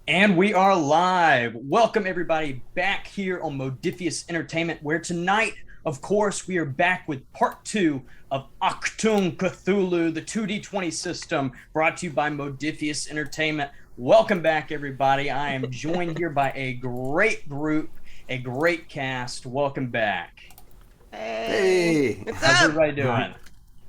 And we are live. Welcome everybody back here on Modifius Entertainment, where tonight, of course, we are back with part 2 of Achtung Cthulhu, the 2D20 system, brought to you by Modifius Entertainment. Welcome back, everybody. I am joined here by a great group, a great cast. Welcome back. Hey. How's everybody doing?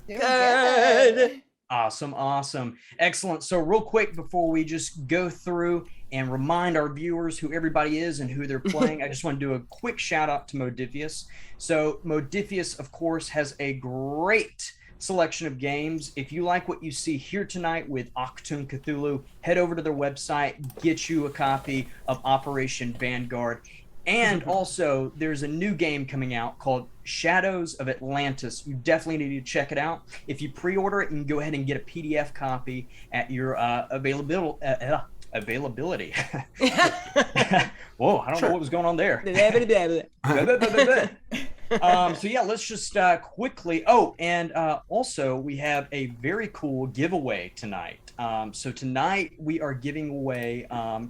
Good. Awesome. Excellent. So real quick before we just go through and remind our viewers who everybody is and who they're playing, I just want to do a quick shout out to Modifius. So Modifius, of course, has a great selection of games. If you like what you see here tonight with Achtung Cthulhu, head over to their website, get you a copy of Operation Vanguard. And also, there's a new game coming out called Shadows of Atlantis. You definitely need to check it out. If you pre-order it, you can go ahead and get a PDF copy at your availability. Whoa, I don't know what was going on there. So yeah, let's just quickly. Oh, and also we have a very cool giveaway tonight. So tonight we are giving away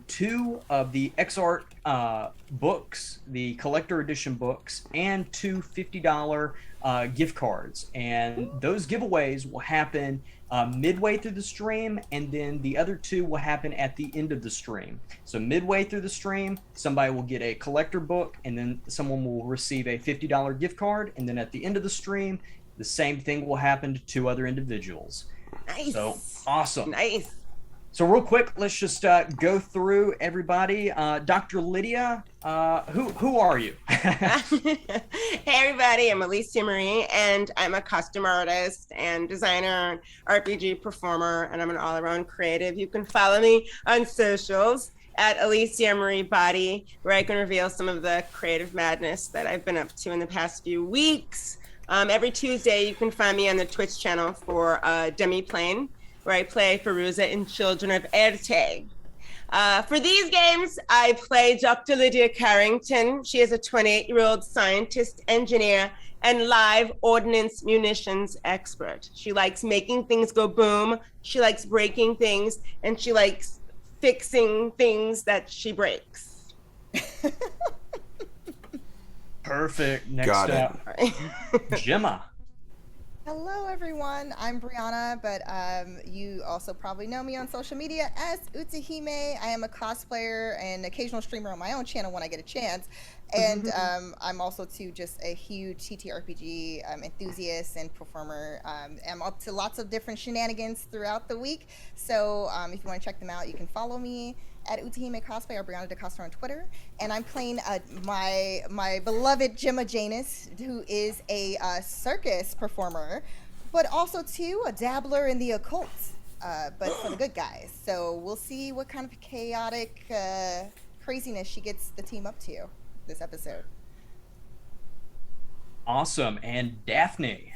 2 of the XR books, the collector edition books, and 2 $50 gift cards. And those giveaways will happen midway through the stream, and then the other 2 will happen at the end of the stream. So midway through the stream, somebody will get a collector book, and then someone will receive a $50 gift card, and then at the end of the stream, the same thing will happen to 2 other individuals. Nice. So awesome. Nice. So real quick, let's just go through everybody. Dr. Lydia, who are you? Hey everybody, I'm Alicia Marie, and I'm a costume artist and designer, RPG performer, and I'm an all-around creative. You can follow me on socials at Alicia Marie Body, where I can reveal some of the creative madness that I've been up to in the past few weeks. Every Tuesday, you can find me on the Twitch channel for Demiplane, where I play Feruza in Children of Erte. For these games, I play Dr. Lydia Carrington. She is a 28-year-old scientist, engineer, and live ordnance munitions expert. She likes making things go boom, she likes breaking things, and she likes fixing things that she breaks. Perfect. Next Got up, Gemma. Hello everyone, I'm Brianna, but you also probably know me on social media as Utahime. I am a cosplayer and occasional streamer on my own channel when I get a chance. And I'm also too just a huge TTRPG enthusiast and performer. I'm up to lots of different shenanigans throughout the week. So if you want to check them out, you can follow me at Utahime Cosplay or Brianna DeCosta on Twitter. And I'm playing my beloved Gemma Janus, who is a circus performer, but also too a dabbler in the occult, but for the good guys. So we'll see what kind of chaotic craziness she gets the team up to this episode. Awesome. And Daphne.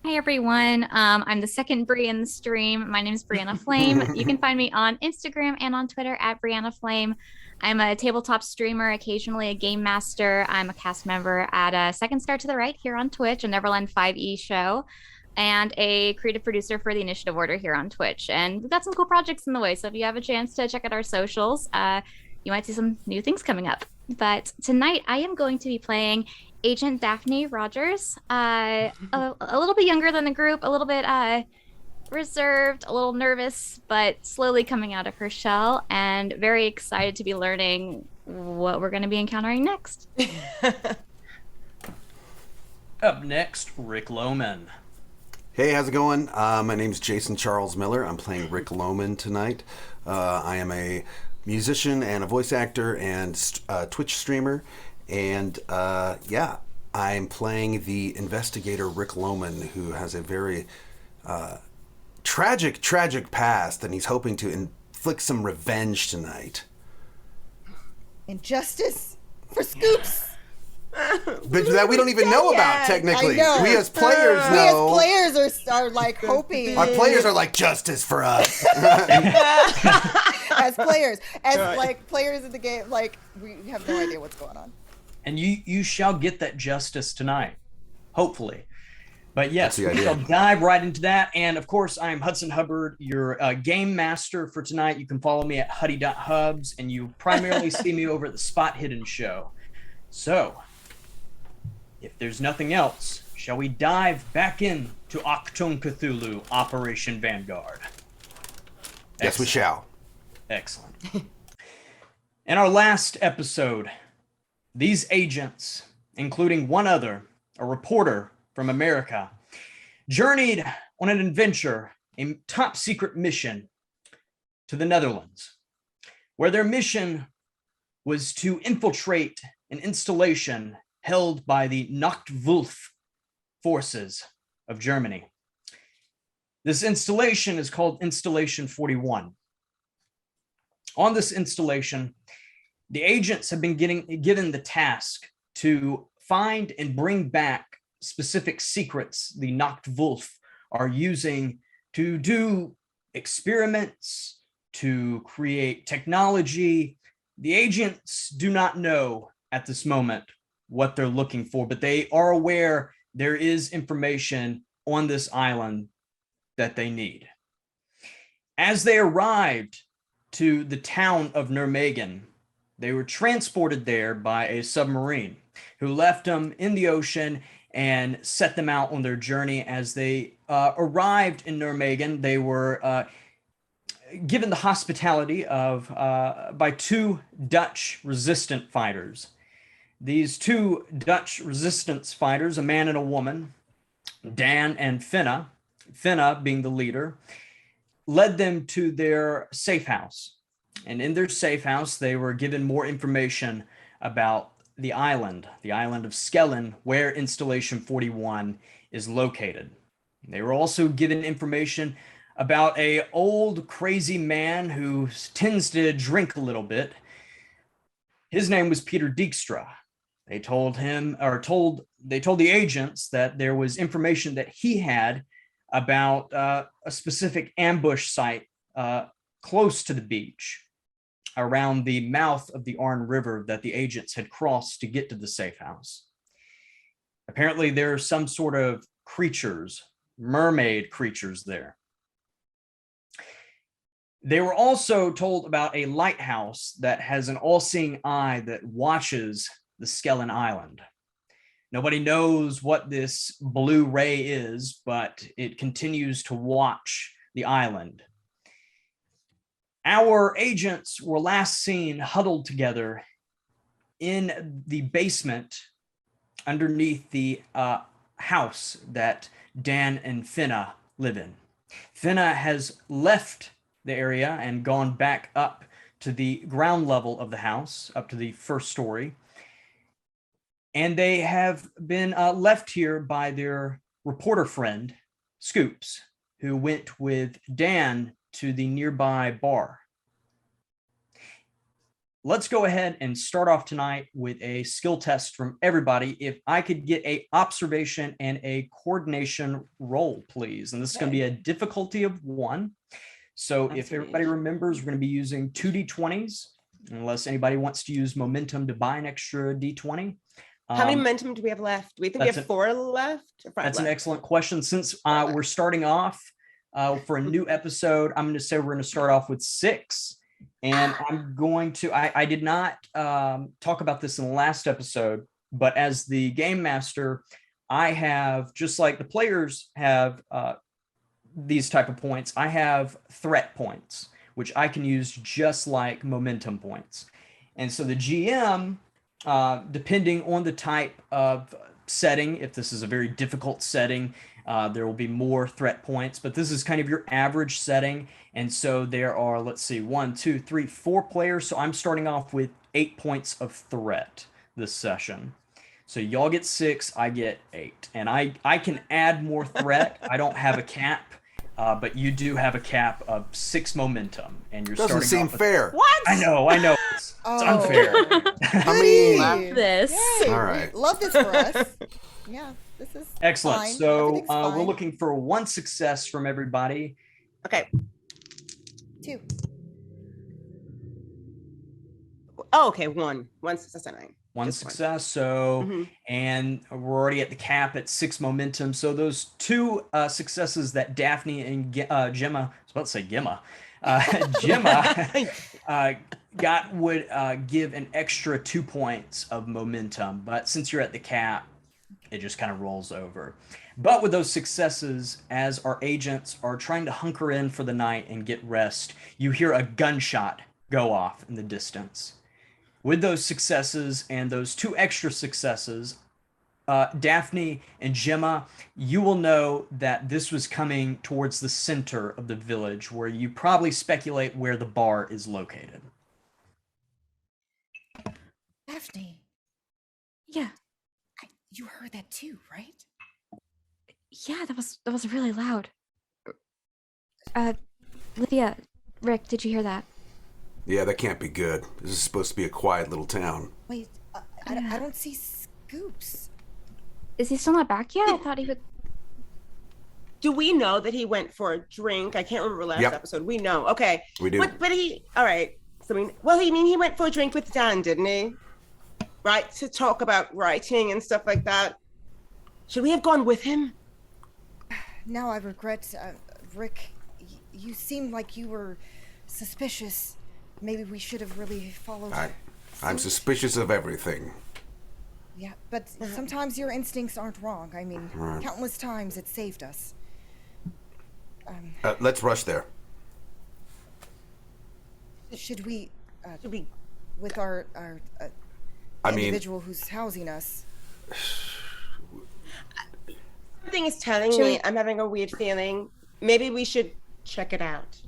Hi everyone, I'm the second Bri in the stream. My name is Brianna Flame. You can find me on Instagram and on Twitter at Brianna Flame. I'm a tabletop streamer, occasionally a game master. I'm a cast member at Second Star to the Right here on Twitch, a Neverland 5e show, and a creative producer for the Initiative Order here on Twitch. And we've got some cool projects in the way, so if you have a chance to check out our socials, you might see some new things coming up. But tonight I am going to be playing Agent Daphne Rogers, a little bit younger than the group, a little bit reserved, a little nervous, but slowly coming out of her shell, and very excited to be learning what we're going to be encountering next. Up next, Rick Lohman. Hey, how's it going? My name's Jason Charles Miller. I'm playing Rick Lohman tonight. I am a musician and a voice actor and Twitch streamer. And yeah, I'm playing the investigator Rick Lohman, who has a very tragic past, and he's hoping to inflict some revenge tonight. Injustice for Scoops. But that we don't even know about, technically. We as players know. We as players are like hoping. Our players are like, justice for us. As players. As like players in the game, like we have no idea what's going on. And you shall get that justice tonight, hopefully. But yes, That's the we shall idea. dive right into that. And of course, I'm Hudson Hubbard, your game master for tonight. You can follow me at huddy.hubs, and you primarily see me over at the Spot Hidden Show. So, if there's nothing else, shall we dive back in to Achtung Cthulhu, Operation Vanguard? Yes, we shall. Excellent. In our last episode, these agents, including one other, a reporter from America, journeyed on an adventure, a top secret mission to the Netherlands, where their mission was to infiltrate an installation held by the Nachtwolf forces of Germany. This installation is called Installation 41. On this installation, the agents have been given the task to find and bring back specific secrets the Nachtwolf are using to do experiments, to create technology. The agents do not know at this moment what they're looking for, but they are aware there is information on this island that they need. As they arrived to the town of Nuremberg, they were transported there by a submarine who left them in the ocean and set them out on their journey. As they arrived in Nuremberg, they were given the hospitality of by two Dutch resistant fighters. These two Dutch resistance fighters, a man and a woman, Dan and Finna being the leader, led them to their safe house. And in their safe house, they were given more information about the island of Skellen, where Installation 41 is located. They were also given information about an old crazy man who tends to drink a little bit. His name was Peter Dijkstra. They told the agents that there was information that he had about a specific ambush site close to the beach, around the mouth of the Arn River that the agents had crossed to get to the safe house. Apparently, there are some sort of creatures, mermaid creatures there. They were also told about a lighthouse that has an all-seeing eye that watches the Skellen Island. Nobody knows what this blue ray is, but it continues to watch the island. Our agents were last seen huddled together in the basement underneath the house that Dan and Finna live in. Finna has left the area and gone back up to the ground level of the house, up to the first story. And they have been left here by their reporter friend, Scoops, who went with Dan to the nearby bar. Let's go ahead and start off tonight with a skill test from everybody. If I could get a observation and a coordination roll, please. And this is going to be a difficulty of 1. So that's if everybody remembers, we're going to be using 2 d20s, unless anybody wants to use momentum to buy an extra d20. How many momentum do we have left? Do we think we have 4 left? That's an excellent question. Since we're starting off for a new episode, I'm going to say we're going to start off with 6. And I'm going to, I did not talk about this in the last episode, but as the game master, I have, just like the players have these type of points, I have threat points, which I can use just like momentum points. And so the GM, depending on the type of setting, if this is a very difficult setting, there will be more threat points, but this is kind of your average setting. And so there are, let's see, 1, 2, 3, 4 players. So I'm starting off with 8 points of threat this session. So y'all get 6, I get 8. And I can add more threat. I don't have a cap. But you do have a cap of 6 momentum, and you're doesn't starting seem fair. What? I know. It's unfair. I mean, Love this. Yay. All right. Love this for us. Yeah, this is Excellent. fine. So Everything's fine. we're looking for 1 success from everybody. Okay. 2. Oh, okay. 1 success and 9. One Just one. success. So, Mhm. and we're already at the cap at 6 momentum. So those two successes that Daphne and Gemma, I was about to say Gemma, Gemma got would give an extra 2 points of momentum. But since you're at the cap, it just kind of rolls over. But with those successes, as our agents are trying to hunker in for the night and get rest, you hear a gunshot go off in the distance. With those successes and those two extra successes, Daphne and Gemma, you will know that this was coming towards the center of the village, where you probably speculate where the bar is located. Daphne, Yeah. you heard that too, right? Yeah, that was really loud. Lydia, Rick, did you hear that? Yeah, that can't be good. This is supposed to be a quiet little town. Wait, I don't see Scoops. Is he still not back yet? I thought he would. Do we know that he went for a drink? I can't remember last Yep. episode. We know. Okay. We do. But he, all right. So, he went for a drink with Dan, didn't he? Right? To talk about writing and stuff like that. Should we have gone with him? Now I regret, Rick, you seemed like you were suspicious. Maybe we should have really followed. I'm suit. suspicious of everything. Yeah, but sometimes your instincts aren't wrong. I mean, Right. countless times it saved us. Let's rush there. Should we, Should we? with our I mean, individual who's housing us? Something is telling Should me we- I'm having a weird feeling. Maybe we should check it out.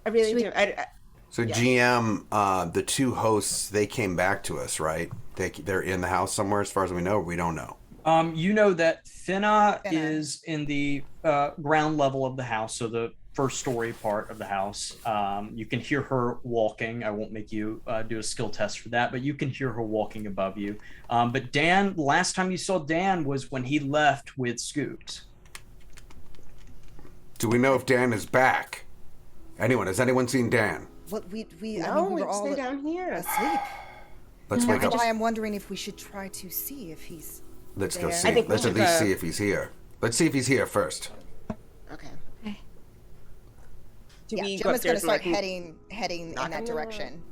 I really Should we- do. so Yeah. GM, the two hosts, they came back to us, right? They're in the house somewhere, as far as we know. We don't know. You know that Finna Finna. is in the ground level of the house, so the first story part of the house. You can hear her walking. I won't make you do a skill test for that, but you can hear her walking above you. But Dan, last time you saw Dan was when he left with Scoops. Do we know if Dan is back? Has anyone seen Dan? What I No, mean, we we were all stay down here. asleep. Let's wake That's up. why I'm wondering if we should try to see if he's. Let's go there. see. I think we Let's at should, least see if he's here. Let's see if he's here first. Okay. Okay. Do Yeah, we go Gemma's upstairs gonna and, start like, heading in knock that on the door? direction.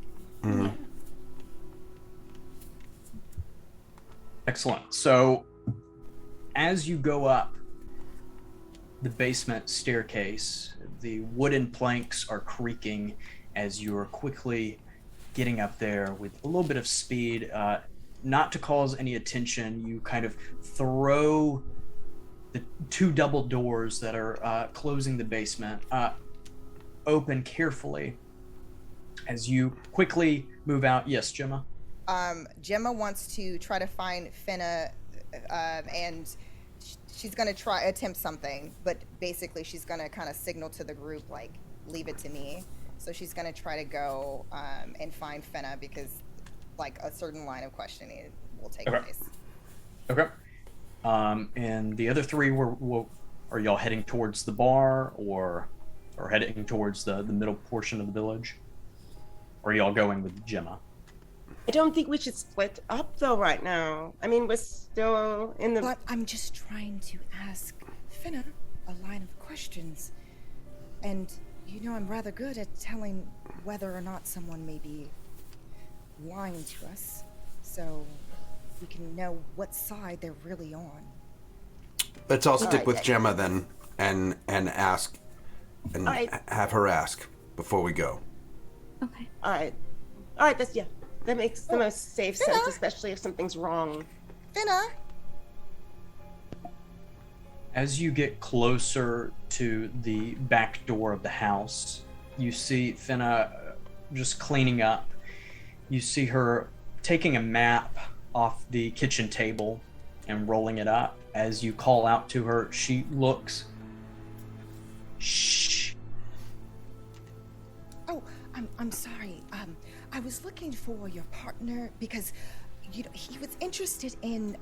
Excellent. So, as you go up the basement staircase, the wooden planks are creaking as you are quickly getting up there with a little bit of speed. Not to cause any attention, you kind of throw the two double doors that are closing the basement open carefully as you quickly move out. Yes, Gemma? Gemma wants to try to find Finna, and she's gonna attempt something, but basically she's gonna kind of signal to the group like, leave it to me. So she's gonna try to go and find Finna because like a certain line of questioning will take Okay. place. Okay. And the other three are y'all heading towards the bar or heading towards the middle portion of the village? Or are y'all going with Gemma? I don't think we should split up though right now. I mean, we're still in the. But I'm just trying to ask Finna a line of questions. And, I'm rather good at telling whether or not someone may be lying to us. So we can know what side they're really on. Let's all stick Alright. with Gemma then, and ask, and Alright. have her ask before we go. Okay. All right. That makes the most safe sense, especially if something's wrong. Finna! As you get closer to the back door of the house, you see Finna just cleaning up. You see her taking a map off the kitchen table and rolling it up. As you call out to her, she looks. Shh. Oh, I'm sorry. I was looking for your partner because, he was interested in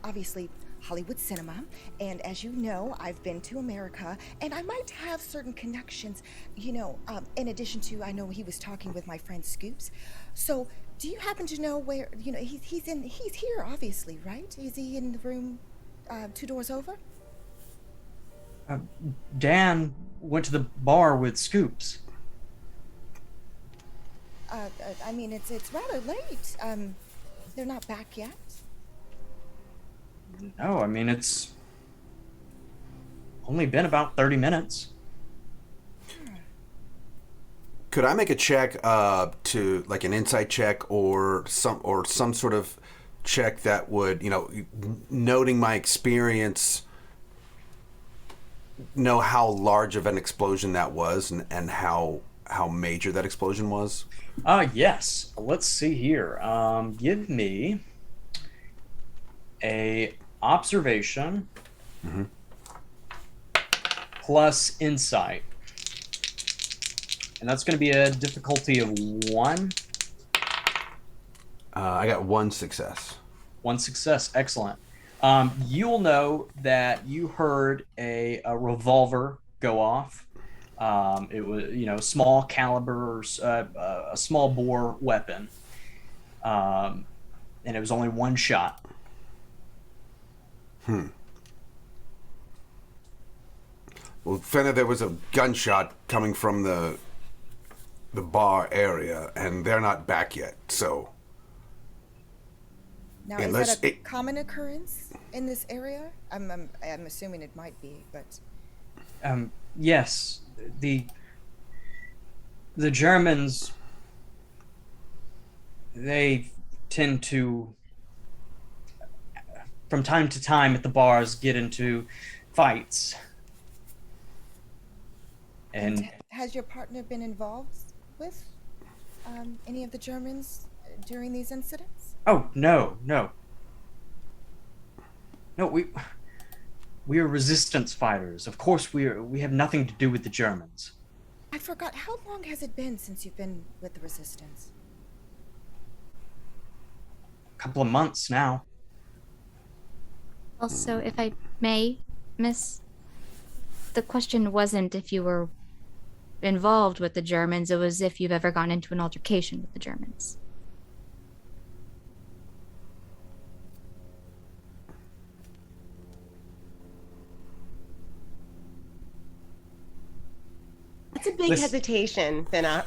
obviously Hollywood cinema, and as you know, I've been to America, and I might have certain connections, in addition to, I know he was talking with my friend Scoops. So, do you happen to know where, he's here, obviously, right? Is he in the room 2 doors over? Dan went to the bar with Scoops. I mean, it's rather late. They're not back yet? No, I mean, it's only been about 30 minutes. Could I make a check to like an insight check or some sort of check that would, noting my experience, know how large of an explosion that was and how major that explosion was? Yes. Let's see here. Give me a observation plus insight. And that's going to be a difficulty of 1. I got 1 success. 1 success. Excellent. You'll know that you heard a revolver go off. It was, small caliber, a small bore weapon. And it was only 1 shot. Well, Fenna, there was a gunshot coming from the bar area, and they're not back yet, so... Now, is that a common occurrence in this area? I'm assuming it might be, but... Yes. The Germans, they tend to, from time to time at the bars, get into fights. And has your partner been involved with any of the Germans during these incidents? Oh, no. No, we are resistance fighters. Of course, we have nothing to do with the Germans. I forgot, how long has it been since you've been with the resistance? A couple of months now. Also, if I may, Miss, the question wasn't if you were involved with the Germans, it was if you've ever gone into an altercation with the Germans. That's a big hesitation, Finna.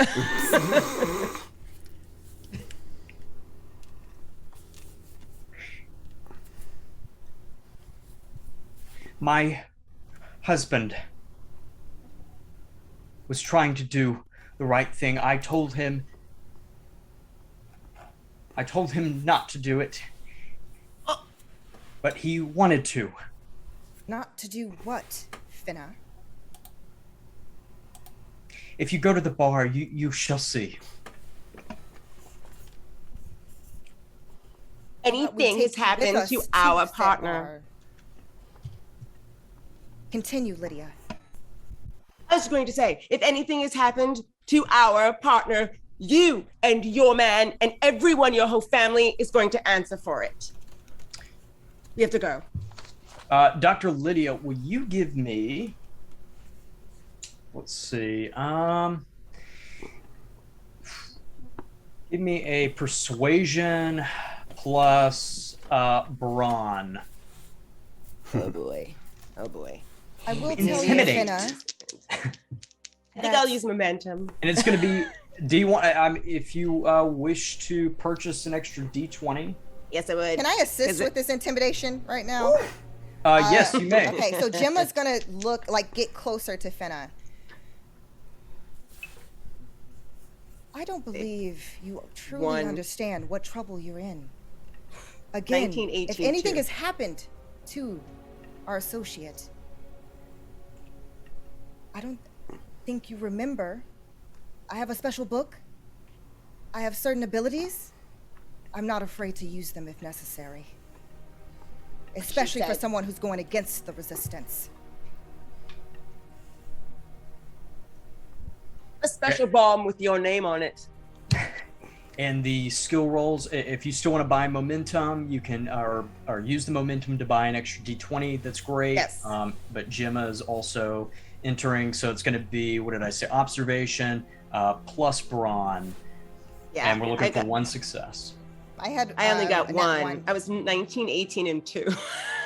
My husband was trying to do the right thing. I told him not to do it. But he wanted to. Not to do what, Finna? If you go to the bar, you shall see. Anything has happened to our partner. Continue, Lydia. I was going to say, if anything has happened to our partner, you and your man and everyone, your whole family is going to answer for it. We have to go. Dr. Lydia, will you give me... Let's see. Give me a persuasion plus brawn. Oh boy. Oh boy. I will tell you, Intimidate. Finna. I think I'll use momentum. And it's going to be D1. If you wish to purchase an extra D20. Yes, I would. Can I assist with this intimidation right now? Yes, you may. Okay, so Gemma's gonna get closer to Finna. I don't believe you truly understand what trouble you're in. Again, if anything has happened to our associate, I don't think you remember. I have a special book. I have certain abilities. I'm not afraid to use them if necessary. Especially for someone who's going against the resistance. A special bomb with your name on it. And the skill rolls, if you still want to buy momentum, you can or use the momentum to buy an extra d20. That's great. Yes. But Gemma is also entering, so it's going to be, what did I say? Observation plus brawn. Yeah. And we're looking for one success. I only got a nat one. I was 19, 18, and 2.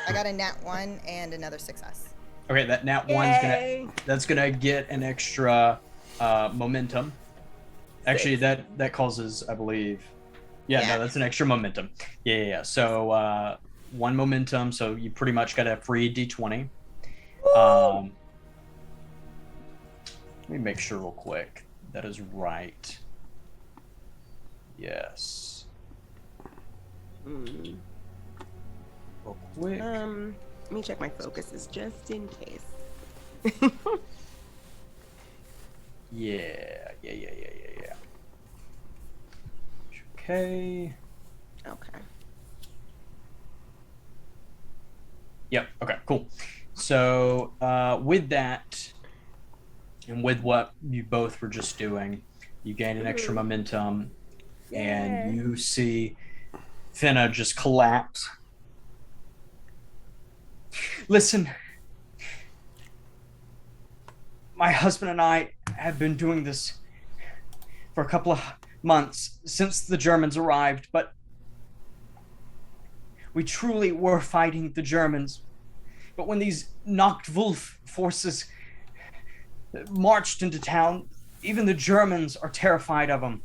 I got a nat 1 and another success. Okay, that nat Yay. that's gonna get an extra momentum. Actually, that causes, I believe. Yeah, no, that's an extra momentum. Yeah. So 1 momentum, so you pretty much got a free d20. Let me make sure real quick. That is right. Yes. Real quick. Let me check my focuses just in case. Yeah. Okay. Yep. Okay. Cool. So with that, and with what you both were just doing, you gain an extra momentum, and you see Finna just collapse. Listen, my husband and I have been doing this for a couple of months since the Germans arrived, but we truly were fighting the Germans. But when these Nachtwolf forces marched into town, even the Germans are terrified of them.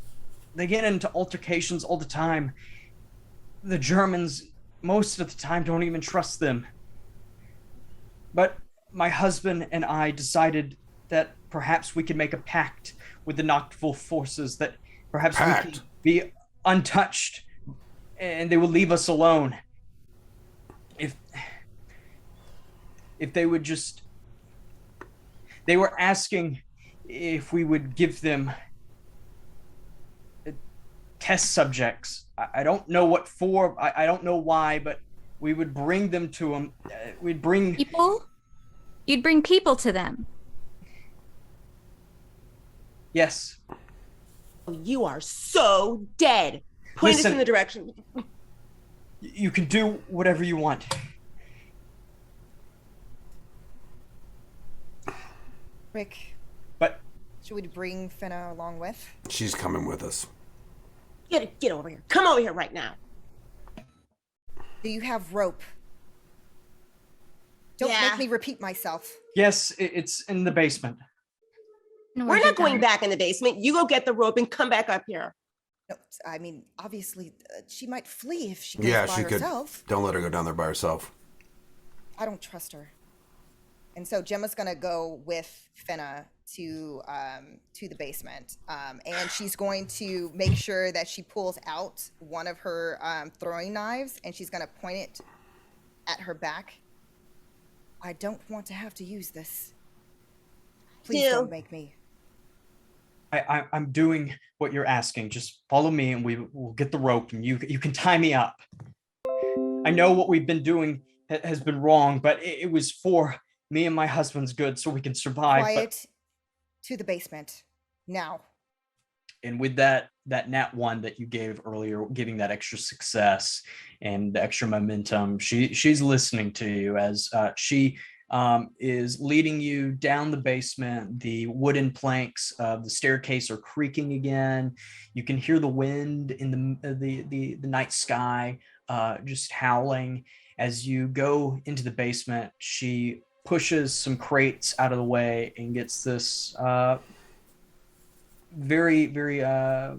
They get into altercations all the time. The Germans, most of the time, don't even trust them. But my husband and I decided that perhaps we could make a pact with the Nachtwolf forces, that perhaps we could be untouched and they will leave us alone. If they would just... They were asking if we would give them test subjects. I don't know what for. I don't know why, but we would bring them to them. We'd bring people. You'd bring people to them. Yes. You are so dead. Point us in the direction. You can do whatever you want. Rick. But should we bring Finna along with? She's coming with us. Get over here. Come over here right now. Do you have rope? Don't make me repeat myself. Yes, it's in the basement. No, we're not going back in the basement. You go get the rope and come back up here. No, I mean, obviously, she might flee if she goes by herself. Don't let her go down there by herself. I don't trust her. And so Gemma's gonna go with Finna to the basement, and she's going to make sure that she pulls out one of her throwing knives, and she's gonna point it at her back. I don't want to have to use this. Please don't make me. I'm doing what you're asking. Just follow me, and we'll get the rope, and you can tie me up. I know what we've been doing has been wrong, but it was for me and my husband's good, so we can survive. Quiet. To the basement now. And with that nat 1 that you gave earlier, giving that extra success and the extra momentum, she's listening to you as she is leading you down the basement. The wooden planks of the staircase are creaking again. You can hear the wind in the night sky just howling. As you go into the basement, she pushes some crates out of the way and gets this very, very, I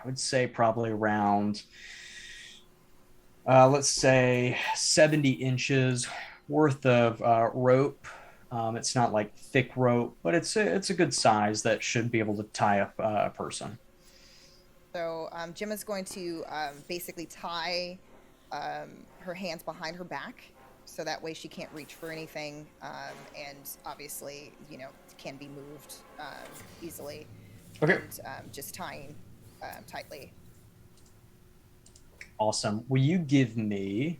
would say probably around, let's say 70 inches worth of rope. It's not like thick rope, but it's a good size that should be able to tie up a person. So Gemma's going to basically tie her hands behind her back, so that way she can't reach for anything, and obviously, can be moved easily. Okay. And just tying tightly. Awesome. Will you give me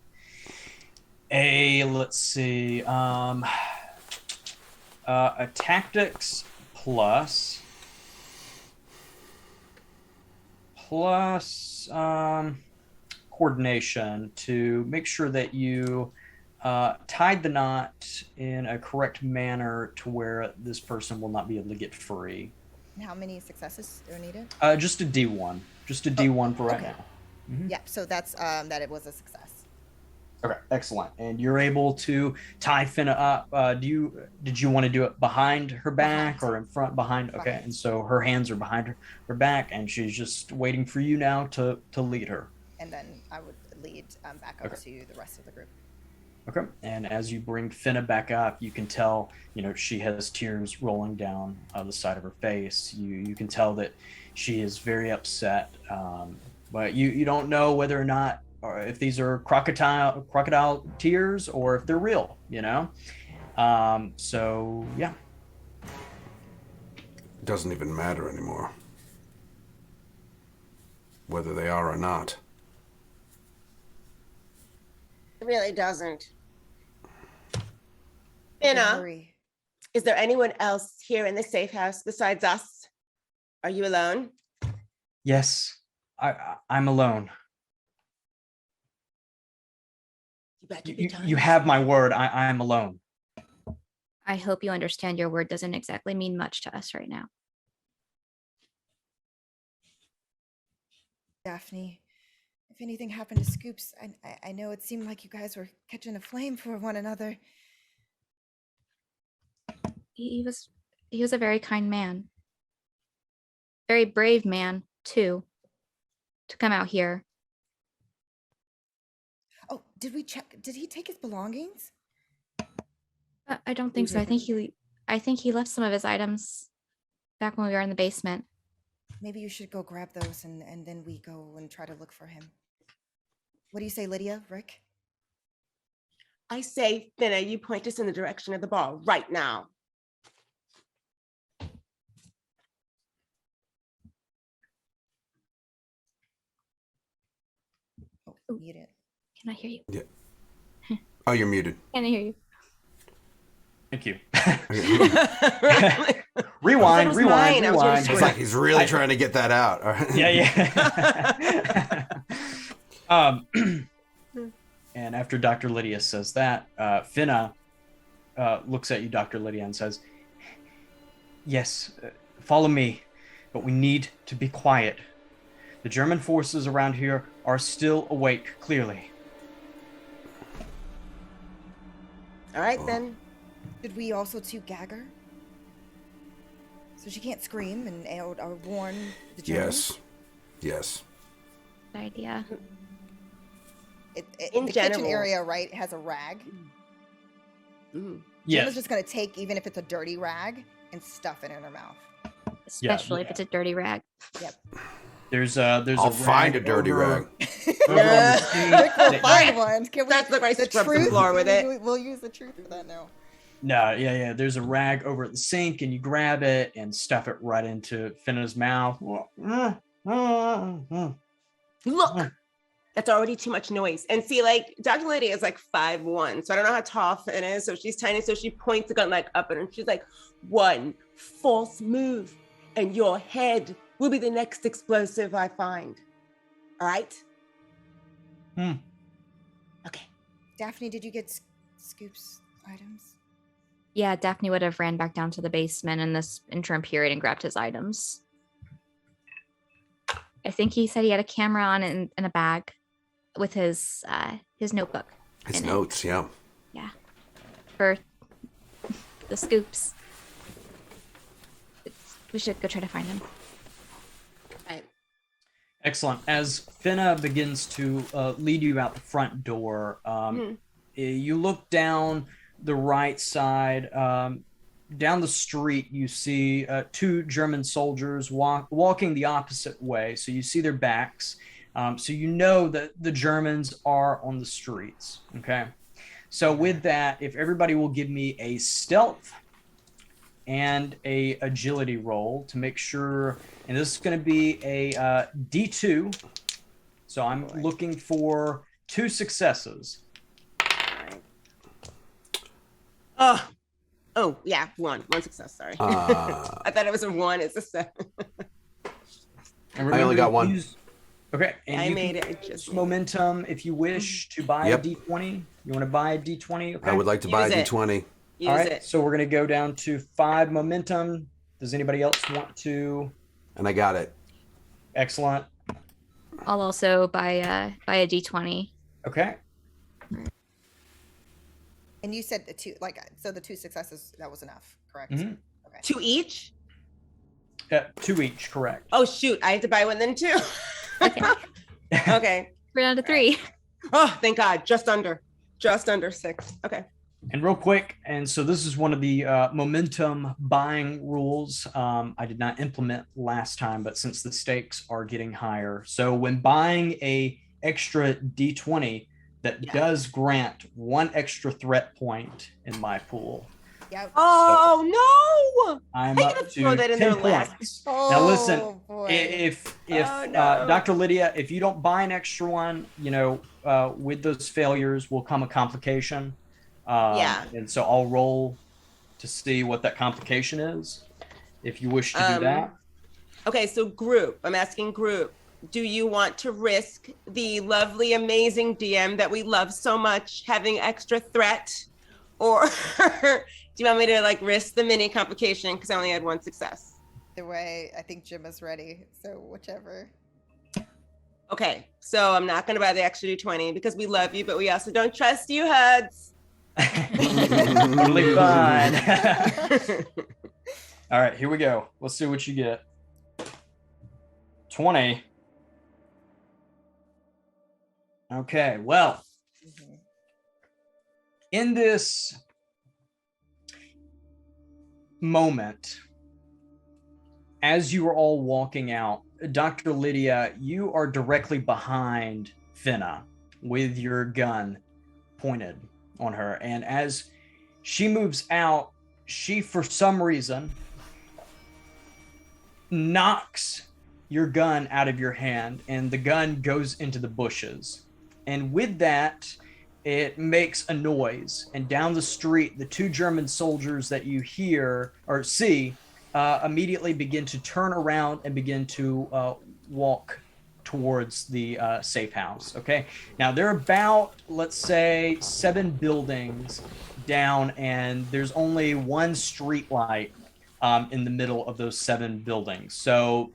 a, let's see, a tactics plus plus coordination to make sure that you tied the knot in a correct manner to where this person will not be able to get free. And how many successes are needed? Just a D1. Just a D1 for right okay. now. Mm-hmm. Yeah, so that's that it was a success. Okay, excellent. And you're able to tie Finna up. Did you want to do it behind her back or in front? Behind. Okay, Behind. and so her hands are behind her back, and she's just waiting for you now to lead her. And then I would lead back up to the rest of the group. Okay, and as you bring Finna back up, you can tell, she has tears rolling down the side of her face. You can tell that she is very upset, but you don't know whether or not, or if these are crocodile tears or if they're real, so yeah. It doesn't even matter anymore whether they are or not. It really doesn't. Don't Finna, worry. is there anyone else here in the safe house besides us? Are you alone? Yes, I'm alone. You better be telling You us. have my word. I'm alone. I hope you understand your word doesn't exactly mean much to us right now. Daphne, if anything happened to Scoops, I know it seemed like you guys were catching a flame for one another. He was a very kind man. Very brave man, too, to come out here. Oh, did we check? Did he take his belongings? I don't think so. I think he left some of his items back when we were in the basement. Maybe you should go grab those and then we go and try to look for him. What do you say, Lydia? Rick? I say, Finna, you point us in the direction of the bar right now. Oh, mute it. Can I hear you? Yeah. Oh, you're muted. Can I hear you? Thank you. That rewind. was mine. I was really It's Sure. like he's really trying to get that out. All right. Yeah. And after Dr. Lydia says that, Finna looks at you, Dr. Lydia, and says, yes, follow me, but we need to be quiet. The German forces around here are still awake, clearly. All right, then. Should we also gag her? So she can't scream or warn the Germans? Yes. Good idea. In the general. kitchen area, right, has a rag. Mm. Yes. Gemma's just gonna take, even if it's a dirty rag, and stuff it in her mouth. Especially if it's a dirty rag. Yep. There's I'll a find a rag dirty over- rag. over on the sink Rick will that- find one. Can we? That's the right the scrub the truth. floor with it. We'll use the truth for that now. No, yeah. There's a rag over at the sink, and you grab it and stuff it right into Finna's mouth. Look, that's already too much noise. And see, like, Dr. Lydia is like 5'1", so I don't know how tall Finna is. So she's tiny, so she points the gun like up at her, and she's like, one false move, and your head will be the next explosive I find. All right? Okay. Daphne, did you get Scoop's items? Yeah, Daphne would have ran back down to the basement in this interim period and grabbed his items. I think he said he had a camera on in a bag with his notebook. His in it. notes, yeah. Yeah. For the scoops. We should go try to find him. Right. Excellent. As Finna begins to lead you out the front door, you look down the right side. Down the street, you see two German soldiers walking the opposite way. So you see their backs. So you know that the Germans are on the streets. Okay. So with that, if everybody will give me a stealth and a agility roll to make sure, and this is going to be a D2. So I'm looking for 2 successes. Oh, yeah, one success, sorry. I thought it was a 1, it's a 7. And I only got one. Okay, and I you made can it. I use just momentum if you wish to buy Yep. a d20. You want to buy a d20? Okay. I would like to buy a Use it. D20. use All right, it. so we're going to go down to 5 momentum. Does anybody else want to? And I got it. Excellent. I'll also buy a d20. Okay. And you said the two, so the 2 successes, that was enough, correct? Mhm. Okay. 2 each? 2 each, correct. Oh shoot! I have to buy one then too. Okay. Okay. We're down to 3. Oh, thank God! Just under 6. Okay. And real quick, and so this is one of the momentum buying rules I did not implement last time, but since the stakes are getting higher. So when buying a extra D20, that does grant 1 extra threat point in my pool. Yep. Oh no! I'm I'm up gonna to throw that in 10 there last. points. Oh, Now listen, boy. if Oh, no. Dr. Lydia, if you don't buy an extra one, with those failures will come a complication. Yeah. And so I'll roll to see what that complication is, if you wish to do that. Okay, so group. I'm asking group. Do you want to risk the lovely, amazing DM that we love so much having extra threat, or do you want me to risk the mini complication because I only had 1 success? The way I think Jim is ready, so whichever. Okay, so I'm not going to buy the extra D20 because we love you, but we also don't trust you, Huds. Totally fine. All right, here we go. Let's see what you get. 20. Okay, well, in this moment, as you are all walking out, Dr. Lydia, you are directly behind Finna with your gun pointed on her. And as she moves out, she, for some reason, knocks your gun out of your hand, and the gun goes into the bushes. And with that, it makes a noise. And down the street, the 2 German soldiers that you hear or see immediately begin to turn around and begin to walk towards the safe house. Okay. Now they're about, let's say, 7 buildings down, and there's only 1 street light in the middle of those 7 buildings. So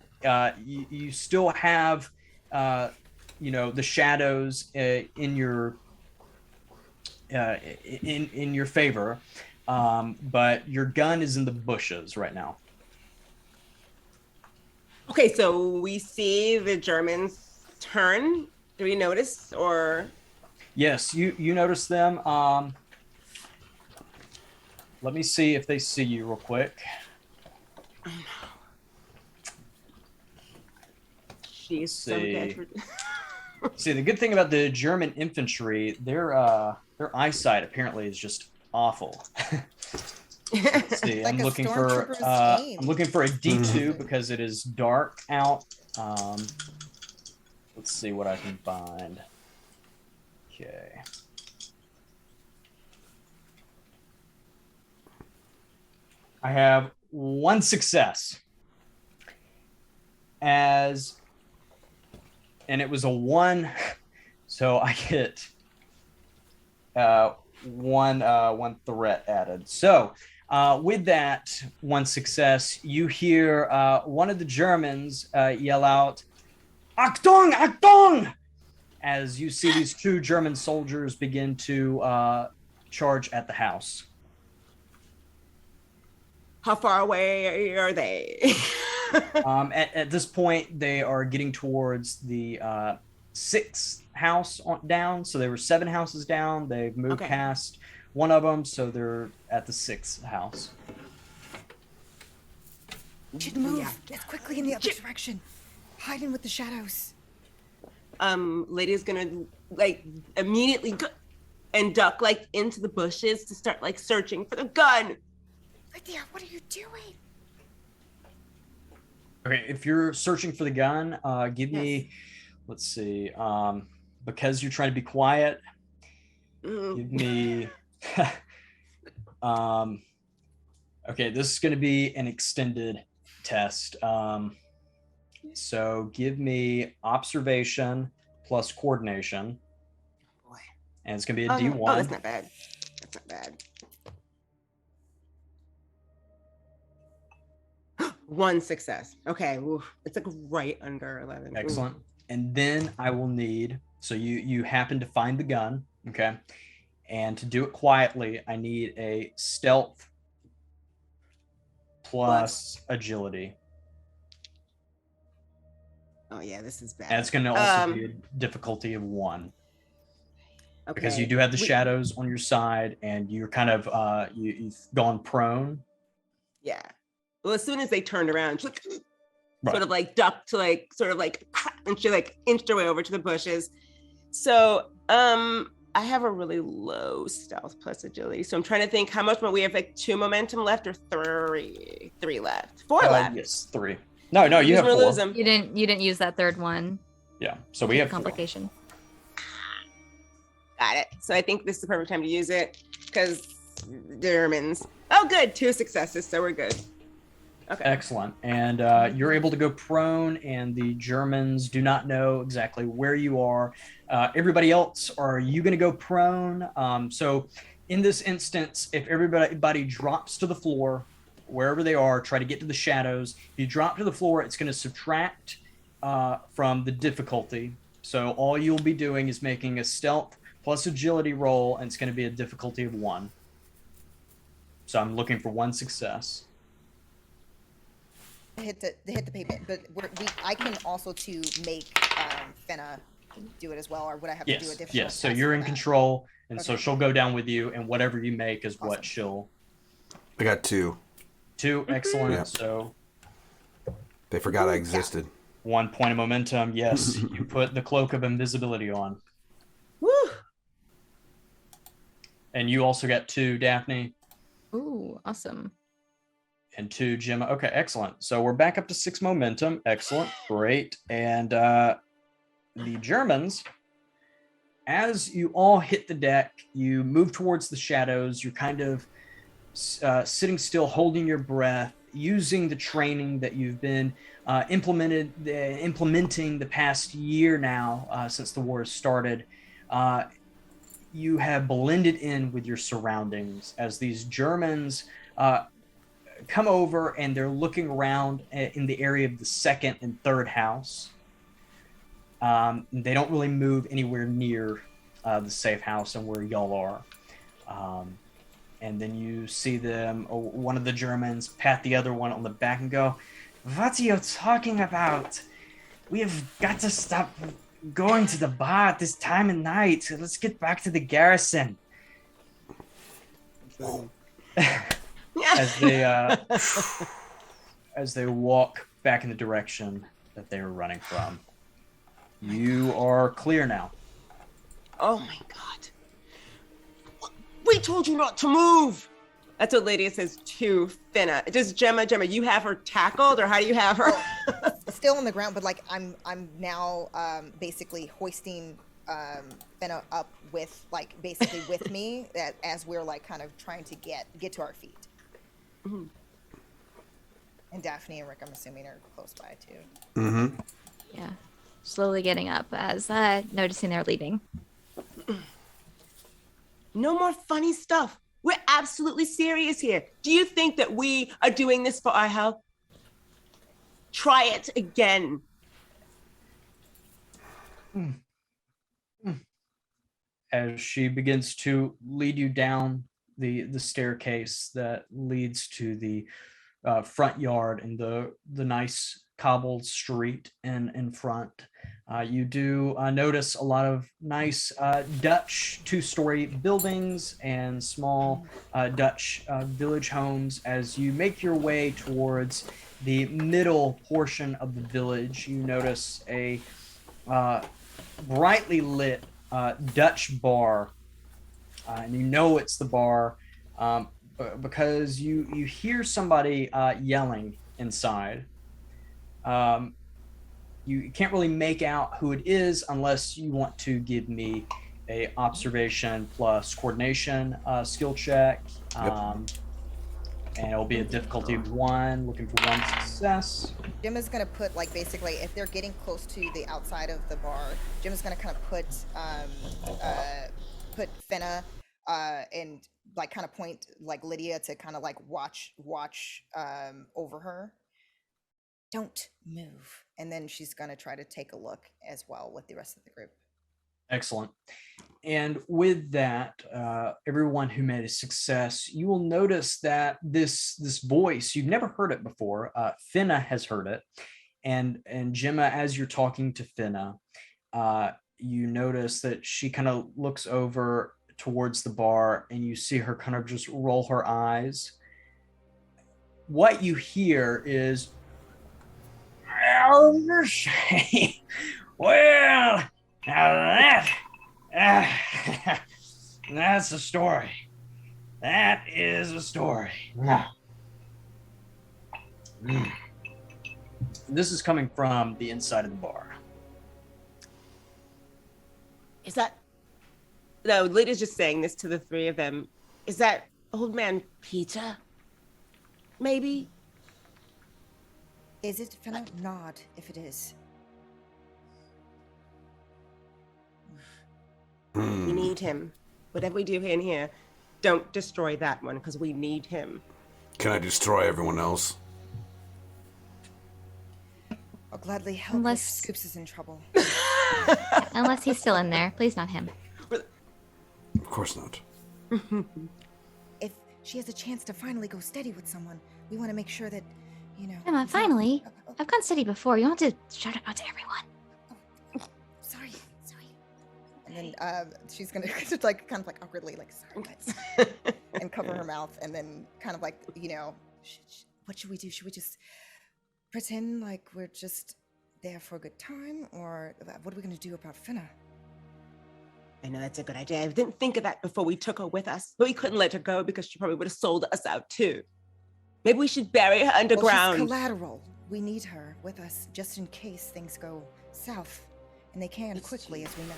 you still have, the shadows in your in your favor, but your gun is in the bushes right now. Okay, so we see the Germans turn. Do we notice, or? Yes, you notice them. Let me see if they see you real quick. She's so See. good. See, the good thing about the German infantry, their eyesight apparently is just awful. Let's see, Like I'm a looking stormtrooper's for aim. I'm looking for a D2 because it is dark out. Let's see what I can find. Okay. I have 1 success. And it was a 1, so I get one threat added. So with that 1 success, you hear one of the Germans yell out, "Achtung, Achtung!" as you see these 2 German soldiers begin to charge at the house. How far away are they? At this point, they are getting towards the 6th house down. So they were 7 houses down. They've moved past one of them, so they're at the 6th house. We should move as quickly in the other direction. Hide in with the shadows. Lady's gonna immediately go and duck into the bushes to start searching for the gun. Lydia, what are you doing? Okay, if you're searching for the gun, give me, let's see, because you're trying to be quiet, give me, okay, this is going to be an extended test. So give me observation plus coordination. Boy. And it's going to be a Oh, D1. oh, that's not bad. That's not bad. 1 success. Okay. Oof. It's like right under 11. Ooh. Excellent. And then I will need, so you happen to find the gun, okay? And to do it quietly, I need a stealth plus agility. Oh yeah, this is bad. And it's going to also be a difficulty of 1. Okay. Because you do have the shadows on your side, and you're kind of you've gone prone. Yeah. Well, as soon as they turned around, she like, Right. sort of like ducked to like sort of like, and she like inched her way over to the bushes. So I have a really low stealth plus agility. So I'm trying to think how much more we have, like 2 momentum left or 3 left, 4 left. Yes, 3. No, you have 4. Lose them. You didn't use that third one. Yeah, so we have 4. Complication. Got it. So I think this is the perfect time to use it because Germans. Oh, good. 2 successes. So we're good. Okay. Excellent. And you're able to go prone, and the Germans do not know exactly where you are. Everybody else, are you going to go prone? So in this instance, if everybody drops to the floor, wherever they are, try to get to the shadows. If you drop to the floor, it's going to subtract from the difficulty. So all you'll be doing is making a stealth plus agility roll, and it's going to be a difficulty of 1. So I'm looking for 1 success. Hit the pavement, but I can also to make Finna do it as well, or would I have to do a different? Yes. So you're in control, and so Okay. she'll go down with you, and whatever you make is what Awesome. she'll. I got 2. 2, excellent. Yeah. So They forgot I existed. 1 point of momentum. Yes, you put the cloak of invisibility on, Woo! and you also got 2, Daphne. Ooh, awesome. And 2, Gemma. Okay, excellent. So we're back up to 6 momentum. Excellent, great. And the Germans, as you all hit the deck, you move towards the shadows. You're kind of sitting still, holding your breath, using the training that you've been implementing the past year now since the war has started. You have blended in with your surroundings as these Germans come over, and they're looking around in the area of the 2nd and 3rd house. They don't really move anywhere near the safe house and where y'all are. And then you see them, one of the Germans pat the other one on the back and go, "What are you talking about? We have got to stop going to the bar at this time of night. Let's get back to the garrison." As they walk back in the direction that they were running from. You are clear now. Oh my God. We told you not to move. That's what Lydia says to Finna. Does Gemma, you have her tackled, or how do you have her? Still on the ground, but like I'm now basically hoisting Finna up with basically with me as we're like kind of trying to get to our feet. Mm-hmm. And Daphne and Rick, I'm assuming, are close by too. Mm-hmm. Yeah. Slowly getting up as noticing they're leaving. No more funny stuff. We're absolutely serious here. Do you think that we are doing this for our health? Try it again. As she begins to lead you down the staircase that leads to the front yard and the nice cobbled street in front, you do notice a lot of nice Dutch 2-story buildings and small Dutch village homes. As you make your way towards the middle portion of the village, you notice a brightly lit Dutch bar, and you know it's the bar because you hear somebody yelling inside. You can't really make out who it is unless you want to give me a observation plus coordination skill check. Yep. and it'll be a difficulty of 1, looking for 1 success. Jim is gonna put like basically if they're getting close to the outside of the bar, Jim is gonna kind of put Finna and like kind of point like Lydia to kind of like watch over her. Don't move. And then she's gonna try to take a look as well with the rest of the group. Excellent. And with that, everyone who made a success, you will notice that this voice, you've never heard it before. Finna has heard it. And Gemma, as you're talking to Finna, you notice that she kind of looks over towards the bar and you see her kind of just roll her eyes. What you hear is, well, now that's a story. That is a story. This is coming from the inside of the bar. Is that... No, Lydia's just saying this to the three of them. Is that old man Peter? Maybe? Is it, Finna? Nod if it is. We need him. Whatever we do in here, don't destroy that one, because we need him. Can I destroy everyone else? I'll gladly help Unless- if Scoops is in trouble. Unless he's still in there. Please not him. Of course not. If she has a chance to finally go steady with someone, we want to make sure that, you know... Emma, it's not- finally. Oh, I've gone steady before. You don't have to shout it out to everyone. sorry. And then she's gonna just like kind of like awkwardly like sorry guys, and cover her mouth and then kind of like What should we do? Should we just pretend like we're just there for a good time? Or what are we going to do about Finna? I know that's a good idea. I didn't think of that before we took her with us, but we couldn't let her go because she probably would have sold us out too. Maybe we should bury her underground. Well, she's collateral. We need her with us just in case things go south. And they can quickly, as we know.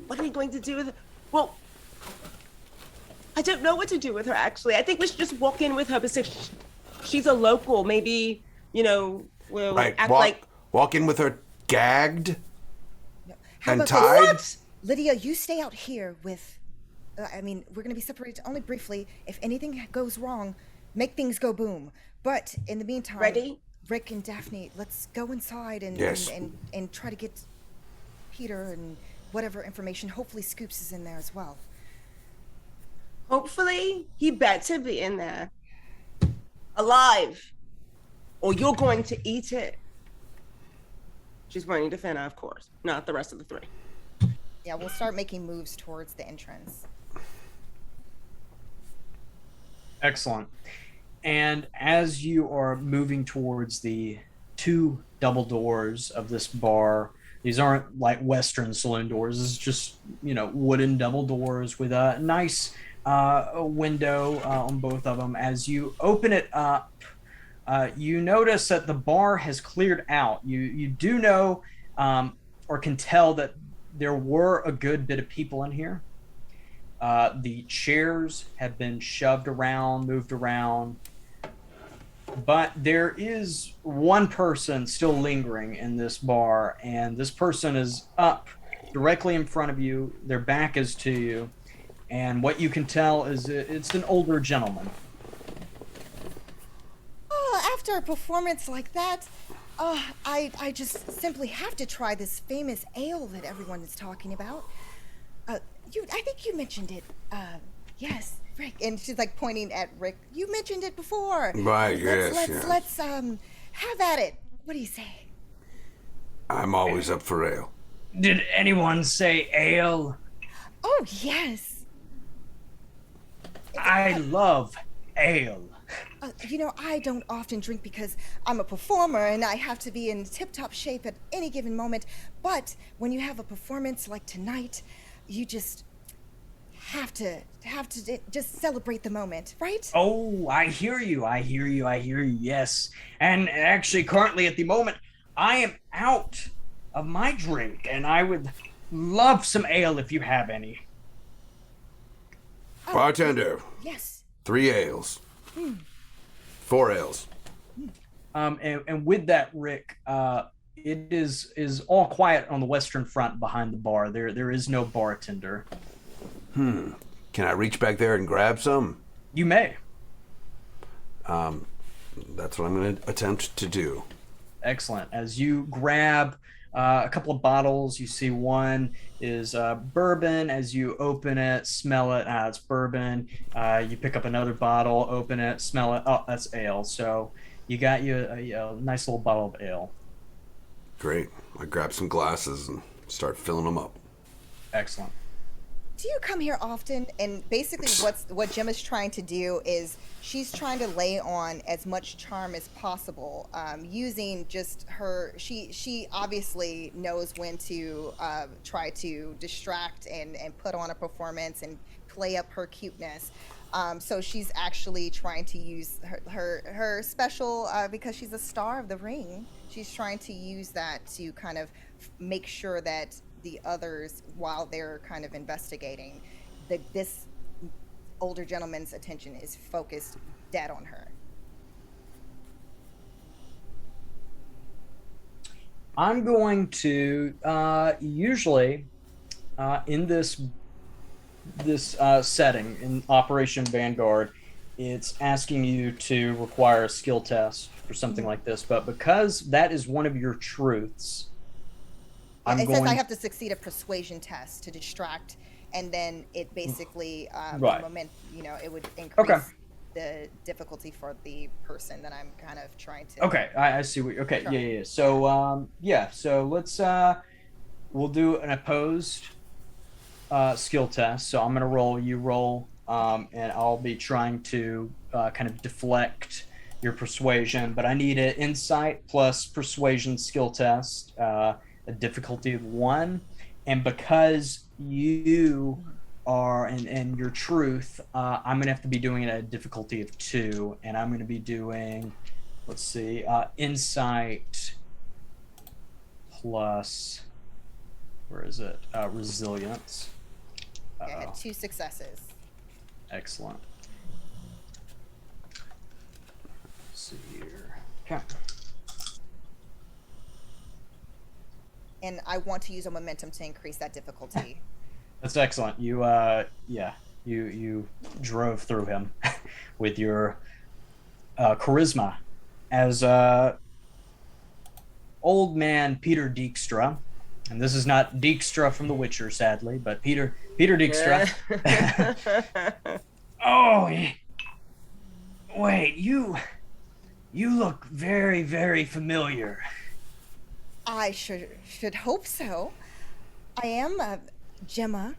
What are we going to do with her? Well, I don't know what to do with her, actually. I think we should just walk in with her because she's a local. Maybe, you know, we'll act like... Walk in with her gagged How and about tied? this? Lydia, you stay out here with... we're going to be separated only briefly. If anything goes wrong, make things go boom. But in the meantime... Ready? Rick and Daphne, let's go inside and and try to get Peter and whatever information. Hopefully Scoops is in there as well. Hopefully, he better be in there. Alive. Or you're going to eat it. She's pointing to Finna, of course. Not the rest of the three. yeah, we'll start making moves towards the entrance. Excellent. And as you are moving towards the 2 double doors of this bar, these aren't like Western saloon doors. This is just, wooden double doors with a nice window on both of them. As you open it up, you notice that the bar has cleared out. You do know or can tell that there were a good bit of people in here. The chairs have been shoved around, moved around. But there is one person still lingering in this bar, and this person is up directly in front of you. Their back is to you, and what you can tell is it's an older gentleman. Oh, after a performance like that, I just simply have to try this famous ale that everyone is talking about. I think you mentioned it. Yes, Rick. And she's like pointing at Rick. You mentioned it before. Right, yes. Let's have at it. What do you say? I'm always up for ale. Did anyone say ale? Oh, yes. I love ale. I don't often drink because I'm a performer and I have to be in tip-top shape at any given moment. But when you have a performance like tonight, you just have to just celebrate the moment, right? Oh, I hear you. Yes. And actually, currently at the moment, I am out of my drink, and I would love some ale if you have any. Bartender. Yes. 3 ales. 4 ales. And with that, Rick, it is all quiet on the Western Front behind the bar. There is no bartender. Can I reach back there and grab some? You may. That's what I'm going to attempt to do. Excellent. As you grab a couple of bottles, you see one is bourbon. As you open it, smell it, it's bourbon. You pick up another bottle, open it, smell it. Oh, that's ale. So you got you a nice little bottle of ale. Great. I grab some glasses and start filling them up. Excellent. Do you come here often? And basically what Gemma's trying to do is she's trying to lay on as much charm as possible, using just her, she obviously knows when to try to distract and put on a performance and play up her cuteness. So she's actually trying to use her special, because she's a star of the ring, she's trying to use that to kind of make sure that the others, while they're kind of investigating, this older gentleman's attention is focused dead on her. I'm going to usually in this setting in Operation Vanguard, it's asking you to require a skill test for something like this, but because that is one of your truths, It says I have to succeed a persuasion test to distract, and then it basically right. It would increase the difficulty for the person that I'm kind of trying to. Okay, I see what. Okay, yeah. So so let's we'll do an opposed skill test. So I'm gonna roll, you roll, and I'll be trying to kind of deflect your persuasion, but I need an insight plus persuasion skill test. A difficulty of 1, and because you are and your truth, I'm gonna have to be doing it at a difficulty of 2, and I'm gonna be doing, let's see, insight plus, where is it, resilience. I had 2 successes. Excellent. Let's see here. Okay. And I want to use a momentum to increase that difficulty. That's excellent. You you drove through him with your charisma as old man Peter Dijkstra, and this is not Dijkstra from The Witcher, sadly, but Peter Dijkstra. Oh, wait, you look very, very familiar. I should hope so. I am Gemma,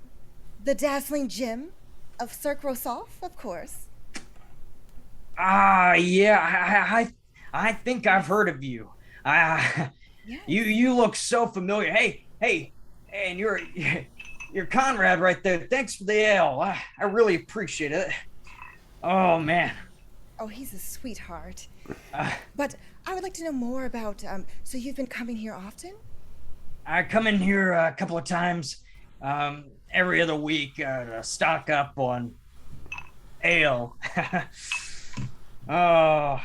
the dazzling gem of Cirque Rosoff, of course. Yeah, I think I've heard of you. Yes. You look so familiar. Hey, and you're Conrad right there. Thanks for the ale. I really appreciate it. Oh man. Oh, he's a sweetheart. But I would like to know more about, so you've been coming here often? I come in here a couple of times every other week to stock up on ale. Y'all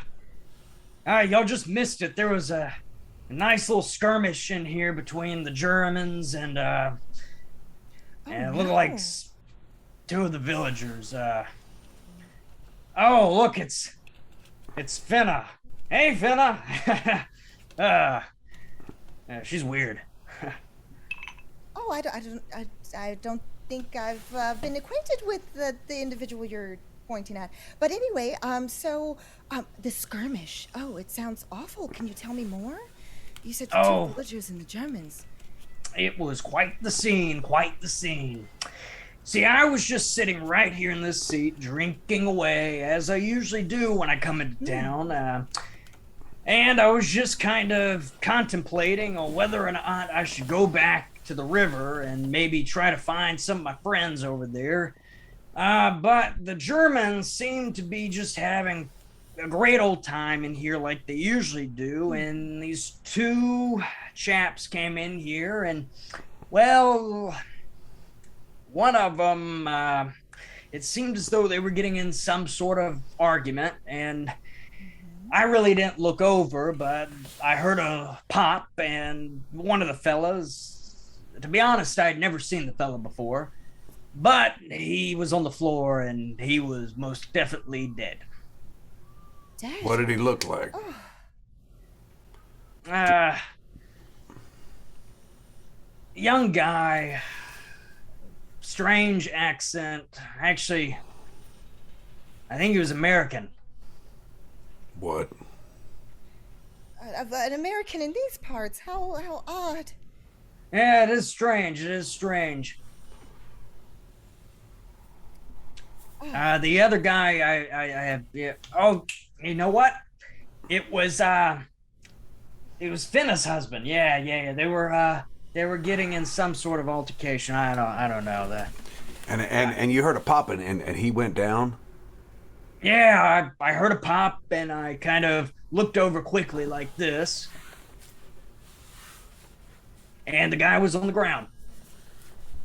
just missed it. There was a nice little skirmish in here between the Germans and it looked like 2 of the villagers. Oh, look, it's Finna. Hey, Finna. She's weird. Oh, I don't think I've been acquainted with the individual you're pointing at. But anyway, the skirmish. Oh, it sounds awful. Can you tell me more? You said the 2 villagers and the Germans. It was quite the scene, See, I was just sitting right here in this seat, drinking away, as I usually do when I come into town. And I was just kind of contemplating on whether or not I should go back to the river and maybe try to find some of my friends over there. But the Germans seem to be just having a great old time in here like they usually do. And these 2 chaps came in here and, well, one of them, it seemed as though they were getting in some sort of argument, and I really didn't look over, but I heard a pop, and one of the fellas, to be honest, I'd never seen the fella before, but he was on the floor, and he was most definitely dead. Dead? What did he look like? Young guy, strange accent. Actually, I think he was American. What? An American in these parts. How odd. Yeah, it is strange. It is strange. The other guy, I have. Yeah. Oh, you know what? It was Finna's husband. Yeah. They were getting in some sort of altercation. I don't know that. And you heard a popping, and he went down. Yeah, I heard a pop, and I kind of looked over quickly like this, and the guy was on the ground.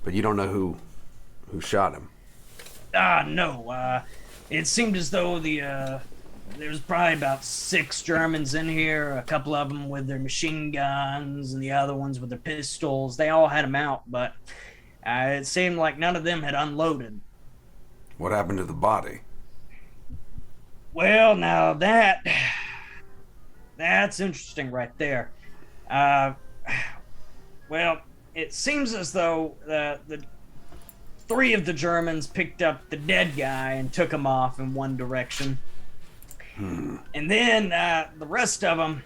But you don't know who shot him. No. It seemed as though there's probably about 6 Germans in here, a couple of them with their machine guns, and the other ones with their pistols. They all had them out, but it seemed like none of them had unloaded. What happened to the body? Well, now that's interesting right there. Well, it seems as though the 3 of the Germans picked up the dead guy and took him off in one direction. And then the rest of them,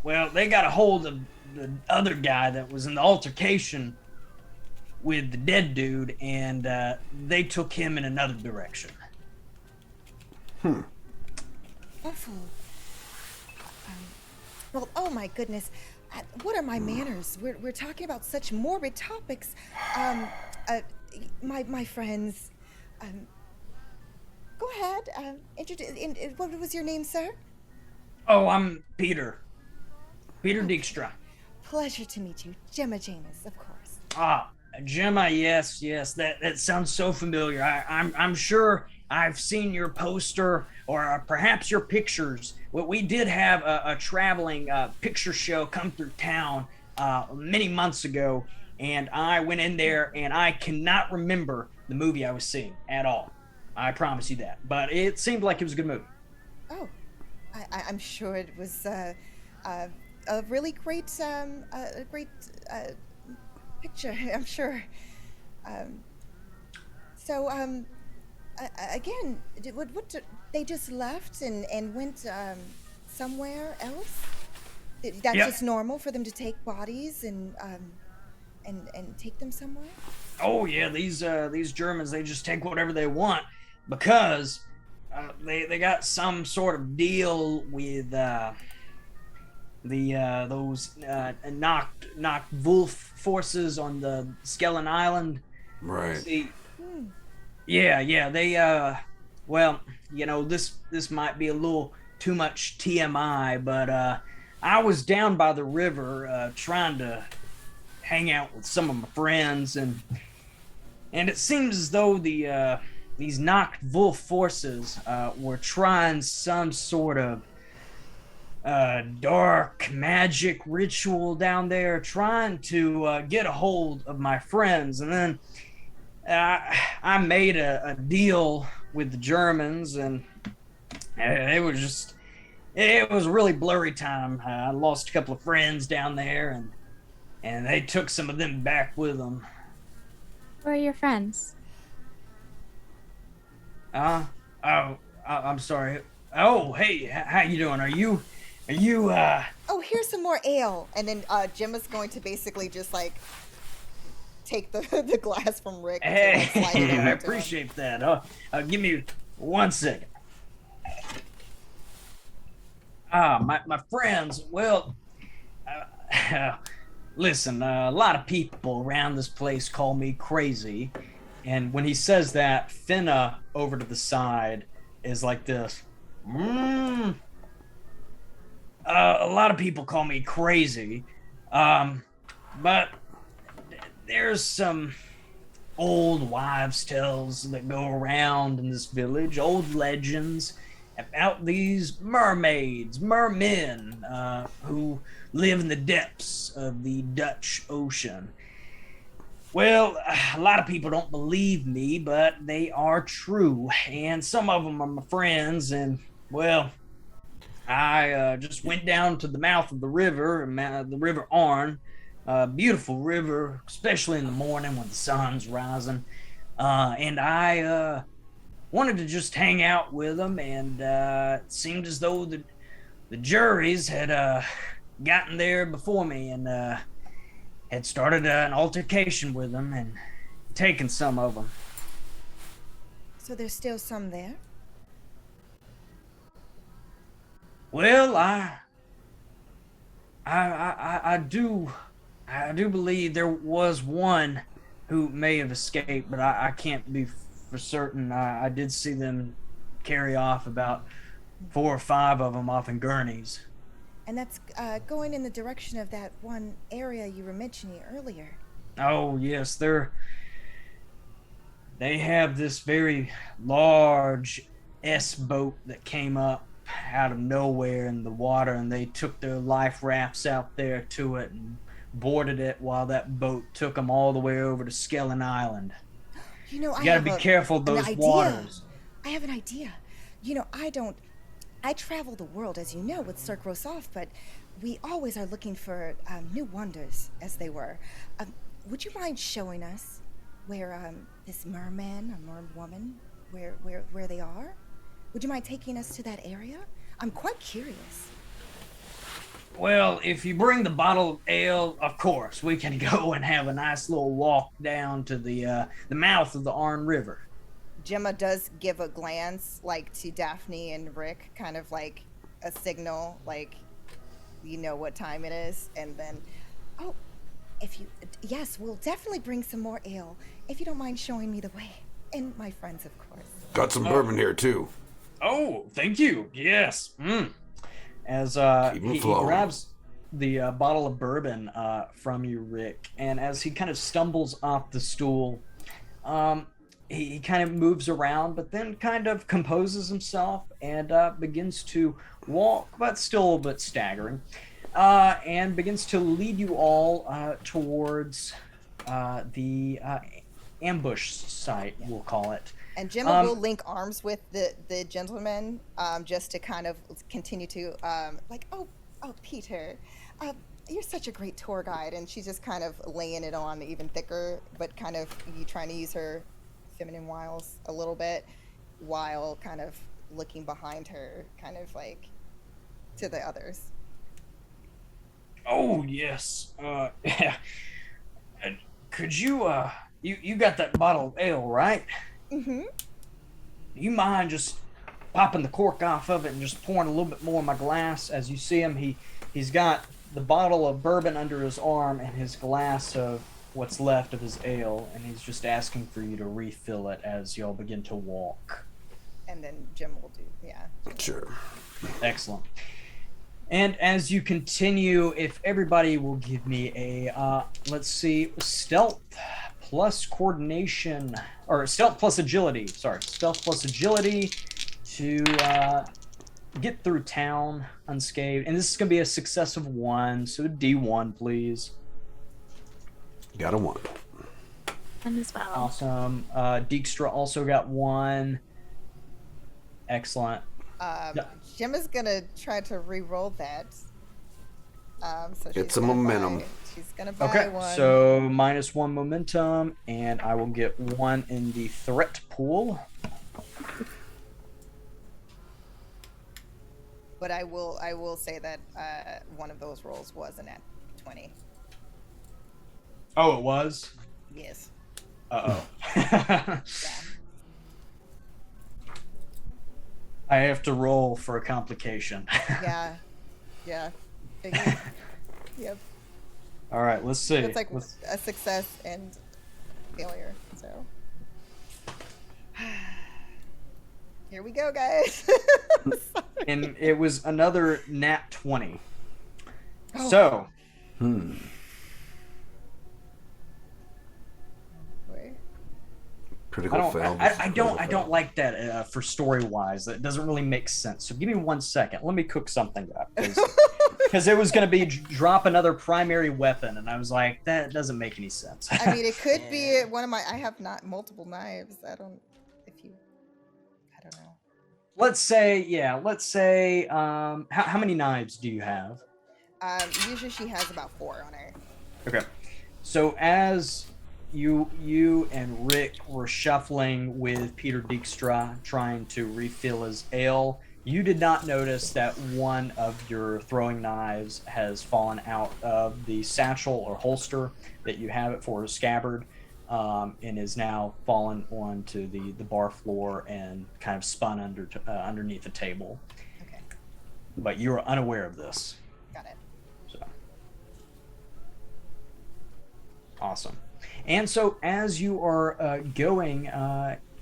well, they got a hold of the other guy that was in the altercation with the dead dude, and they took him in another direction. Awful. Well, oh my goodness. What are my manners? We're talking about such morbid topics. My friends. Go ahead. What was your name, sir? Oh, I'm Peter. Peter Dijkstra. Pleasure to meet you. Gemma Janus, of course. Ah, Gemma, yes. That sounds so familiar. I'm sure I've seen your poster or perhaps your pictures. Well, we did have a traveling picture show come through town many months ago, and I went in there, and I cannot remember the movie I was seeing at all. I promise you that. But it seemed like it was a good movie. Oh, I'm sure it was a really great, picture. I'm sure. Again, they just left and went somewhere else? That's Yep. just normal for them to take bodies and take them somewhere? Oh yeah, these Germans, they just take whatever they want because they got some sort of deal with those knocked Wolf forces on the Skellen Island. Right. See, yeah, they well, you know, this might be a little too much TMI, but I was down by the river trying to hang out with some of my friends, and it seems as though these knocked Wolf forces were trying some sort of dark magic ritual down there, trying to get a hold of my friends. And then I made a deal with the Germans, and it was a really blurry time. I lost a couple of friends down there, and they took some of them back with them. Who are your friends? I'm sorry. Oh, hey, how you doing? Are you Oh, here's some more ale. And then Gemma's going to basically just like take the glass from Rick. Hey, and slide it over I to him. appreciate that. Give me 1 second. My friends, well, listen, a lot of people around this place call me crazy. And when he says that, Finna over to the side is like this. A lot of people call me crazy. But there's some old wives' tales that go around in this village, old legends about these mermaids, mermen, who live in the depths of the Dutch Ocean. Well, a lot of people don't believe me, but they are true, and some of them are my friends, and, well, I just went down to the mouth of the river, the River Arn, beautiful river, especially in the morning when the sun's rising, and I wanted to just hang out with them, and it seemed as though the juries had gotten there before me and had started an altercation with them and taken some of them. So there's still some there? Well, I do believe there was one who may have escaped, but I can't be for certain. I did see them carry off about 4 or 5 of them off in gurneys. And that's going in the direction of that one area you were mentioning earlier. Oh yes, they have this very large S-boat that came up out of nowhere in the water, and they took their life rafts out there to it and boarded it while that boat took them all the way over to Skellin Island. You know, You gotta be careful of those waters. I have an idea. You know, I travel the world, as you know, with Cirque Rosoff, but we always are looking for new wonders, as they were. Would you mind showing us where this merman or merwoman, where they are? Would you mind taking us to that area? I'm quite curious. Well, if you bring the bottle of ale, of course, we can go and have a nice little walk down to the mouth of the Arn River. Gemma does give a glance, like, to Daphne and Rick, kind of like a signal, like, you know what time it is, and then, oh, yes, we'll definitely bring some more ale, if you don't mind showing me the way. And my friends, of course. Got some bourbon here, too. Oh, thank you. Yes. As he grabs the bottle of bourbon from you, Rick, and as he kind of stumbles off the stool, he kind of moves around, but then kind of composes himself and begins to walk, but still a little bit staggering, and begins to lead you all towards the ambush site, we'll call it. And Gemma will link arms with the gentleman, just to kind of continue to, like, oh, Peter, you're such a great tour guide. And she's just kind of laying it on even thicker, but kind of you trying to use her feminine wiles a little bit while kind of looking behind her, kind of like to the others. Oh, yes. Yeah. Could you, you got that bottle of ale, right? Mm-hmm. Do you mind just popping the cork off of it and just pouring a little bit more in my glass? As you see him, he's got the bottle of bourbon under his arm and his glass of what's left of his ale, and he's just asking for you to refill it as y'all begin to walk. And then Gemma will do, yeah. Sure. Excellent. And as you continue, if everybody will give me a, let's see, stealth plus coordination, or stealth plus agility, stealth plus agility to get through town unscathed. And this is going to be a success of 1, so D1, please. Got a 1. And as well. Awesome. Dijkstra also got 1. Excellent. Gemma's gonna try to re-roll that. So It's a momentum. She's gonna buy Okay, one. so -1 momentum, and I will get 1 in the threat pool. But I will say that one of those rolls was an at 20. Oh, it was? Yes. Uh-oh. Yeah. I have to roll for a complication. Yeah. Yeah. Yep. All right, let's see. It's like a success and failure. So here we go, guys. And it was another nat 20. Oh. So, Wait. Critical fail. I don't like that for story wise. That doesn't really make sense. So give me 1 second. Let me cook something up because it was going to be drop another primary weapon, and I was like, that doesn't make any sense. I mean, it could be one of my. I have not multiple knives. I don't know. Let's say, how many knives do you have? Usually she has about 4 on her. Okay. So as you and Rick were shuffling with Peter Dijkstra trying to refill his ale, you did not notice that one of your throwing knives has fallen out of the satchel or holster that you have it for a scabbard, and is now fallen onto the bar floor and kind of spun underneath the table. Okay. But you were unaware of this. Got it. So awesome. And so as you are going,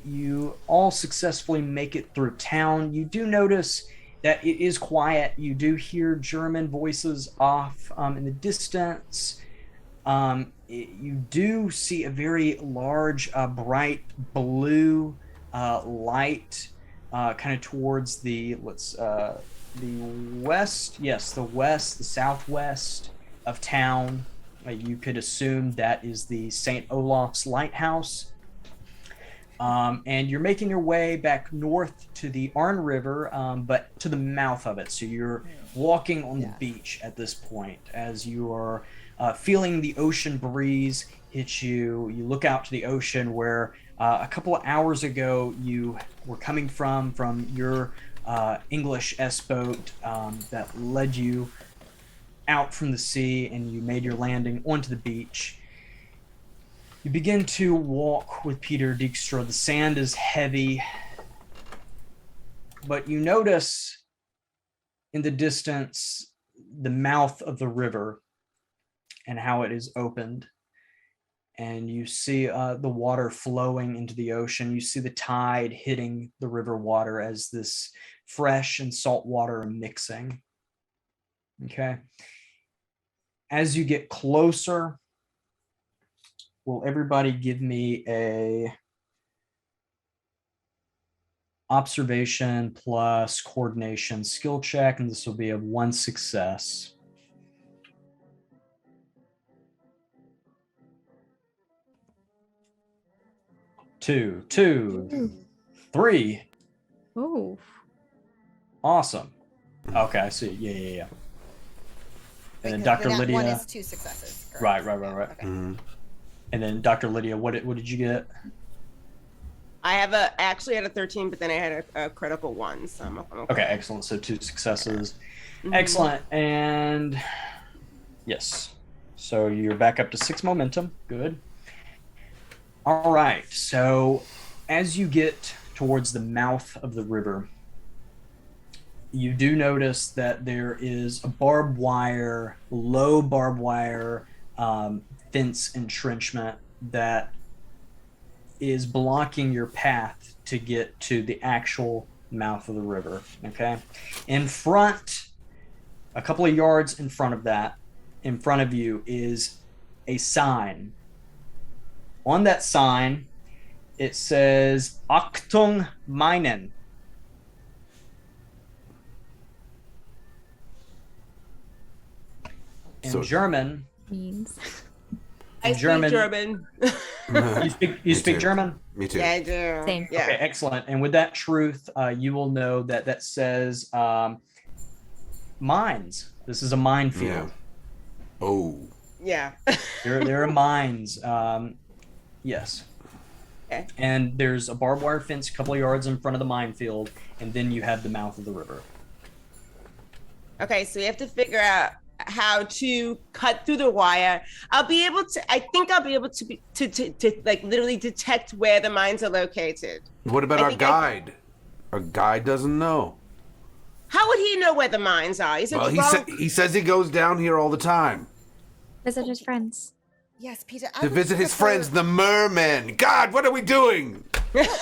you all successfully make it through town. You do notice that it is quiet. You do hear German voices off in the distance. You do see a very large, bright blue light kind of towards the west. Yes, the southwest of town. You could assume that is the St. Olaf's Lighthouse. And you're making your way back north to the Arn River, but to the mouth of it. So you're walking on the beach at this point as you are feeling the ocean breeze hit you. You look out to the ocean where a couple of hours ago you were coming from your English S-boat that led you out from the sea, and you made your landing onto the beach. You begin to walk with Peter Dijkstra. The sand is heavy, but you notice in the distance the mouth of the river and how it is opened. And you see the water flowing into the ocean. You see the tide hitting the river water as this fresh and salt water are mixing. Okay. As you get closer, will everybody give me a observation plus coordination skill check, and this will be of 1 success. Two, 3. Oh. Awesome. Okay, I see. Yeah. And then Because Dr. the nat Lydia. one is 2 successes. Right. Okay. Mhm. And then Dr. Lydia, what did you get? I have actually had a 13, but then I had a critical 1, so I'm okay. Okay, excellent. So 2 successes. Mhm. Excellent. And yes. So you're back up to 6 momentum. Good. All right. So as you get towards the mouth of the river, you do notice that there is a low barbed wire fence entrenchment that is blocking your path to get to the actual mouth of the river. Okay. In front, a couple of yards in front of you is a sign. On that sign, it says Achtung meinen. In German Means. I German. speak German. you speak German? Me too. Yeah, I do. Same. Yeah. Okay, excellent. And with that truth, you will know that says mines. This is a minefield. Yeah. Oh. Yeah. There are mines. Yes. Okay. And there's a barbed wire fence a couple of yards in front of the minefield, and then you have the mouth of the river. Okay, so you have to figure out how to cut through the wire. I think I'll be able to like literally detect where the mines are located. What about our guide? Our guide doesn't know. How would he know where the mines are? He's Well, he says he goes down here all the time Visit his friends. Yes, Peter. I to would visit his prefer- friends, the mermen. God, what are we doing?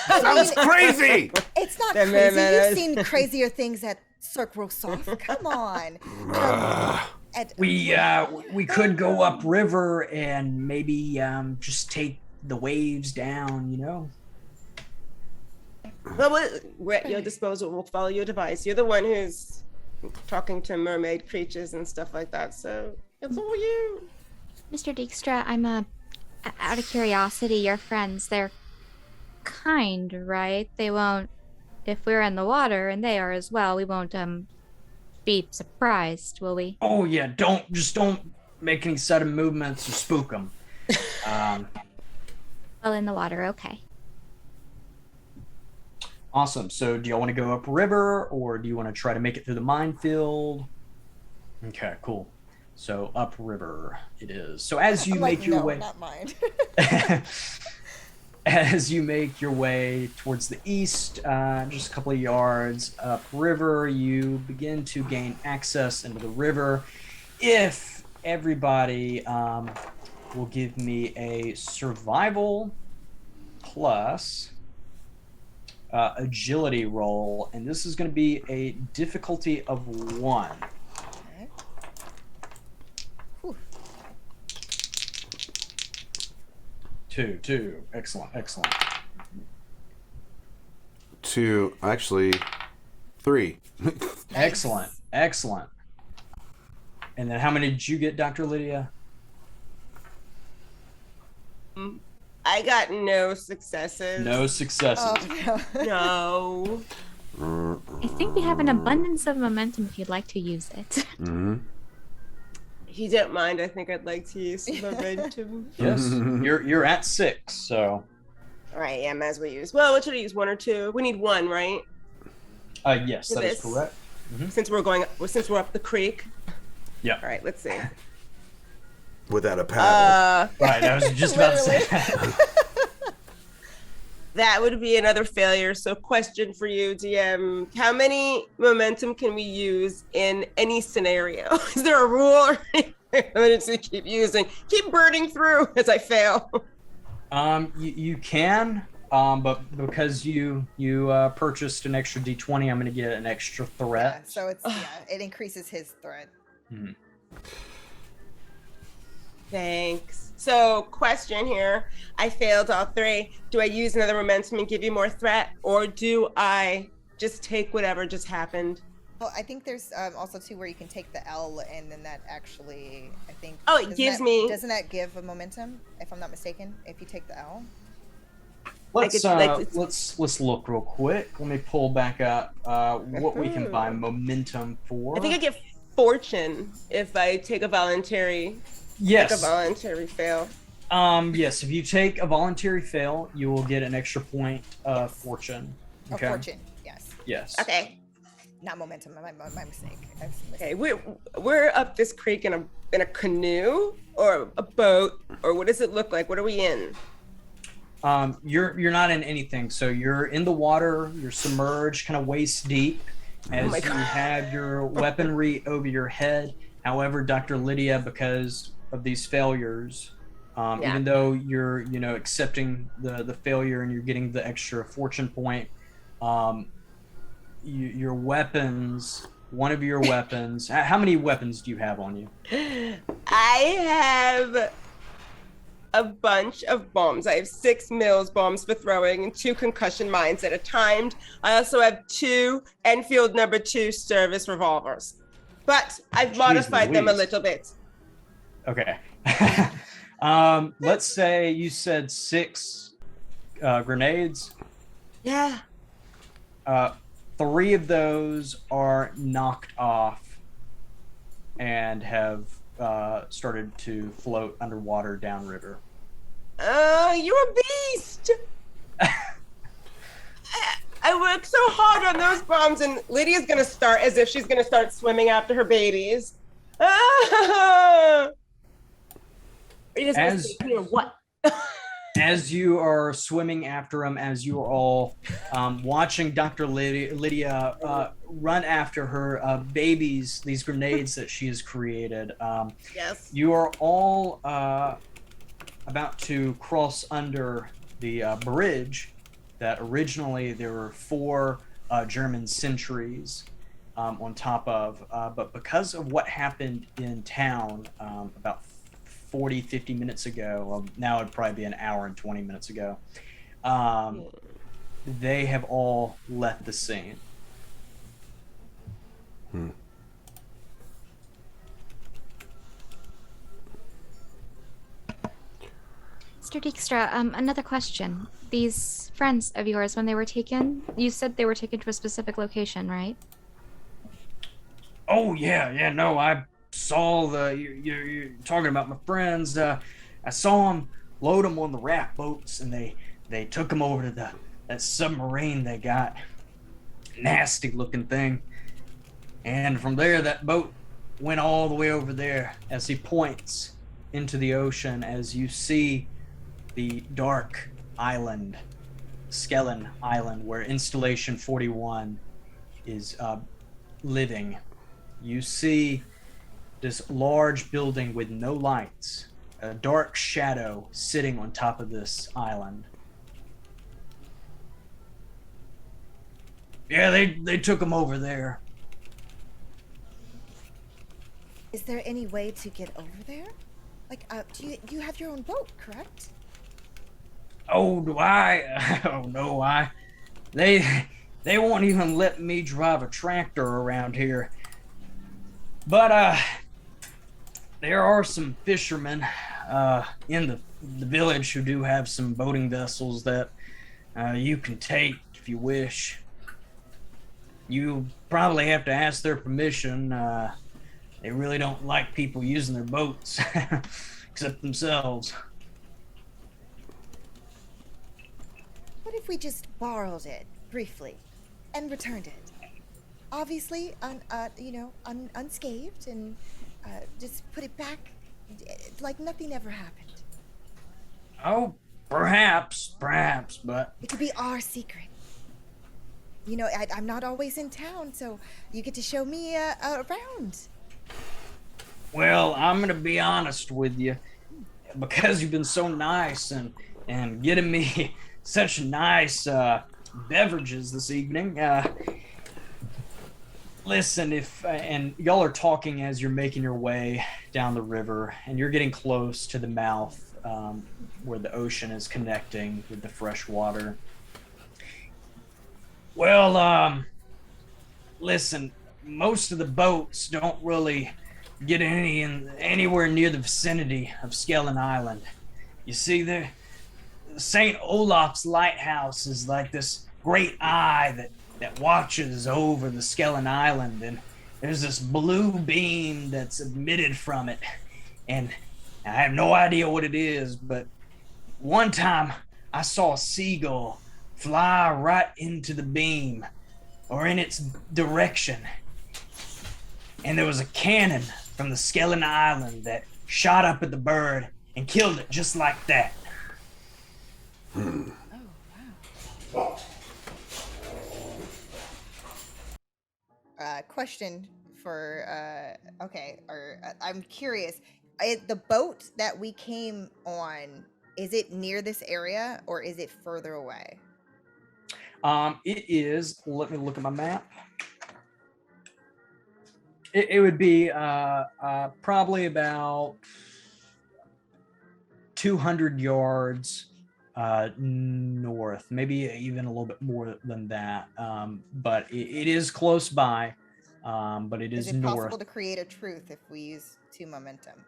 Sounds crazy. It's not The crazy. merman. You've seen crazier things at Cirque Rosoff. Come on. We could go upriver and maybe just take the waves down, Well, we're at your disposal. We'll follow your advice. You're the one who's talking to mermaid creatures and stuff like that, so it's all you. Mr. Dijkstra, I'm out of curiosity, your friends, they're kind, right? They won't, if we're in the water and they are as well, we won't be surprised, will we? Oh yeah, don't make any sudden movements or spook them. Well, in the water, okay. Awesome. So do y'all want to go upriver, or do you want to try to make it through the minefield? Okay, cool. So upriver it is. So as you make your way, not mine. as you make your way towards the east, just a couple of yards upriver, you begin to gain access into the river. If everybody will give me a survival plus agility roll, and this is going to be a difficulty of 1. Okay. Whew. 2. Excellent. 2, actually 3. Excellent. And then how many did you get, Dr. Lydia? I got no successes. No successes. Oh, no. No. I think we have an abundance of momentum if you'd like to use it. Mm-hmm. If you don't mind, I think I'd like to use some momentum. Yes. You're at 6, so All right, yeah, might as well use. Well, what should I use? 1 or 2? We need 1, right? yes, For that is this? correct. Since we're up the creek. Yeah. All right, let's see. Without a paddle. Right, I was just about to say that. That would be another failure. So, question for you, DM: how many momentum can we use in any scenario? Is there a rule? Or I'm gonna just keep burning through as I fail. You can, but because you purchased an extra D20, I'm going to get an extra Yeah, threat. so it increases his threat. Mhm. Thanks. So, question here: I failed all 3. Do I use another momentum and give you more threat, or do I just take whatever just happened? Well, I think there's also too where you can take the L, and then that actually, I think. Oh, it gives me. Doesn't that give a momentum? If I'm not mistaken, if you take the L. Let's look real quick. Let me pull back up what we can buy momentum for. I think I get fortune if I take a voluntary. Yes. Take a voluntary fail. Yes. If you take a voluntary fail, you will get an extra point of fortune. Okay. Fortune. Yes. Yes. Okay. Not momentum. My mistake. Okay. We're up this creek in a canoe or a boat, or what does it look like? What are we in? You're not in anything. So you're in the water. You're submerged, kind of waist deep, as you have your weaponry over your head. However, Dr. Lydia, because of these failures, even though you're accepting the failure and you're getting the extra fortune point, your weapons. One of your weapons. How many weapons do you have on you? I have a bunch of bombs. I have 6 Mills bombs for throwing and 2 concussion mines that are timed. I also have 2 Enfield No. 2 service revolvers, but I've modified them a little bit. Okay. Let's say you said 6 grenades. Yeah. 3 of those are knocked off and have started to float underwater downriver. You're a beast. I worked so hard on those bombs, and Lydia's gonna start as if she's gonna start swimming after her babies. Are you just gonna say, "Here, what?" As you are swimming after them, as you are all watching Dr. Lydia run after her babies, these grenades that she has created, Yes. you are all about to cross under the bridge that originally there were 4 German sentries on top of, but because of what happened in town about 40-50 minutes ago, well, now it'd probably be an hour and 20 minutes ago, they have all left the scene. Mr. Dijkstra, another question. These friends of yours, when they were taken, you said they were taken to a specific location, right? Oh yeah, no, I saw you're talking about my friends. I saw them load them on the raft boats, and they took them over to that submarine they got. Nasty looking thing. And from there, that boat went all the way over there as he points into the ocean, as you see the dark island, Skellen Island, where Installation 41 is living. You see this large building with no lights, a dark shadow sitting on top of this island. Yeah, they took him over there. Is there any way to get over there? Like, do you have your own boat, correct? Oh, do I? Oh no, they won't even let me drive a tractor around here. But there are some fishermen in the village who do have some boating vessels that you can take if you wish. You probably have to ask their permission. They really don't like people using their boats, except themselves. What if we just borrowed it briefly and returned it? Obviously, unscathed, and just put it back like nothing ever happened. Oh, perhaps, but It could be our secret. You know, I'm not always in town, so you get to show me around. well, I'm gonna be honest with you, because you've been so nice and getting me such nice beverages this evening. Listen, if and y'all are talking as you're making your way down the river, and you're getting close to the mouth where the ocean is connecting with the fresh water. Well, listen, most of the boats don't really get anywhere near the vicinity of Skellen Island. You see, the St. Olaf's lighthouse is like this great eye that watches over the Skellen Island, and there's this blue beam that's emitted from it, and I have no idea what it is, but one time I saw a seagull fly right into the beam, or in its direction, and there was a cannon from the Skellen Island that shot up at the bird and killed it just like that. Oh, wow. Question for I'm curious. The boat that we came on, is it near this area or is it further away? It is. Let me look at my map. It would be probably about 200 yards north, maybe even a little bit more than that. But it is close by. But it is it north. possible to create a truth if we use 2 momentum?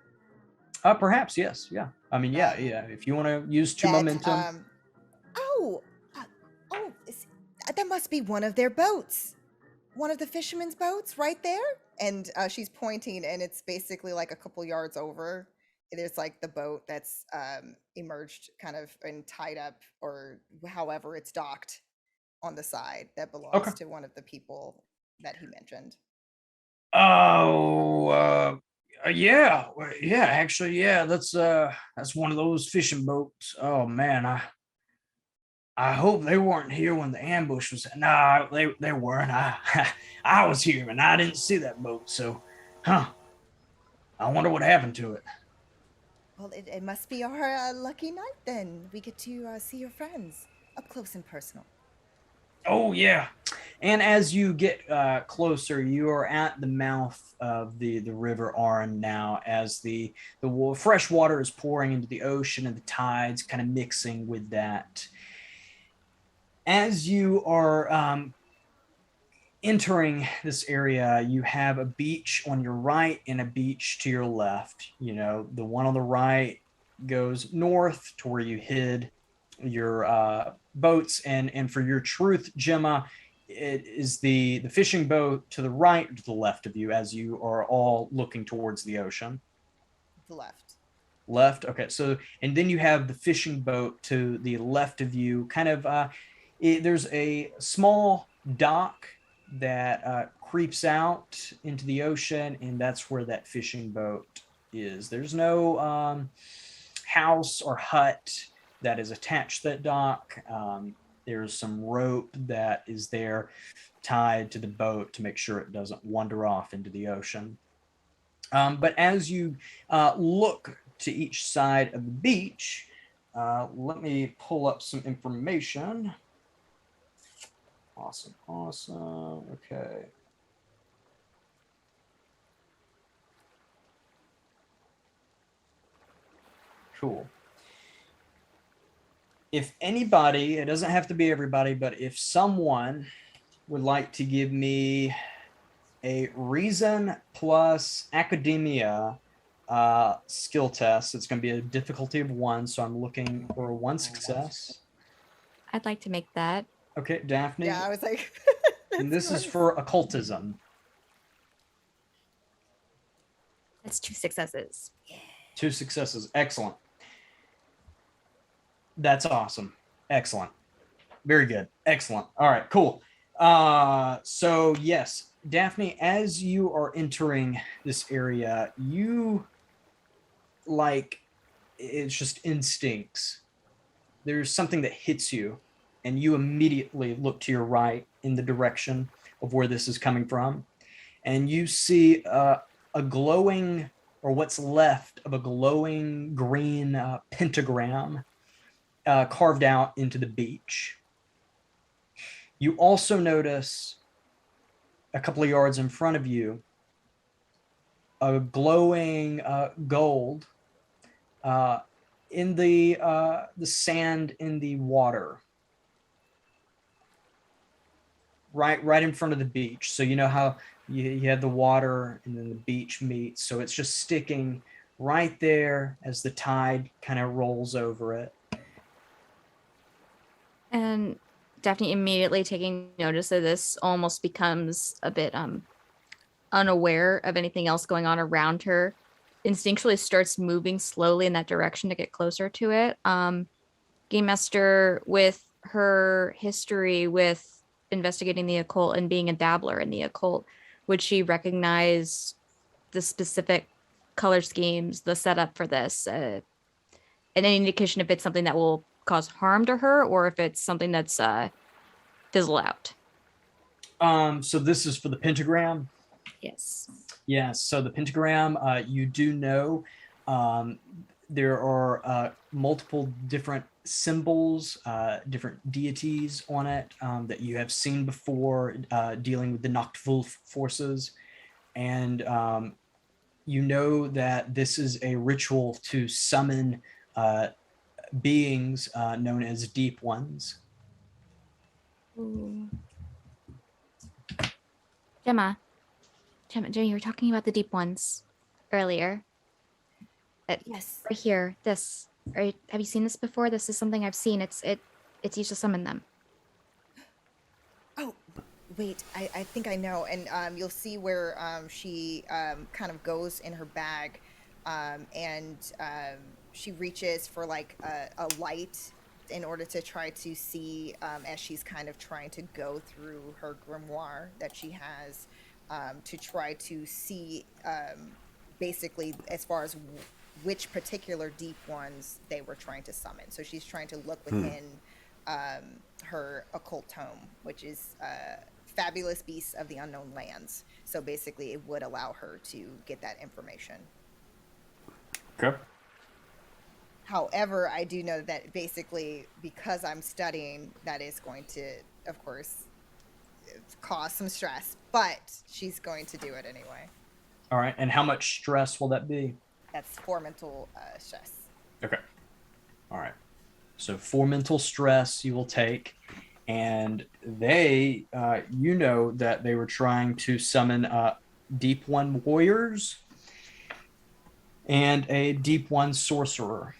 Perhaps, yes. Yeah. I mean, yeah. If you want to use 2 momentum. That must be one of their boats. One of the fishermen's boats right there. And she's pointing, and it's basically like a couple yards over. There's like the boat that's emerged kind of and tied up, or however it's docked on the side, that belongs to one of the people that he mentioned. Oh, yeah. Actually, yeah. That's one of those fishing boats. Oh man, I hope they weren't here when the ambush was. Nah, they weren't. I was here and I didn't see that boat. So, I wonder what happened to it. Well, it must be our lucky night then. We get to see your friends up close and personal. Oh yeah, and as you get closer, you are at the mouth of the River Arn now, as the fresh water is pouring into the ocean and the tides kind of mixing with that. As you are entering this area, you have a beach on your right and a beach to your left. You know, the one on the right goes north to where you hid your boats, and for your truth, Gemma, it is the fishing boat to the right or to the left of you as you are all looking towards the ocean. The left. Left. Okay. So, and then you have the fishing boat to the left of you. Kind of, there's a small dock that creeps out into the ocean, and that's where that fishing boat is. There's no house or hut that is attached to that dock. There's some rope that is there tied to the boat to make sure it doesn't wander off into the ocean. But as you look to each side of the beach, let me pull up some information. Awesome. Okay. Cool. If anybody, it doesn't have to be everybody, but if someone would like to give me a reason plus academia skill test, it's going to be a difficulty of 1, so I'm looking for 1 success. I'd like to make that. Okay, Daphne. Yeah, I was like. And this is for occultism. That's 2 successes. 2 successes. Excellent. That's awesome. Excellent. Very good. Excellent. All right, cool. So yes, Daphne, as you are entering this area, you it's just instincts. There's something that hits you, and you immediately look to your right in the direction of where this is coming from, and you see a glowing, or what's left of a glowing green pentagram carved out into the beach. You also notice a couple of yards in front of you a glowing gold in the sand in the water, right in front of the beach. So you know how you have the water and then the beach meets. So it's just sticking right there as the tide kind of rolls over it. And Daphne, immediately taking notice of this, almost becomes a bit unaware of anything else going on around her, instinctually starts moving slowly in that direction to get closer to it. Game Master, with her history with investigating the occult and being a dabbler in the occult, would she recognize the specific color schemes, the setup for this, and any indication if it's something that will cause harm to her or if it's something that's fizzle out? So this is for the pentagram. Yes. Yes. So the pentagram, you do know there are multiple different symbols, different deities on it that you have seen before dealing with the Nocturnal forces. And you know that this is a ritual to summon beings known as deep ones. Ooh. Gemma, you were talking about the deep ones earlier. Yes. Right here, this. Have you seen this before? This is something I've seen. It's used to summon them. Oh, wait, I think I know. And you'll see where she kind of goes in her bag and she reaches for like a light in order to try to see as she's kind of trying to go through her grimoire that she has to try to see basically as far as which particular deep ones they were trying to summon. So she's trying to look within her occult tome, which is Fabulous Beasts of the Unknown Lands. So basically it would allow her to get that information. Okay. However, I do know that basically because I'm studying, that is going to, of course, cause some stress, but she's going to do it anyway. All right. And how much stress will that be? That's 4 mental stress. Okay. All right. So 4 mental stress you will take. and they, you know, that they were trying to summon Deep One warriors and a Deep One sorcerer.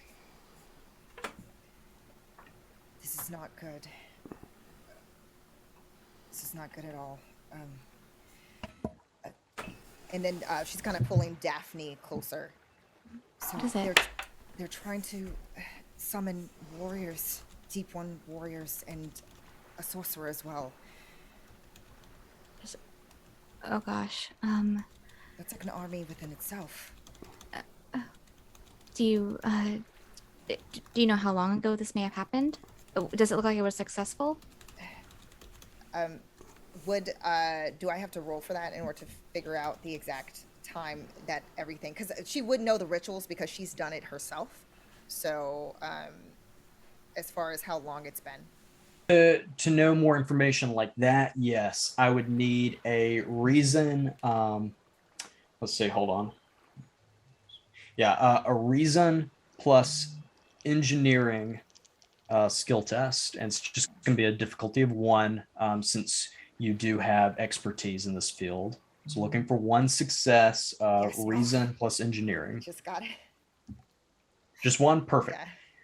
This is not good. This is not good at all. And then she's kind of pulling Daphne closer. So What is it? they're trying to summon warriors, Deep One warriors, and a sorcerer as well. Oh gosh. That's like an army within itself. Do you do you know how long ago this may have happened? Does it look like it was successful? Do I have to roll for that in order to figure out the exact time that everything? Because she would know the rituals because she's done it herself. So, as far as how long it's been. To know more information like that, yes, I would need a reason. Let's see, hold on. Yeah, a reason plus engineering skill test, and it's just going to be a difficulty of 1, since you do have expertise in this field. So looking for 1 success, Yes. reason plus engineering. Just got it. Just 1, perfect.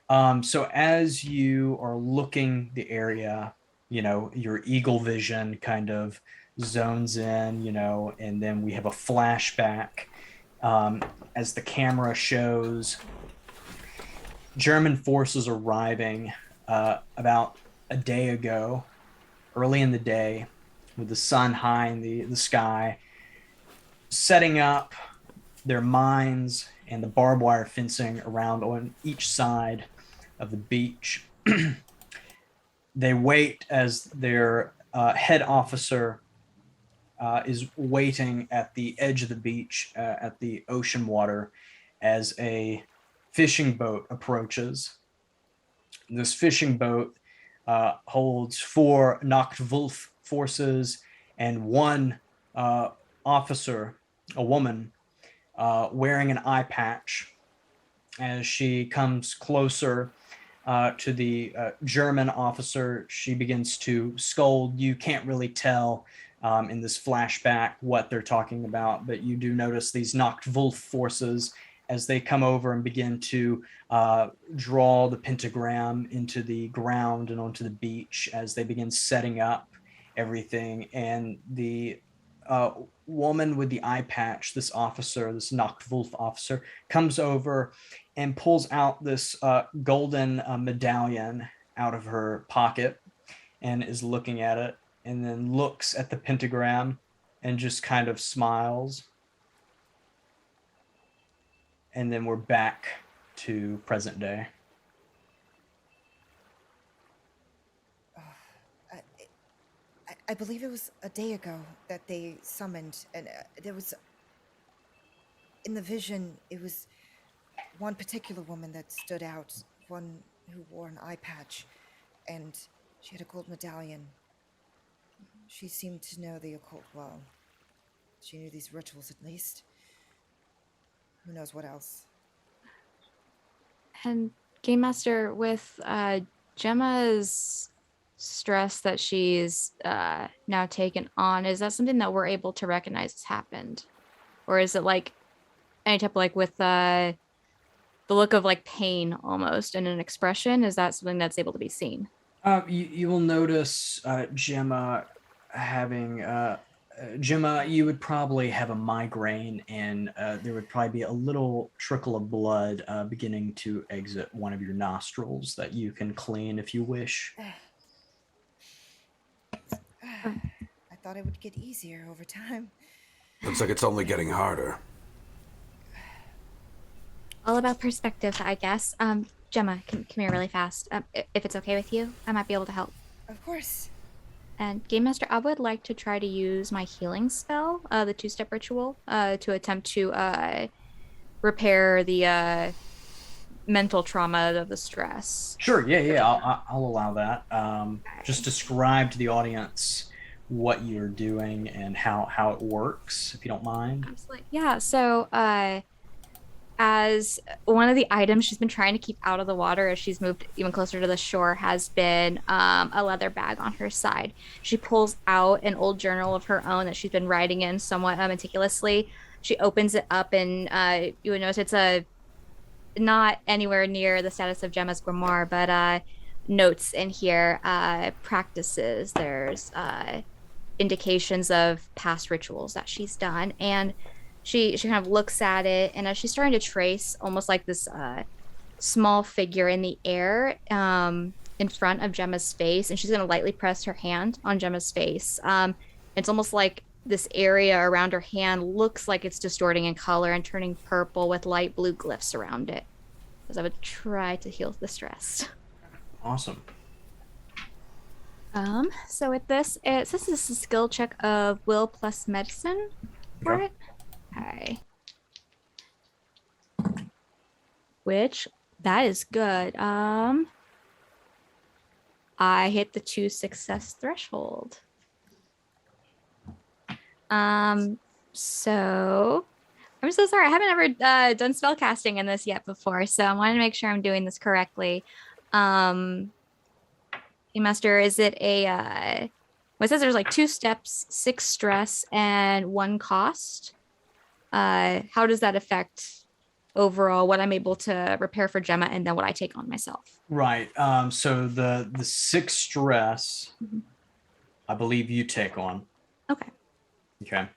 Yeah. So as you are looking the area, you know, your eagle vision kind of zones in, you know, and then we have a flashback as the camera shows German forces arriving about a day ago, early in the day, with the sun high in the sky, setting up their mines and the barbed wire fencing around on each side of the beach. They wait as their head officer is waiting at the edge of the beach at the ocean water as a fishing boat approaches. This fishing boat holds 4 Nachtwolf forces and 1 officer, a woman, wearing an eye patch. As she comes closer to the German officer, she begins to scold. You can't really tell in this flashback what they're talking about, but you do notice these Nachtwolf forces as they come over and begin to draw the pentagram into the ground and onto the beach as they begin setting up everything. And the woman with the eye patch, this officer, this Nachtwolf officer, comes over and pulls out this golden medallion out of her pocket and is looking at it, and then looks at the pentagram and just kind of smiles. And then we're back to present day. I believe it was a day ago that they summoned, and there was, in the vision, it was one particular woman that stood out, one who wore an eye patch, and she had a gold medallion. She seemed to know the occult well. She knew these rituals, at least. Who knows what else? And Game Master, with Gemma's stress that she's now taken on, is that something that we're able to recognize has happened? Or is it like any type of, like, with the look of like pain almost and an expression? Is that something that's able to be seen? You will notice Gemma having Gemma, you would probably have a migraine, and there would probably be a little trickle of blood beginning to exit one of your nostrils that you can clean if you wish. I thought it would get easier over time. Looks like it's only getting harder. All about perspective, I guess. Gemma, come here really fast. If it's okay with you, I might be able to help. Of course. And Game Master, I would like to try to use my healing spell, the 2-step ritual, to attempt to repair the mental trauma of the stress. Sure, yeah, I'll allow that. Just describe to the audience what you're doing and how it works, if you don't mind. Absolutely. Yeah, so as one of the items she's been trying to keep out of the water as she's moved even closer to the shore has been a leather bag on her side. She pulls out an old journal of her own that she's been writing in somewhat meticulously. She opens it up, and you would notice it's a not anywhere near the status of Gemma's grimoire, but notes in here, practices. There's indications of past rituals that she's done, and she kind of looks at it, and as she's starting to trace almost like this small figure in the air in front of Gemma's face, and she's going to lightly press her hand on Gemma's face. It's almost like this area around her hand looks like it's distorting in color and turning purple with light blue glyphs around it, as I would try to heal the stress. Awesome. So with this, it says this is a skill check of will plus medicine for Okay. it. Okay. Which, that is good. I hit the 2 success threshold. So I'm so sorry. I haven't ever done spell casting in this yet before, so I wanted to make sure I'm doing this correctly. Master, is it a well, it says there's like 2 steps, 6 stress, and 1 cost. How does that affect overall what I'm able to repair for Gemma and then what I take on myself? Right. So the 6 stress, I believe you take on. Okay. Okay.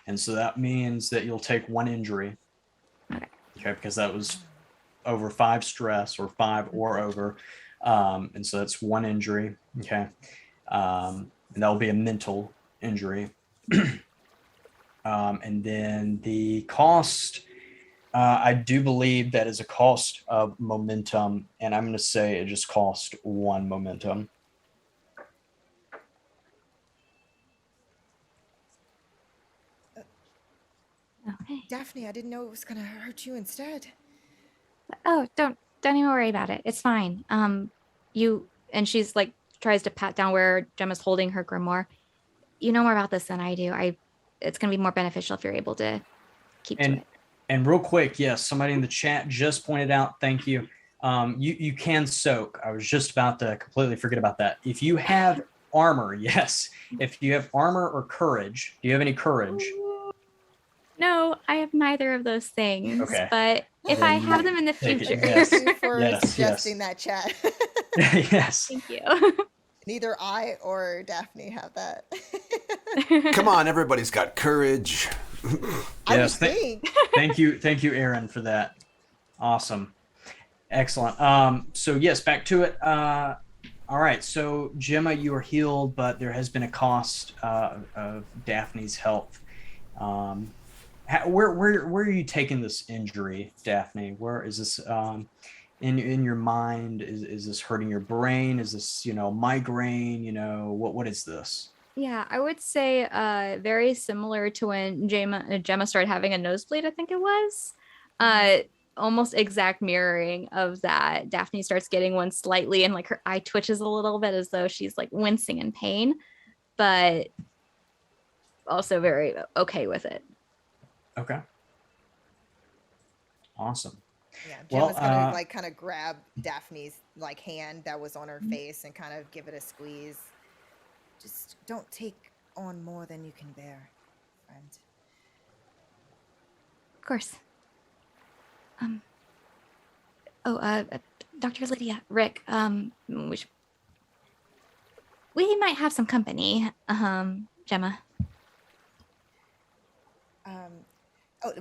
And so that means that you'll take 1 injury. Okay. Okay, because that was over 5 stress or 5 or over. And so that's 1 injury. Okay. And that'll be a mental injury. And then the cost, I do believe that is a cost of momentum. And I'm going to say it just cost 1 momentum. Okay. Daphne, I didn't know it was gonna hurt you instead. Oh, don't even worry about it. It's fine. And she's like tries to pat down where Gemma's holding her grimoire. You know more about this than I do. It's gonna be more beneficial if you're able to keep to it. And real quick, yes, somebody in the chat just pointed out, thank you. You can soak. I was just about to completely forget about that. If you have armor, yes. If you have armor or courage, do you have any courage? No, I have neither of those things. Okay. But if I have them in the Take it, future. yes. Thank you for Yes, suggesting that, chat. Yes. Thank you. Neither I or Daphne have that. Come on, everybody's got courage. I Yes, would think. Thank you, Aaron, for that. Awesome. Excellent. So yes, back to it. All right. So Gemma, you are healed, but there has been a cost of Daphne's health. Where are you taking this injury, Daphne? Where is this in your mind? Is this hurting your brain? Is this, migraine? What is this? Yeah, I would say very similar to when Gemma started having a nosebleed, I think it was. Almost exact mirroring of that. Daphne starts getting one slightly, and like her eye twitches a little bit as though she's like wincing in pain, but also very okay with it. Okay. Awesome. Yeah, Well, Gemma's gonna like kind of grab Daphne's like hand that was on her Mm-hmm. face and kind of give it a squeeze. Just don't take on more than you can bear, friend. Of course. Dr. Lydia, Rick, we might have some company, Gemma.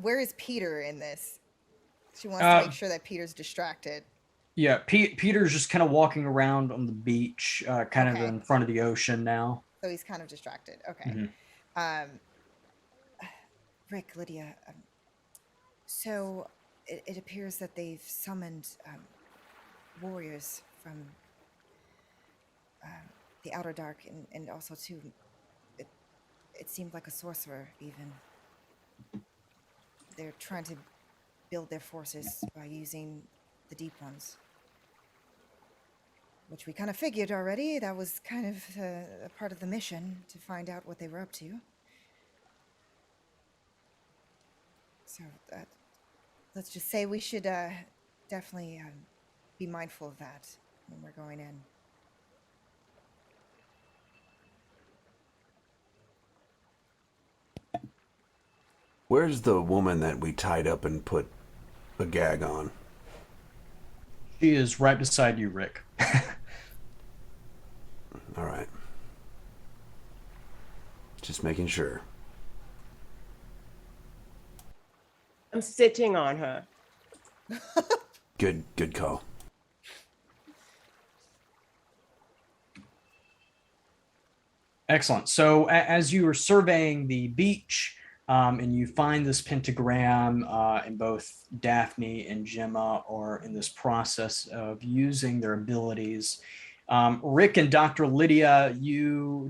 Where is Peter in this? She wants to make sure that Peter's distracted. Yeah, Peter's just kind of walking around on the beach, kind Okay. of in front of the ocean now. So he's kind of distracted. Okay. Mhm. Rick, Lydia, so it appears that they've summoned warriors from the Outer Dark, and also too, it seemed like a sorcerer even. They're trying to build their forces by using the Deep Ones, which we kind of figured already. That was kind of a part of the mission, to find out what they were up to. So let's just say we should definitely be mindful of that when we're going in. Where's the woman that we tied up and put a gag on? She is right beside you, Rick. All right. Just making sure. I'm sitting on her. Good call. Excellent. So as you are surveying the beach, and you find this pentagram, and both Daphne and Gemma are in this process of using their abilities. Rick and Dr. Lydia, you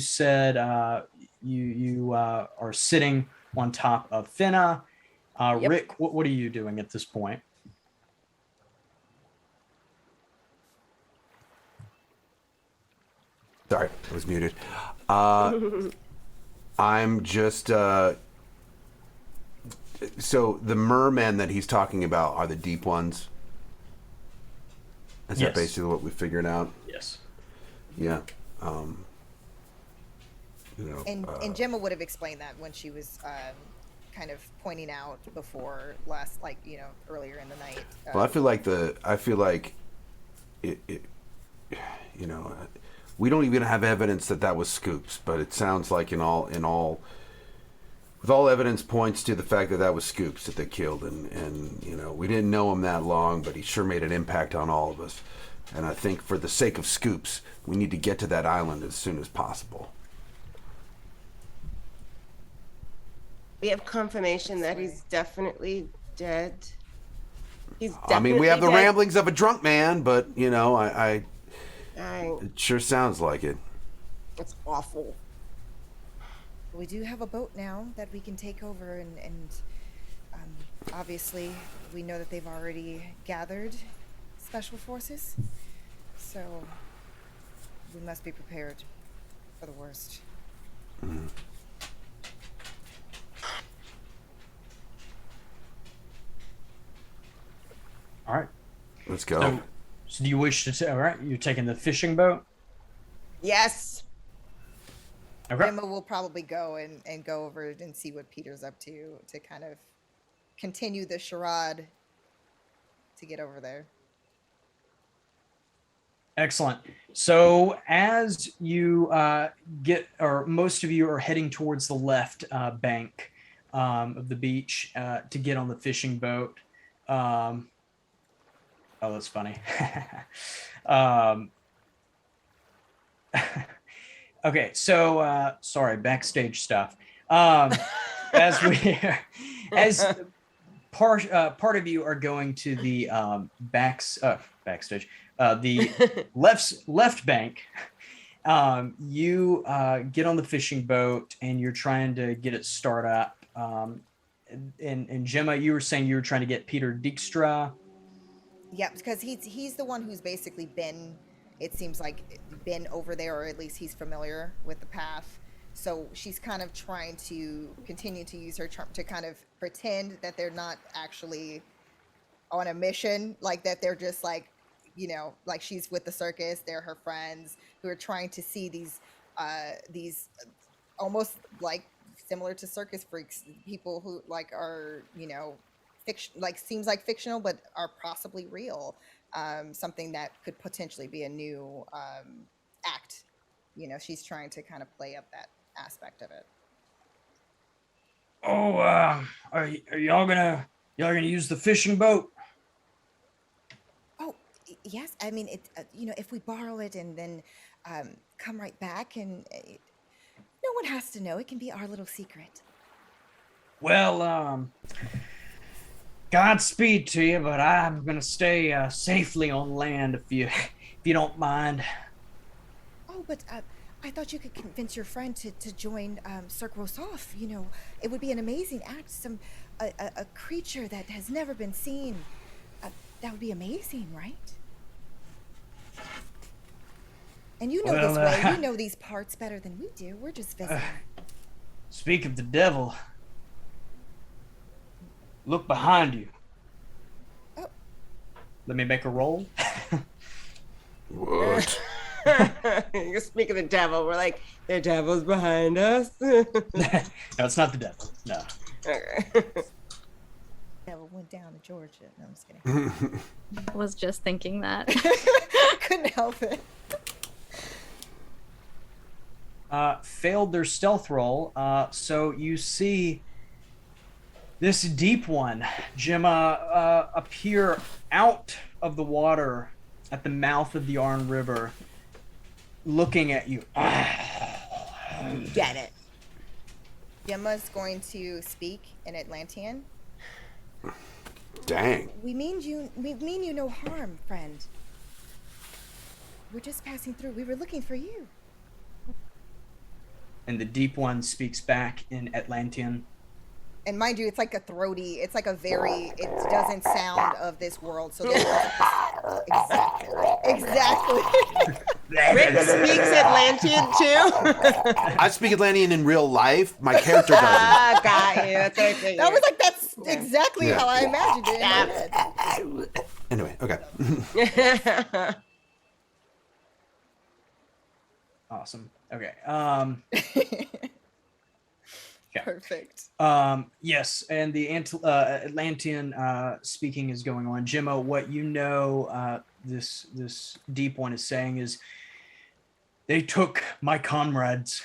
said you are sitting on top of Finna. Yep. Rick, what are you doing at this point? Sorry, I was muted. I'm just so the mermen that he's talking about are the deep ones. Is that Yes. basically what we figured out? Yes. Yeah. And Gemma would have explained that when she was kind of pointing out before last, like, earlier in the night. Well, I feel like it we don't even have evidence that was Scoops, but it sounds like with all evidence points to the fact that was Scoops that they killed, and we didn't know him that long, but he sure made an impact on all of us. And I think for the sake of Scoops, we need to get to that island as soon as possible. We have confirmation that he's definitely dead. I mean, we have the dead. ramblings of a drunk man, but it sure sounds like it. It's awful. We do have a boat now that we can take over, and obviously we know that they've already gathered special forces, so we must be prepared for the worst. Mm-hmm. All right. Let's go. So do you wish to? All right, you're taking the fishing boat. Yes. Okay. Gemma will probably go and go over and see what Peter's up to kind of continue the charade to get over there. Excellent. So as you most of you are heading towards the left bank of the beach to get on the fishing boat. Oh, that's funny. Okay, so sorry, backstage stuff. As part of you are going to the backstage, the left bank. You get on the fishing boat and you're trying to get it started up. And Gemma, you were saying you were trying to get Peter Dijkstra. Yeah, because he's the one who's basically been, it seems like, been over there, or at least he's familiar with the path. So she's kind of trying to continue to use her charm to kind of pretend that they're not actually on a mission, like that they're just like, like she's with the circus, they're her friends who are trying to see these almost like similar to circus freaks, people who like are, fiction, like seems like fictional, but are possibly real. Something that could potentially be a new act. She's trying to kind of play up that aspect of it. Oh, are y'all gonna use the fishing boat? Oh, yes. I mean, it. If we borrow it and then come right back, and no one has to know. It can be our little secret. Well, Godspeed to you, but I'm gonna stay safely on land if you don't Oh, but I thought you could convince your friend to join Cirque Rosoff. It would be an amazing act. A creature that has never been seen. That would be amazing, right? And this way. You know these parts better than we do. We're just visiting. Speak of the devil. Look behind you. Oh. Let me make a roll. What? You're speaking of the devil. We're like, the devil's behind us. Okay. No, it's not the devil. No. Devil went down to Georgia. No, I'm just kidding. I was just thinking that. Couldn't help it. Failed their stealth roll. So you see this deep one, Gemma, appear out of the water at the mouth of the Arn River, looking at you. Get it. Gemma's going to speak in Atlantean. Dang. We mean you no harm, friend. We're just passing through. We were looking for you. And the deep one speaks back in Atlantean. And mind you, it's like a throaty, it's like a very, it doesn't sound of this world. So there's exactly. Rick speaks Atlantean too. I speak Atlantean in real life. My character doesn't. Ah, got you. That's what I figured. That was like, that's exactly Yeah. how I imagined it. In my head. Anyway, okay. Awesome. Okay. Perfect. Yes, and the Atlantean speaking is going on. Gemma, what you know this deep one is saying is, they took my comrades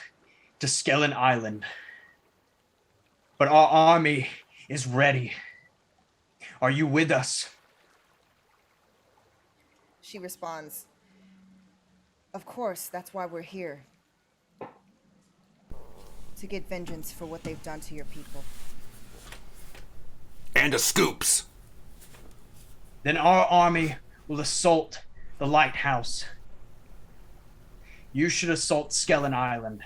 to Skellen Island, but our army is ready. Are you with us? She responds, "Of course, that's why we're here. To get vengeance for what they've done to your people." And a scoops. Then our army will assault the lighthouse. You should assault Skellen Island.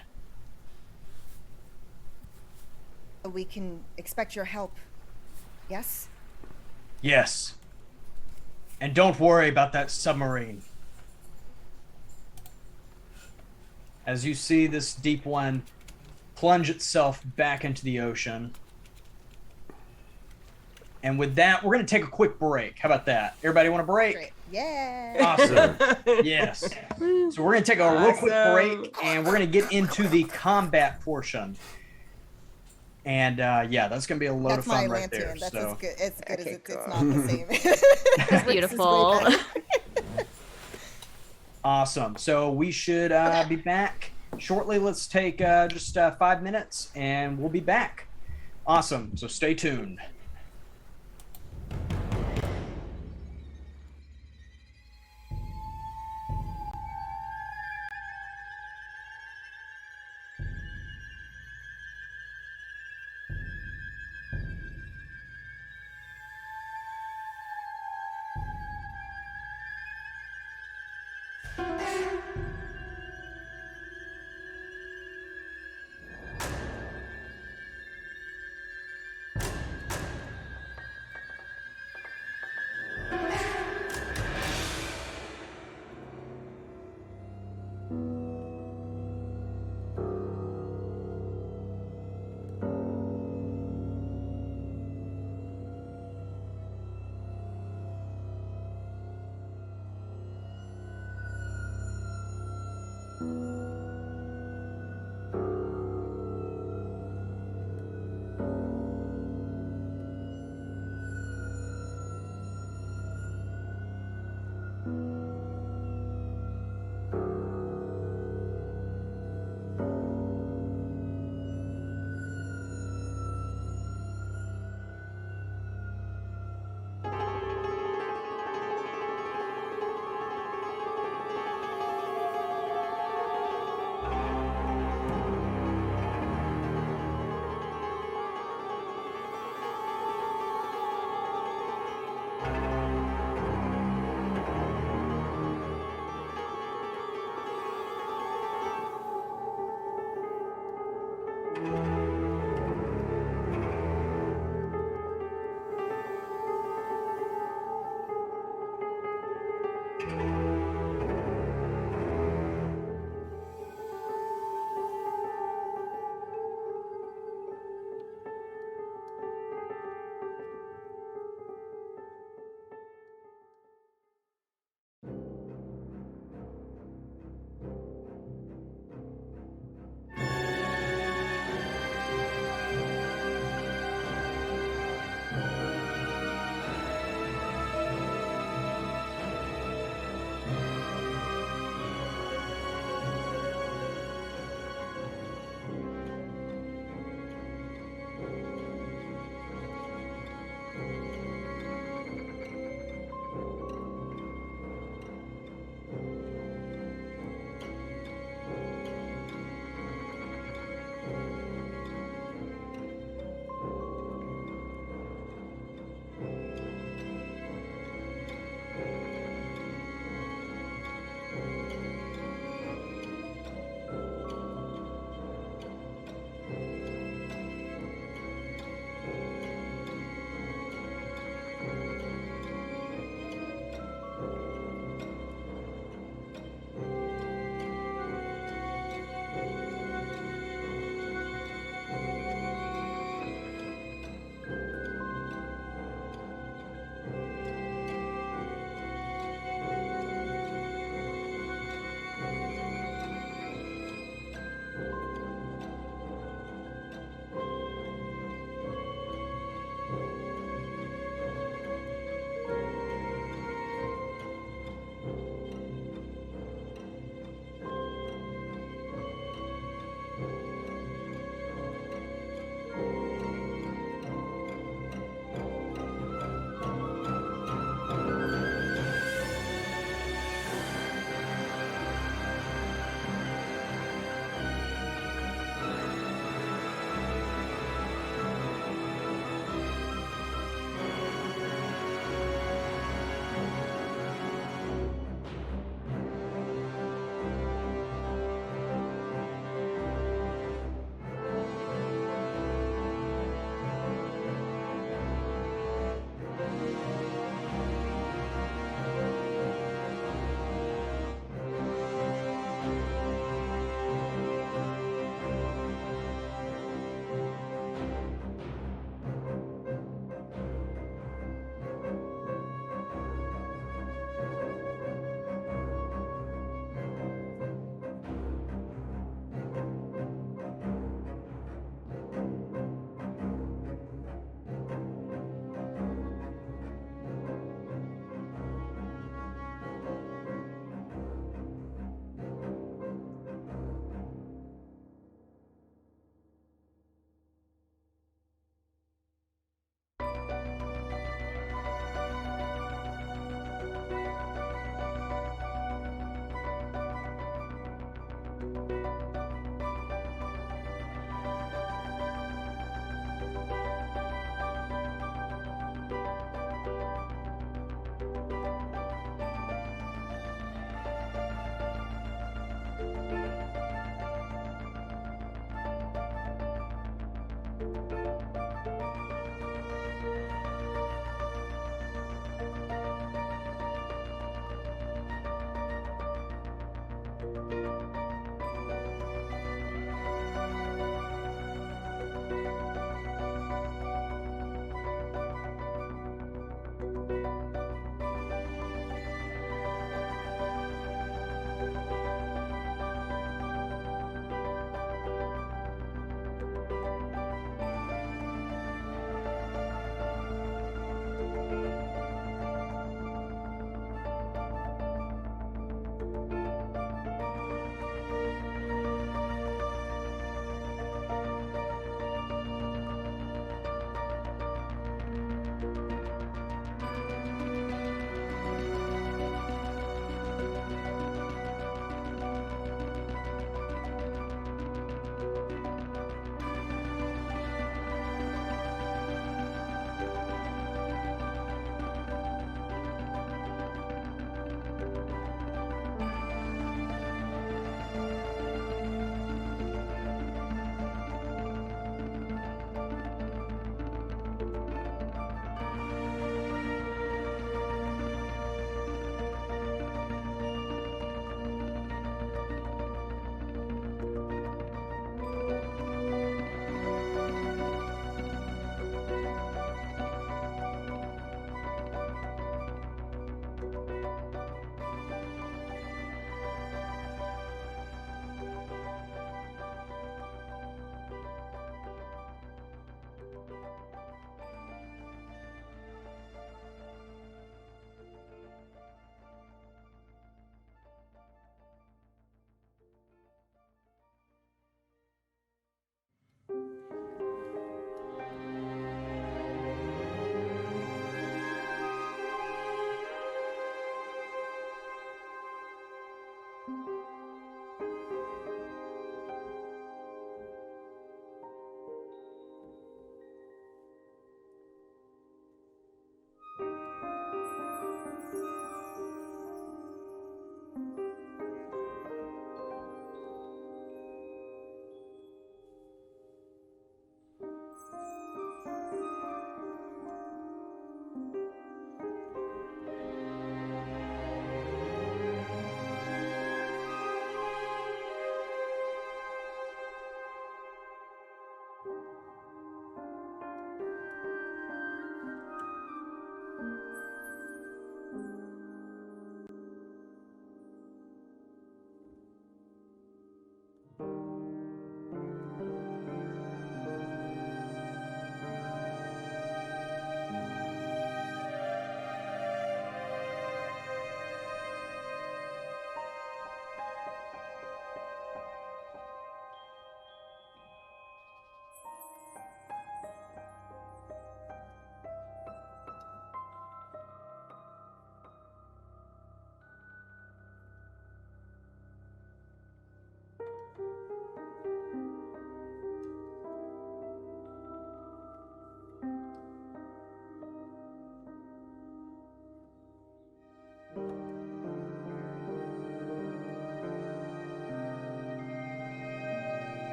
We can expect your help. Yes? Yes. And don't worry about that submarine. As you see this deep one plunge itself back into the ocean. And with that, we're going to take a quick break. How about that? Everybody want a break? Great. Yeah. Awesome. Yes. So we're going to take a real quick break, and we're going to get into the combat portion. And yeah, that's going to be a load That's of my fun right Atlantean. there. That's So as good as Okay, it's cool. not the same. It's beautiful. awesome. So we should be back shortly. Let's take just 5 minutes, and we'll be back. Awesome. So stay tuned.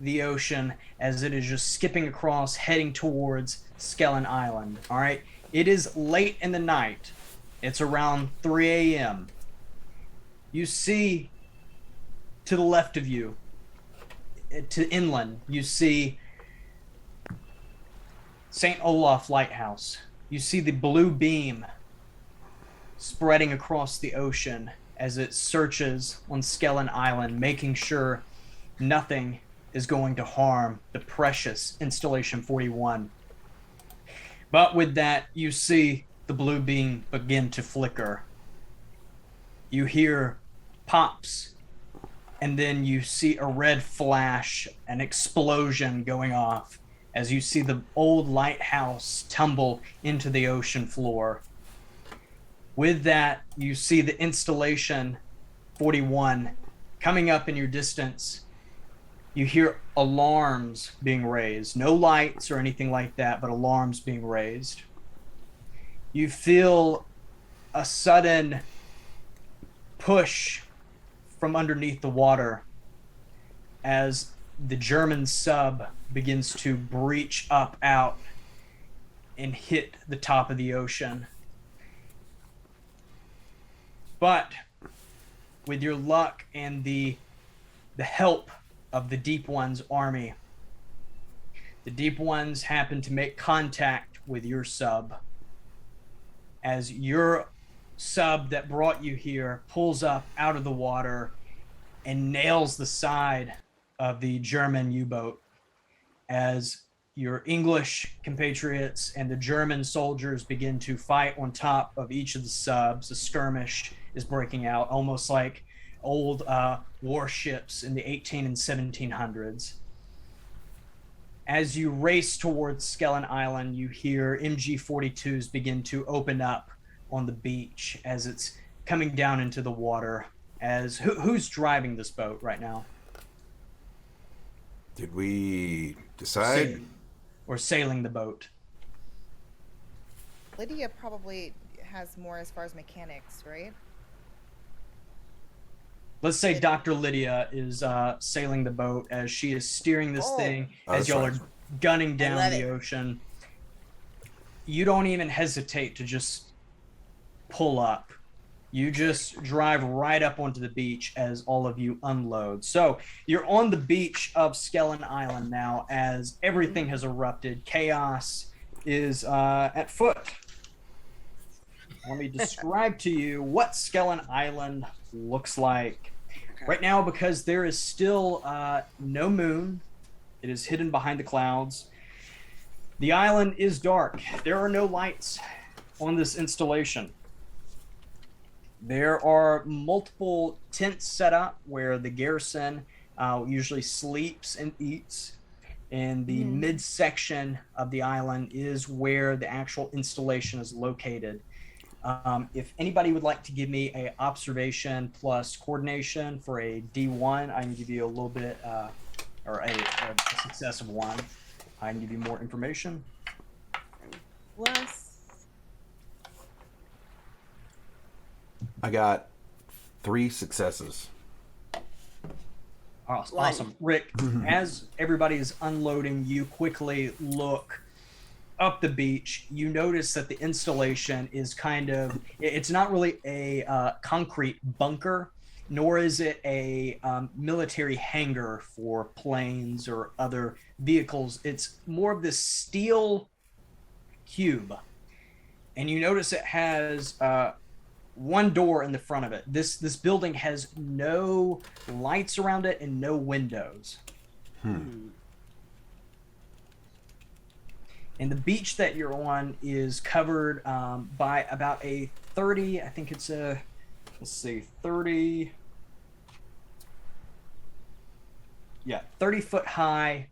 the ocean as it is just skipping across, heading towards Skellen Island. All right. It is late in the night. It's around 3 a.m. You see to the left of you, to inland, you see St. Olaf Lighthouse. You see the blue beam spreading across the ocean as it searches on Skellen Island, making sure nothing is going to harm the precious Installation 41. But with that, you see the blue beam begin to flicker. You hear pops, and then you see a red flash, an explosion going off as you see the old lighthouse tumble into the ocean floor. With that, you see the Installation 41 coming up in your distance. You hear alarms being raised. No lights or anything like that, but alarms being raised. You feel a sudden push from underneath the water as the German sub begins to breach up out and hit the top of the ocean. But with your luck and the help of the Deep One's army, the Deep Ones happen to make contact with your sub as your sub that brought you here pulls up out of the water and nails the side of the German U-boat as your English compatriots and the German soldiers begin to fight on top of each of the subs. A skirmish is breaking out, almost like old warships in the 18 and 1700s. As you race towards Skellen Island, you hear MG-42s begin to open up on the beach as it's coming down into the water. As who's driving this boat right now? Did we decide? Sailing the boat. Lydia probably has more as far as mechanics, right? Let's say Dr. Lydia is sailing the boat as she is steering this thing as y'all are gunning down the ocean. You don't even hesitate to just pull up. You just drive right up onto the beach as all of you unload. So you're on the beach of Skellen Island now as everything has erupted. Chaos is at foot. Let me describe to you what Skellen Island looks like. Right now, because there is still no moon, it is hidden behind the clouds. The island is dark. There are no lights on this installation. There are multiple tents set up where the garrison usually sleeps and eats. And the midsection of the island is where the actual installation is located. If anybody would like to give me a observation plus coordination for a D1, I can give you a little bit, or a success of 1. I can give you more information. Plus. I got 3 successes. Awesome. Rick, as everybody is unloading, you quickly look up the beach. You notice that the installation is it's not really a concrete bunker, nor is it a military hangar for planes or other vehicles. It's more of this steel cube. And you notice it has one door in the front of it. This building has no lights around it and no windows. And the beach that you're on is covered by about a 30, I think it's a, 30 foot high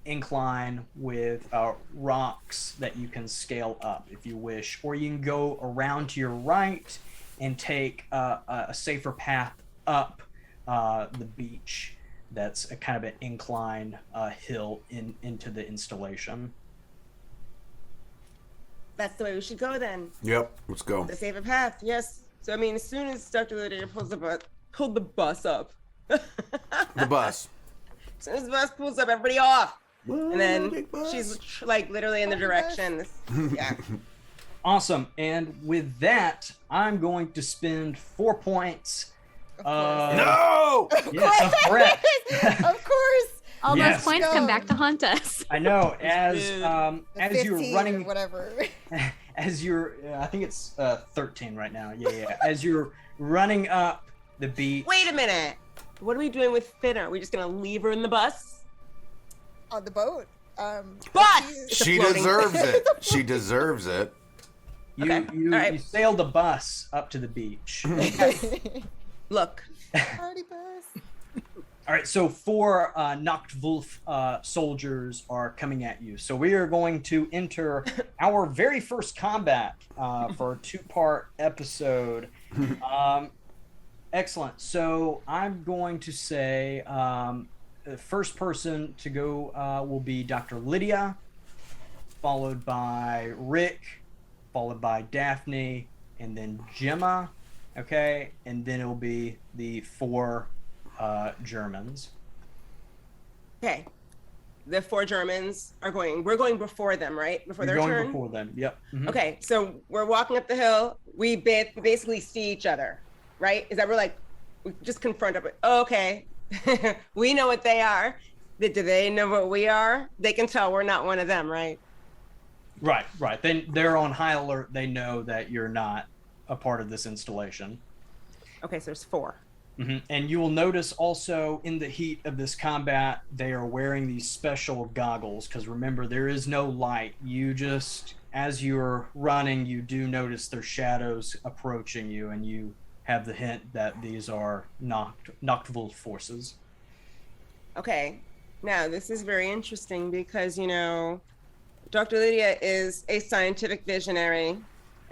incline with rocks that you can scale up if you wish, or you can go around to your right and take a safer path up the beach. That's a kind of an incline hill into the installation. That's the way we should go then. Yep, let's go. The safer path, yes. So I mean, as soon as Dr. Lydia pulled the bus up. The bus. As soon as the bus pulls up, everybody off. And then she's like literally in the direction. Yeah. Awesome. And with that, I'm going to spend 4 points. No! Yes, of threat. Of course. All Yes. those points come back to haunt us. I know. As The you're 15 running, or whatever. as you're, I think it's 13 right now. Yeah. As you're running up the beach. Wait a minute. what are we doing with Finna? Are we just gonna leave her in the bus? On the boat. Bus! She floating- deserves it. She deserves it. You Okay, you, all right. you sailed a bus up to the beach. Look, Party bus. All right, so 4 Nachtwolf soldiers are coming at you. So we are going to enter our very first combat for a 2-part episode. Excellent. So I'm going to say the first person to go will be Dr. Lydia, followed by Rick, followed by Daphne, and then Gemma. Okay, and then it'll be the 4 Germans. okay. The 4 Germans are going. We're going before them, right? Before You're their going turn. before them. Yep. Mhm. Okay, so we're walking up the hill. We basically see each other, right? Is that we're like, we just confront up. Oh, okay, we know what they are. Do they know what we are? They can tell we're not one of them, right? Right. They're on high alert. They know that you're not a part of this installation. Okay, so there's 4. And you will notice also in the heat of this combat, they are wearing these special goggles because remember, there is no light. You just, as you're running, you do notice their shadows approaching you, and you have the hint that these are Nachtwolf forces. Okay, now this is very interesting because, you know, Dr. Lydia is a scientific visionary,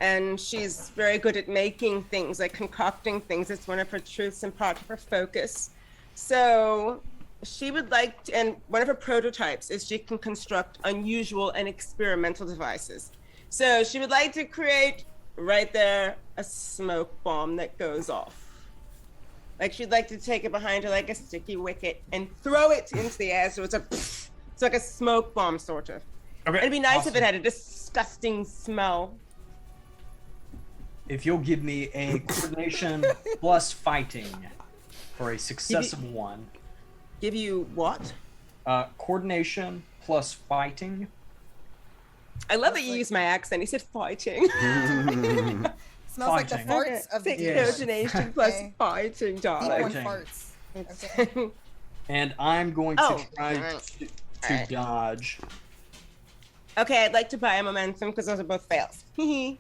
and she's very good at making things, like concocting things. It's one of her truths and part of her focus. So she would like to, and one of her prototypes is she can construct unusual and experimental devices. So she would like to create right there a smoke bomb that goes off. Like she'd like to take it behind her like a sticky wicket and throw it into the air. So it's like a smoke bomb sort of. Okay. It'd be nice if awesome. it had a disgusting smell. If you'll give me a coordination plus fighting for a successful one. Give you what? Coordination plus fighting. I love that you use my accent. He said fighting. Smells like the Fighting. farts of the Take Yes. coordination plus Okay. fighting, deep darling. one Fighting. farts. Okay. And I'm going to Oh, try alright. to Alright. dodge. Okay, I'd like to buy a momentum because those are both fails. Okay.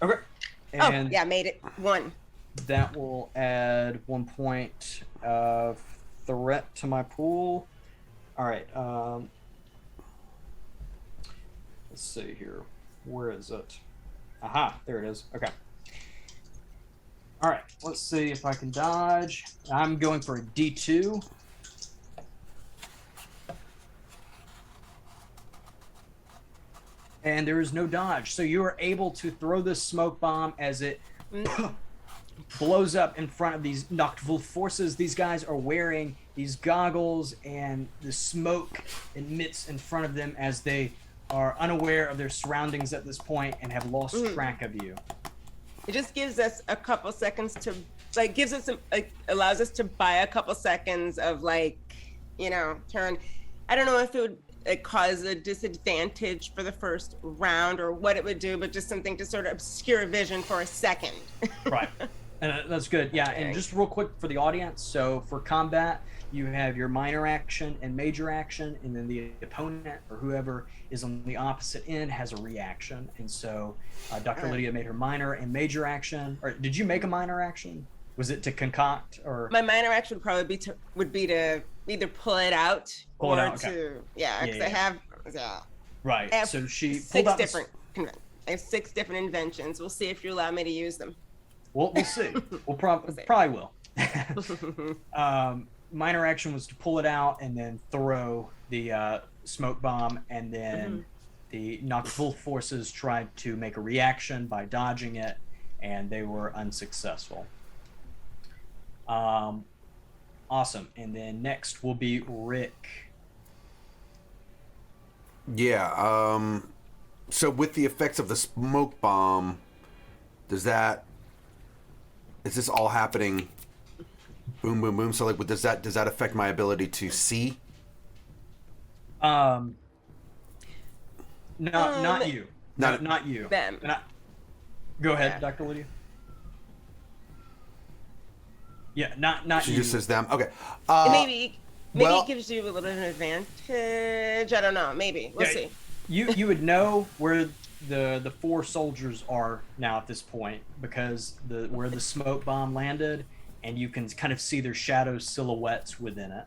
Oh, And yeah, made it. 1. that will add 1 point of threat to my pool. All right. Let's see here. Where is it? Aha, there it is. Okay. All right. Let's see if I can dodge. I'm going for a D2. And there is no dodge. So you are able to throw this smoke bomb as it blows up in front of these Nachtwolf forces. These guys are wearing these goggles, and the smoke emits in front of them as they are unaware of their surroundings at this point and have lost track of you. It just gives us a couple seconds to, like, gives us, allows us to buy a couple seconds of, like, you know, turn. I don't know if it would cause a disadvantage for the first round or what it would do, but just something to sort of obscure vision for a second. Right. That's good. Yeah. And just real quick for the audience. So for combat, you have your minor action and major action, and then the opponent or whoever is on the opposite end has a reaction. And so Dr. Lydia made her minor and major action. Or did you make a minor action? Was it to concoct or? My minor action would probably be to either pull it out Pull it or out, okay. to, because Yeah, I yeah. have, Right. I have So she pulled 6 out different, I have 6 different inventions. We'll see if you allow me to use them. We'll see. We'll see. probably will. Minor action was to pull it out and then throw the smoke bomb, and then the Nachtwolf forces tried to make a reaction by dodging it, and they were unsuccessful. Awesome. And then next will be Rick. Yeah. So with the effects of the smoke bomb, is this all happening? Boom, boom, boom. So like, does that affect my ability to see? Not you. Not you. Them. Go ahead, Yeah. Dr. Lydia. Yeah, not She you. just says them. Okay. Maybe well- it gives you a little bit of an advantage. I don't know. Maybe we'll Yeah, see. You would know where the 4 soldiers are now at this point because where the smoke bomb landed, and you can kind of see their shadow silhouettes within it.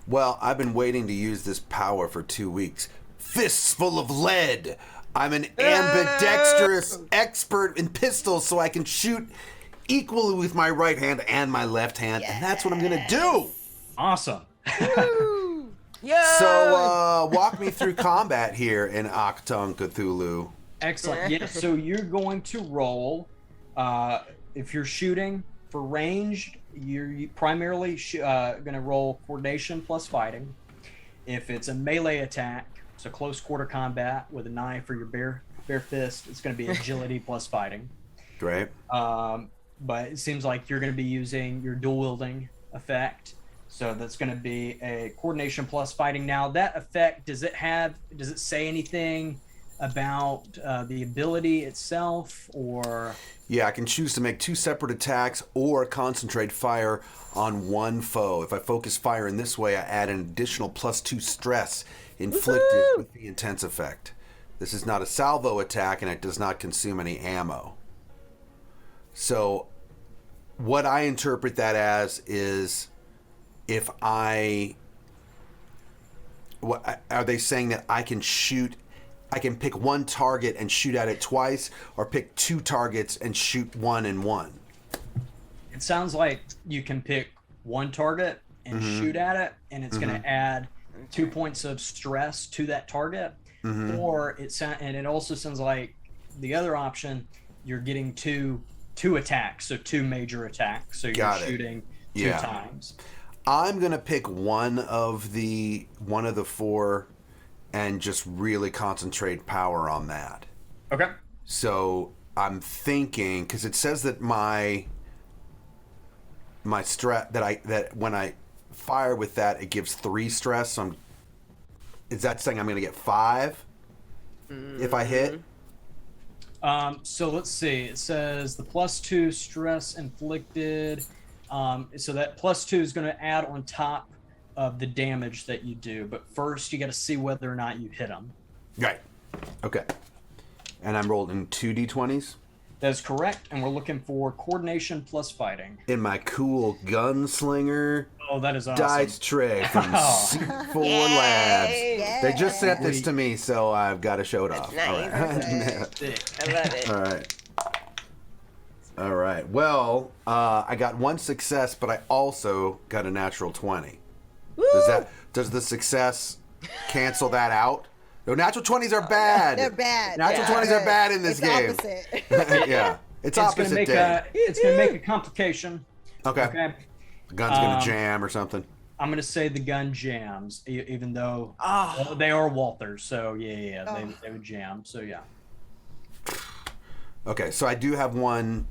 Well, I've been waiting to use this power for 2 weeks. Fists full of lead. I'm an ambidextrous expert in pistols, so I can shoot equally with my right hand and my left hand, and that's what I'm gonna do. Awesome. Yeah. So, walk me through combat here in Achtung, Cthulhu. Excellent. Yeah. So you're going to roll. If you're shooting for ranged, you're primarily going to roll coordination plus fighting. If it's a melee attack, so close quarter combat with a knife or your bare fist, it's going to be agility plus fighting. Great. But it seems like you're going to be using your dual wielding effect. So that's going to be a coordination plus fighting. Now that effect, does it say anything about the ability itself, or? Yeah, I can choose to make 2 separate attacks or concentrate fire on one foe. If I focus fire in this way, I add an additional +2 stress inflicted with the intense effect. This is not a salvo attack, and it does not consume any ammo. So what I interpret that as is, if are they saying that I can pick one target and shoot at it twice, or pick 2 targets and shoot one and one? It sounds like you can pick one target and shoot at it, and it's going to add 2 points of stress to that target. Or it also sounds like the other option, you're getting two attacks, so 2 major attacks. So you're shooting 2 times. I'm gonna pick one of the 4 and just really concentrate power on that. Okay. So I'm thinking, because it says that my stress that when I fire with that, it gives 3 stress. So is that saying I'm gonna get 5 if I hit? So let's see. It says the +2 stress inflicted. So that +2 is going to add on top of the damage that you do. But first, you got to see whether or not you hit them. Right. Okay. And I'm rolling 2 d20s? That is correct. And we're looking for coordination plus fighting. In my cool gunslinger Oh, that is awesome. dice tray from C4 Labs. Yay. They just sent this to me, so I've got to show it off. Nice. All right. Sick. I love it. All right. All right. Well, I got 1 success, but I also got a natural 20. Does the success cancel that out? No, natural 20s are bad. They're bad. Natural 20s are bad in this it's game. Opposite. Yeah. It's It's opposite going to make a complication. Okay. Okay. The gun's going to jam or something. I'm going to say the gun jams, even though Oh. they are Walthers. So, yeah, they would jam. So, yeah. Okay, so I do have one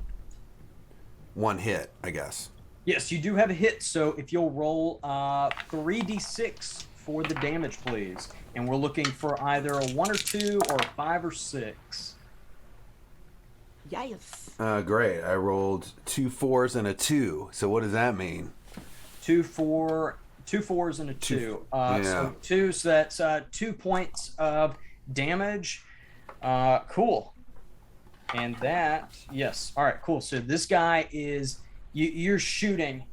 hit, I guess. Yes, you do have a hit. So if you'll roll 3d6 for the damage, please. And we're looking for either a 1 or 2 or a 5 or 6. Yes. Great. I rolled 2 4s and a 2. So what does that mean? 2 4s and a 2. So 2, so that's 2 points of damage. Cool. And that, yes. All right, cool. So this guy is, you're shooting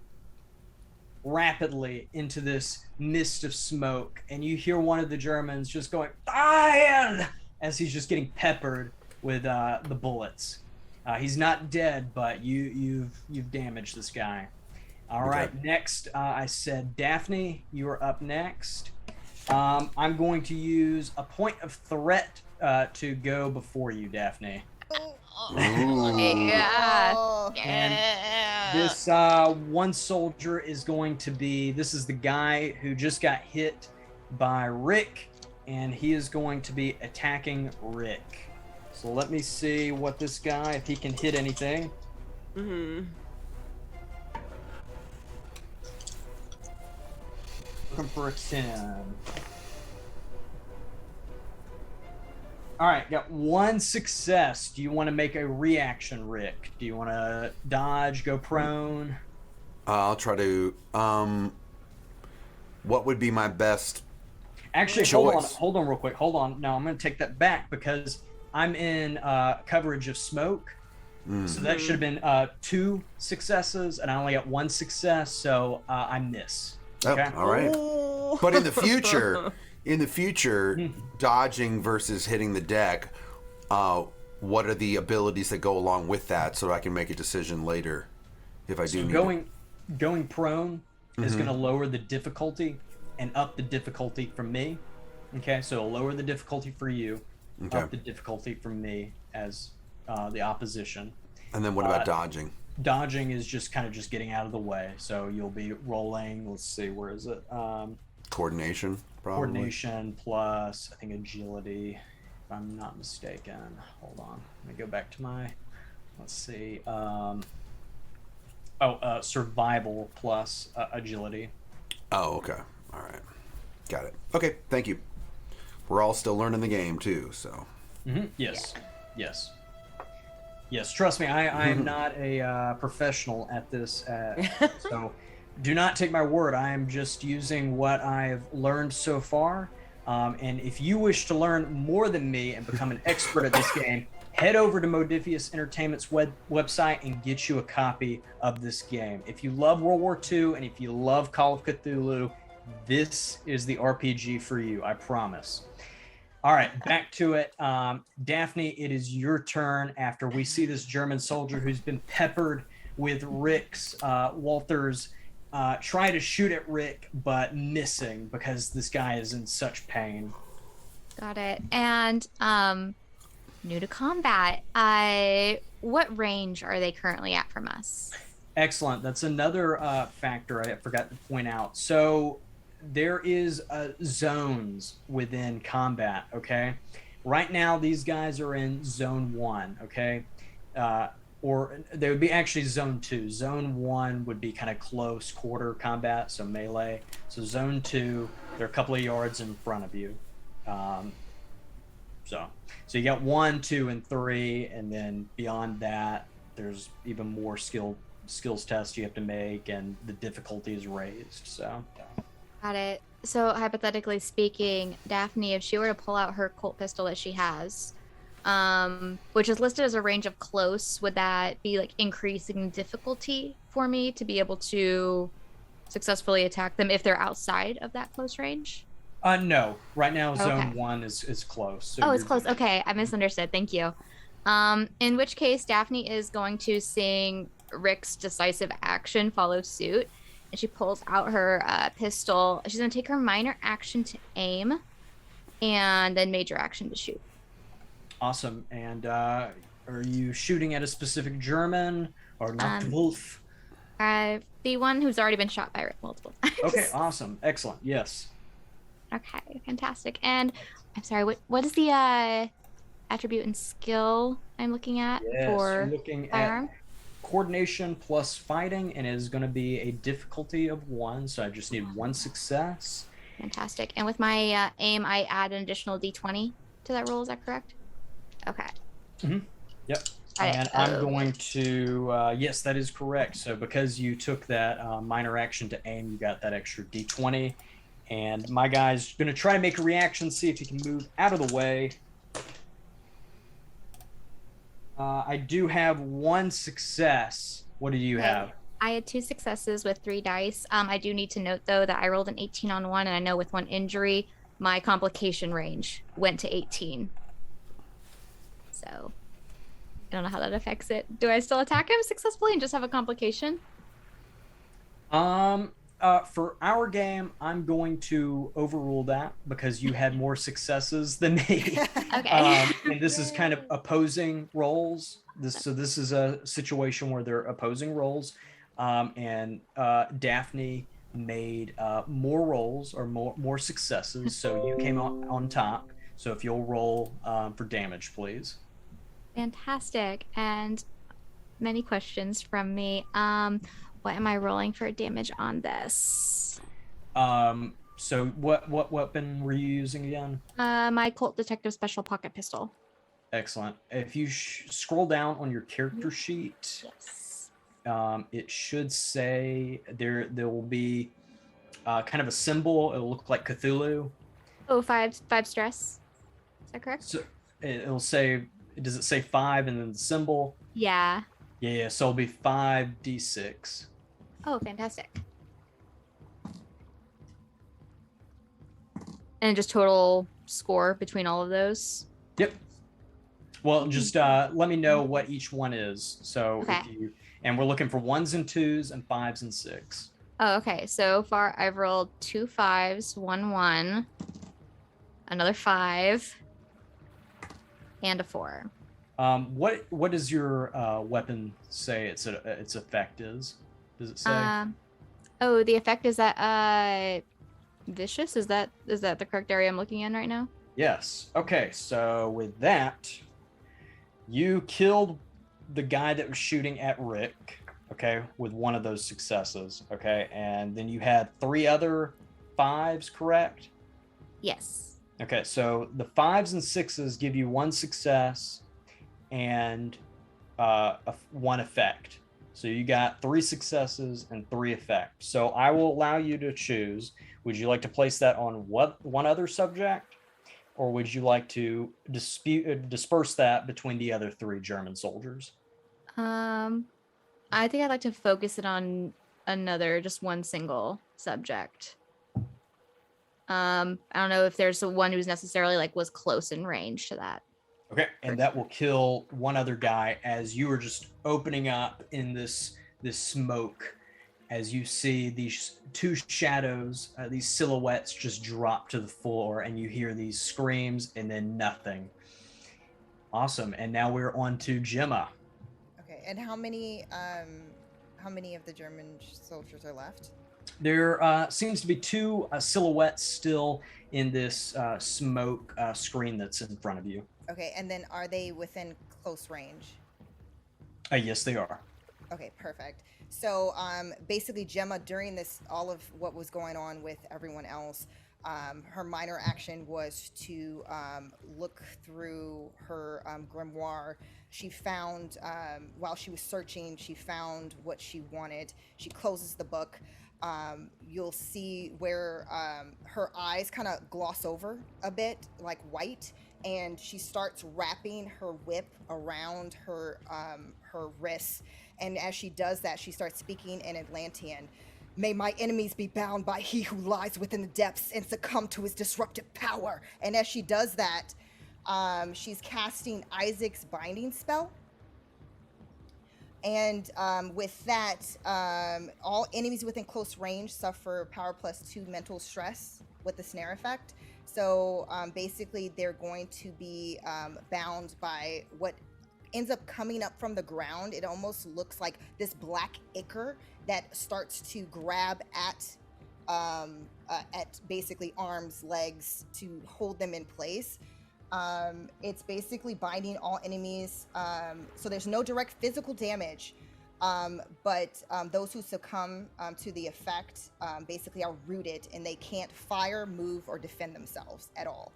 rapidly into this mist of smoke, and you hear one of the Germans just going, "Fire!" as he's just getting peppered with the bullets. He's not dead, but you've damaged this guy. All right, next, I said Daphne, you are up next. I'm going to use a point of threat to go before you, Daphne. Yeah. Oh. And this one soldier is going to be, this is the guy who just got hit by Rick, and he is going to be attacking Rick. So let me see what this guy, if he can hit anything. Mm-hmm. Looking for a 10. All right, got 1 success. Do you want to make a reaction, Rick? Do you want to dodge, go prone? I'll try to. What would be my best? Actually, choice? hold on real quick. Hold on. No, I'm going to take that back because I'm in coverage of smoke. So that should have been 2 successes, and I only got 1 success, so I miss. Okay. Oh, all right. Ooh. But in the future, dodging versus hitting the deck, what are the abilities that go along with that, so I can make a decision later if I do need going prone is going to lower the difficulty and up the difficulty from me. Okay, so it'll lower the difficulty for you, up the difficulty from me as the opposition. And then what about dodging? Dodging is just kind of just getting out of the way. So you'll be rolling. Let's see, where is it? Coordination, probably. Coordination plus, I think, agility, if I'm not mistaken. Hold on. Let me go back to my, let's see. Survival plus agility. Oh, okay. All right. Got it. Okay, thank you. We're all still learning the game, too, so. Yes. Yes. Yes, trust me, I am not a professional at this, so do not take my word. I am just using what I've learned so far. And if you wish to learn more than me and become an expert at this game, head over to Modifius Entertainment's website and get you a copy of this game. If you love World War II and if you love Call of Cthulhu, this is the RPG for you, I promise. All right, back to it. Daphne, it is your turn after we see this German soldier who's been peppered with Rick's, Walter's, try to shoot at Rick, but missing because this guy is in such pain. Got it. And new to combat, what range are they currently at from us? Excellent. That's another factor I forgot to point out. So there is zones within combat, okay? Right now, these guys are in Zone 1, okay? Or they would be actually Zone 2. Zone 1 would be kind of close quarter combat, so melee. So Zone 2, they're a couple of yards in front of you. So you got 1, 2, and 3, and then beyond that, there's even more skills tests you have to make, and the difficulty is raised, so... Got it. So hypothetically speaking, Daphne, if she were to pull out her Colt pistol that she has, which is listed as a range of close, would that be like increasing difficulty for me to be able to successfully attack them if they're outside of that close range? No. Right now, Okay. Zone 1 is close. So Oh, it's close. Okay, I misunderstood. Thank you. In which case, Daphne is going to sing Rick's decisive action follow suit. And she pulls out her pistol. She's going to take her minor action to aim and then major action to shoot. Awesome. And are you shooting at a specific German or not? Wolf? The one who's already been shot by Rick multiple times. Okay, awesome. Excellent. Yes. Okay, fantastic. And I'm sorry, what is the attribute and skill I'm looking at for you're looking firearm? at coordination plus fighting, and it is going to be a difficulty of 1, so I just need 1 success. Fantastic. And with my aim, I add an additional d20 to that roll. Is that correct? Okay. Yep. Got it. And I'm going to, yes, that is correct. So because you took that minor action to aim, you got that extra d20. And my guy's going to try to make a reaction, see if he can move out of the way. I do have 1 success. What do you have? I had 2 successes with 3 dice. I do need to note, though, that I rolled an 18 on 1, and I know with 1 injury, my complication range went to 18. So I don't know how that affects it. Do I still attack him successfully and just have a complication? For our game, I'm going to overrule that because you had more successes than me. Okay. And this is kind of opposing roles. This is a situation where they're opposing roles. And Daphne made more rolls or more successes, so you came on top. So if you'll roll for damage, please. Fantastic. And many questions from me. What am I rolling for damage on this? So what weapon were you using again? My Colt Detective Special Pocket Pistol. Excellent. If you scroll down on your character sheet, Yes. it should say there will be kind of a symbol. It'll look like Cthulhu. Oh, five stress. Is that correct? So it'll say, does it say 5 and then the symbol? Yeah. Yeah, so it'll be 5d6. Oh, fantastic. And just total score between all of those. Yep. Well, just let me know what each one is. So Okay. and we're looking for 1s and 2s and 5s and 6. Oh, okay. So far, I've rolled 2 5s, 1 1, another 5, and a 4. What does your weapon say its effect is? Does it say? Oh, the effect is that vicious. Is that the correct area I'm looking in right now? Yes. Okay. So with that, you killed the guy that was shooting at Rick. Okay, with one of those successes. Okay, and then you had 3 other 5s, correct? Yes. Okay, so the 5s and 6s give you 1 success and 1 effect. So you got 3 successes and 3 effects. So I will allow you to choose. Would you like to place that on one other subject, or would you like to disperse that between the other 3 German soldiers? I think I'd like to focus it on just one single subject. I don't know if there's one who's necessarily was close in range to that. Okay, and that will kill one other guy as you are just opening up in this smoke, as you see these 2 shadows, these silhouettes just drop to the floor, and you hear these screams and then nothing. Awesome, and now we're on to Gemma. Okay, and how many of the German soldiers are left? There seems to be 2 silhouettes still in this smoke screen that's in front of you. Okay, and then are they within close range? Yes, they are. Okay, perfect. So basically Gemma, during all of what was going on with everyone else, her minor action was to look through her grimoire. She found, while she was searching, she found what she wanted. She closes the book. You'll see where her eyes kind of gloss over a bit, like white, and she starts wrapping her whip around her wrists. And as she does that, she starts speaking in Atlantean. May my enemies be bound by he who lies within the depths and succumb to his disruptive power. And as she does that, she's casting Isaac's binding spell. And with that, all enemies within close range suffer power +2 mental stress with the snare effect. So basically, they're going to be bound by what ends up coming up from the ground. It almost looks like this black ichor that starts to grab at basically arms, legs to hold them in place. It's basically binding all enemies. So there's no direct physical damage, but those who succumb to the effect basically are rooted and they can't fire, move, or defend themselves at all.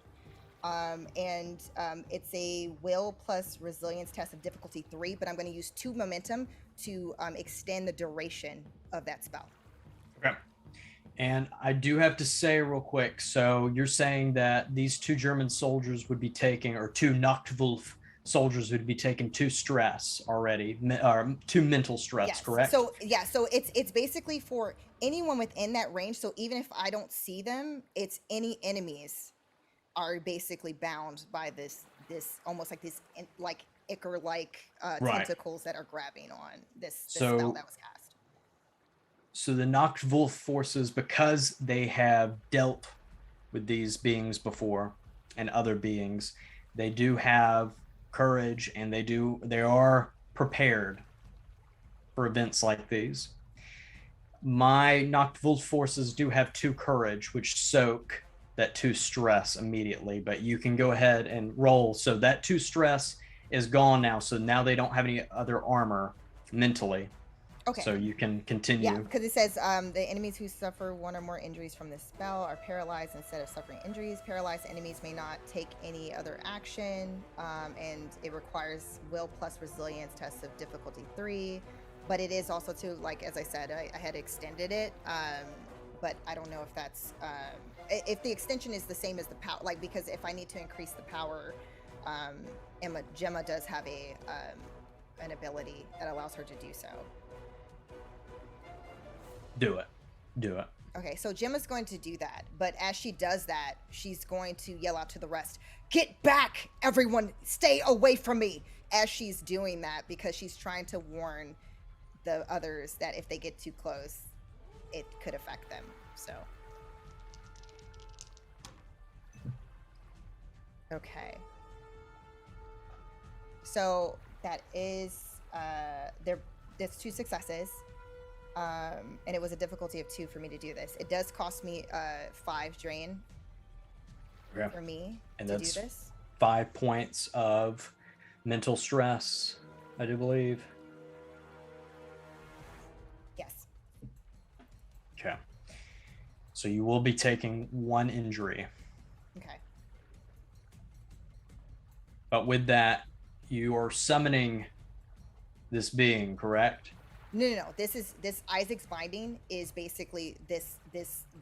It's a will plus resilience test of difficulty 3, but I'm going to use 2 momentum to extend the duration of that spell. Okay. And I do have to say real quick, so you're saying that these 2 German soldiers would be taking, or 2 Nachtwolf soldiers would be taking 2 stress already, or 2 mental stress, Yes. correct? So yeah, so it's basically for anyone within that range. So even if I don't see them, it's any enemies are basically bound by this almost like this like ichor-like Right. tentacles that are grabbing on this So- spell that was cast. So the Nachtwolf forces, because they have dealt with these beings before and other beings, they do have courage and they are prepared for events like these. My Nachtwolf forces do have 2 courage, which soak that 2 stress immediately, but you can go ahead and roll. So that 2 stress is gone now. So now they don't have any other armor mentally. Okay. So you can continue. Yeah, because it says the enemies who suffer 1 or more injuries from this spell are paralyzed instead of suffering injuries. Paralyzed enemies may not take any other action, and it requires will plus resilience tests of difficulty 3. but it is also too, like, as I said, I had extended it, but I don't know if that's, if the extension is the same as the power, like, because if I need to increase the power, Gemma does have an ability that allows her to do so. Do it. Okay, so Gemma's going to do that, but as she does that, she's going to yell out to the rest, "Get back, everyone! Stay away from me!" As she's doing that, because she's trying to warn the others that if they get too close, it could affect them. So, okay. So that is there's 2 successes. And it was a difficulty of 2 for me to do this. It does cost me 5 drain for me and to that's do this. 5 points of mental stress, I do believe. Yes. Okay. So you will be taking 1 injury. Okay. But with that, you are summoning this being, correct? No. This Isaac's binding is basically this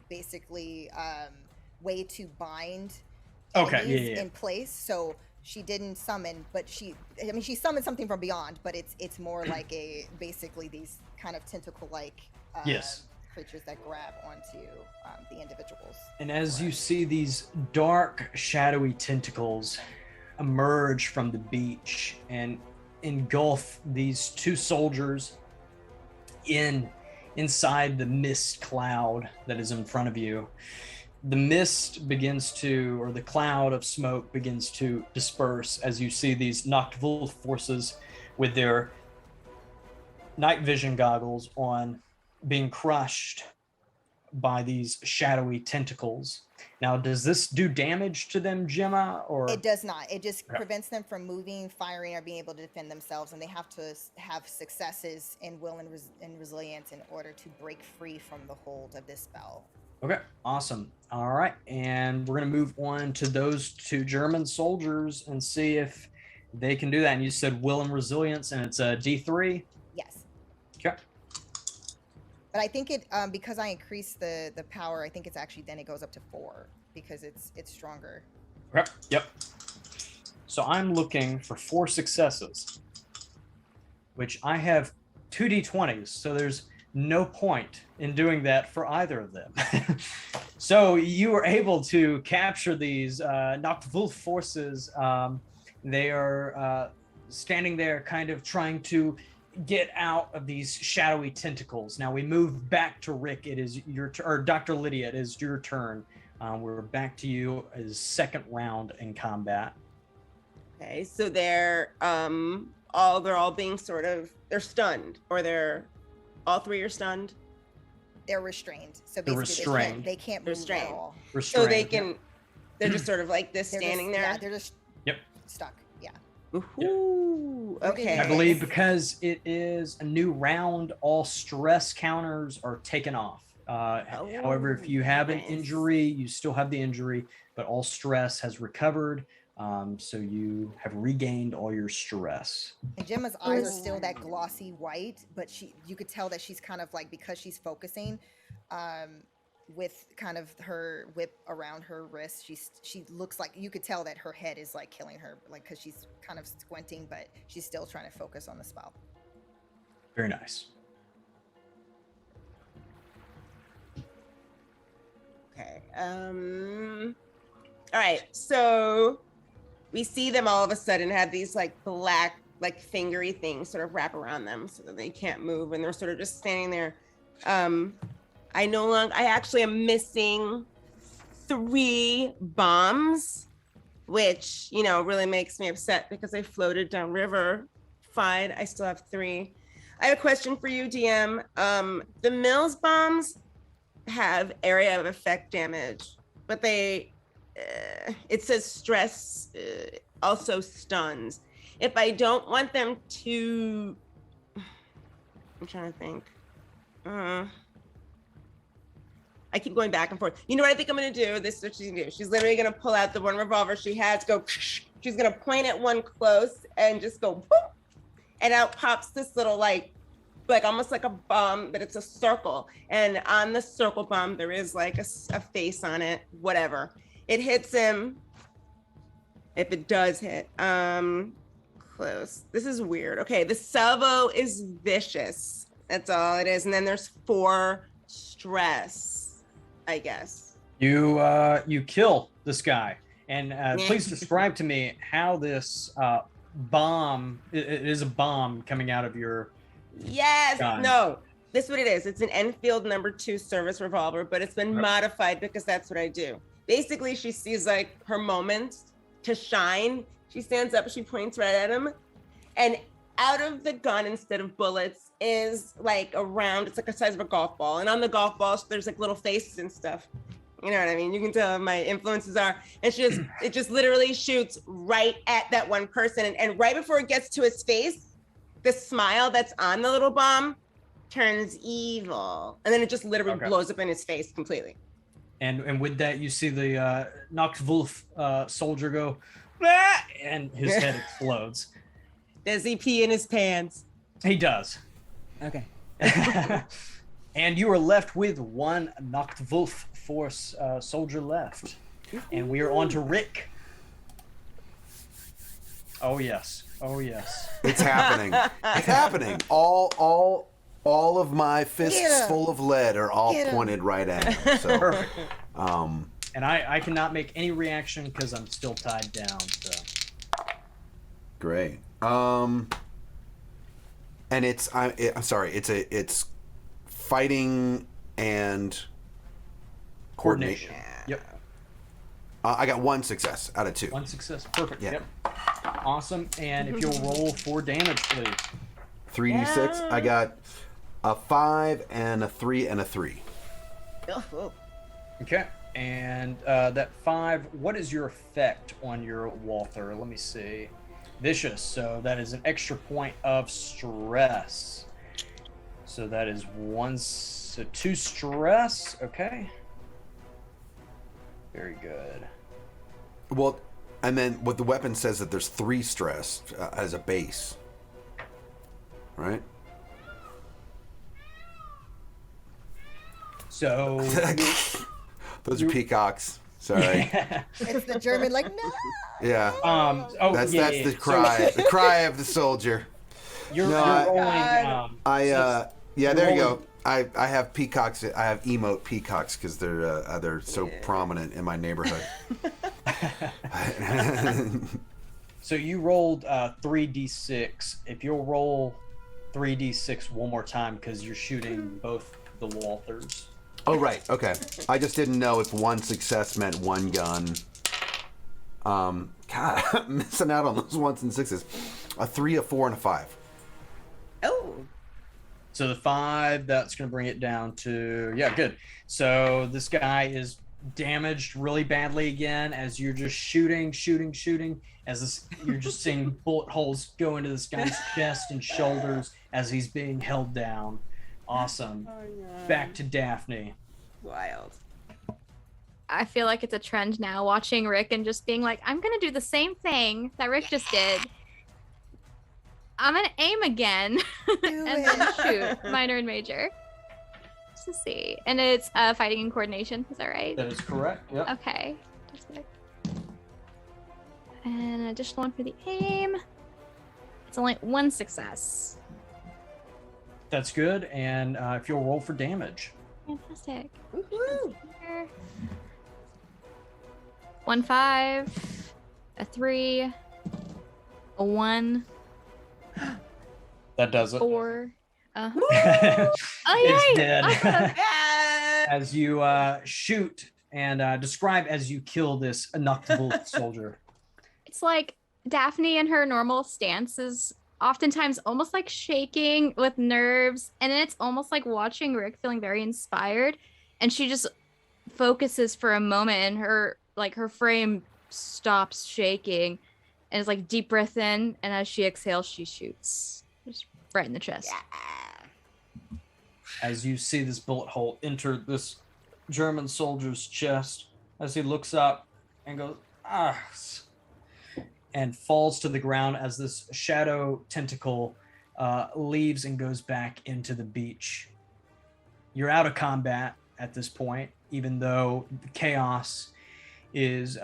basically way to bind enemies in place. So she didn't summon, but she summoned something from beyond, but it's more like basically these kind of tentacle-like creatures that grab onto the individuals. And as you see these dark, shadowy tentacles emerge from the beach and engulf these 2 soldiers inside the mist cloud that is in front of you, the mist begins to, or the cloud of smoke begins to disperse as you see these nocturnal forces with their night vision goggles on being crushed by these shadowy tentacles. Now, does this do damage to them, Gemma? Or it does not. It just prevents them from moving, firing, or being able to defend themselves, and they have to have successes in will and resilience in order to break free from the hold of this spell. Okay, awesome. All right, and we're going to move on to those 2 German soldiers and see if they can do that. And you said will and resilience, and it's a D3? Yes. Okay. But I think it, because I increased the power, I think it's actually, then it goes up to 4 because it's stronger. Okay. Yep. So I'm looking for 4 successes, which I have 2 D20s. So there's no point in doing that for either of them. So you were able to capture these nocturnal forces. They are standing there kind of trying to get out of these shadowy tentacles. Now we move back to Rick. It is your turn, or Dr. Lydia, it is your turn. We're back to you as second round in combat. Okay, so they're all being sort of, they're stunned, or all 3 are stunned. They're restrained. So They're basically restrained. they can't move at all. Restrained. So they can, they're just sort of like this, standing there. Yeah, they're just Yep. stuck. Yeah. Ooh, okay. I believe because it is a new round, all stress counters are taken off. However, if you have an nice. injury, you still have the injury, but all stress has recovered. So you have regained all your stress. And Gemma's eyes are still that glossy white, but you could tell that she's kind of like, because she's focusing, with kind of her whip around her wrist, she looks like, you could tell that her head is like killing her, like, because she's kind of squinting, but she's still trying to focus on the spell. Very nice. Okay. All right. So we see them all of a sudden have these like black, like fingery things sort of wrap around them so that they can't move, and they're sort of just standing there. I actually am missing 3 bombs, which, really makes me upset because I floated downriver. Fine, I still have 3. I have a question for you, DM. The Mills bombs have area of effect damage, but it says stress also stuns. If I don't want them to, I'm trying to think. I keep going back and forth. You know what I think I'm gonna do? This is what she's gonna do. She's literally gonna pull out the one revolver she has, go, she's gonna point at one close and just go, boop, and out pops this little like like almost like a bomb, but it's a circle. And on the circle bomb, there is like a face on it, whatever. It hits him. If it does hit, close. This is weird. Okay, the salvo is vicious. That's all it is. And then there's 4 stress, I guess. You kill this guy, and please describe to me how this bomb. It is a bomb coming out of your. Yes. gun. No. This is what it is. It's an Enfield #2 service revolver, but it's been modified because that's what I do. Basically, she sees like her moment to shine. She stands up, she points right at him, and out of the gun, instead of bullets, is like a round. It's like the size of a golf ball, and on the golf balls, there's like little faces and stuff. You know what I mean? You can tell my influences are. And it just literally shoots right at that one person, and right before it gets to his face, the smile that's on the little bomb turns evil, and then it just literally blows up in his face completely. And with that, you see the Nachtwolf soldier go, "Ah!" and his head explodes. Does he pee in his pants? He does. Okay. And you are left with 1 Nachtwolf force soldier left. And we are on to Rick. Oh yes. Oh yes. It's happening. It's happening. All of my fists full of lead are all pointed right at him. So, perfect. And I cannot make any reaction because I'm still tied down. So. Great. And I'm sorry. It's fighting and coordination. Yep. I got 1 success out of 2. 1 success. Perfect. Yeah. Yep. Awesome. And if you'll roll for damage, please. 3d6. I got a 5 and a 3 and a 3. Okay. And that 5, what is your effect on your Walther? Let me see. Vicious. So that is an extra point of stress. So that is 2 stress. Okay. Very good. Well, and then what the weapon says that there's 3 stress as a base. Right? So those are peacocks. Sorry. It's the German, like, no. Yeah. That's yeah. the cry. The cry of the soldier. You're rolling. There you go. I have peacocks. I have emote peacocks because they're so prominent in my neighborhood. So you rolled 3d6. If you'll roll 3d6 one more time because you're shooting both the Walthers. Oh, right. Okay. I just didn't know if 1 success meant 1 gun. God, I'm missing out on those 1s and 6s. A 3, a 4, and a 5. Oh. So the 5, that's going to bring it down to, good. So this guy is damaged really badly again as you're just shooting. As you're just seeing bullet holes go into this guy's chest and shoulders as he's being held down. Awesome. Back to Daphne. Wild. I feel like it's a trend now watching Rick and just being like, I'm going to do the same thing that Rick just did. I'm going to aim again and then shoot minor and major. Just to see. And it's fighting and coordination. Is that right? That is correct. Yep. Okay. And an additional 1 for the aim. It's only 1 success. That's good. And if you'll roll for damage. Fantastic. Woohoo. 1 5, a 3, a 1. That does it. 4. Oh It's yay! dead. Awesome. As you shoot and describe as you kill this Nachtwolf soldier. It's like Daphne in her normal stance is oftentimes almost like shaking with nerves, and then it's almost like watching Rick feeling very inspired, and she just focuses for a moment and her frame stops shaking and it's like deep breath in, and as she exhales she shoots just right in the chest. As you see this bullet hole enter this German soldier's chest, as he looks up and goes, and falls to the ground as this shadow tentacle leaves and goes back into the beach. You're out of combat at this point, even though chaos is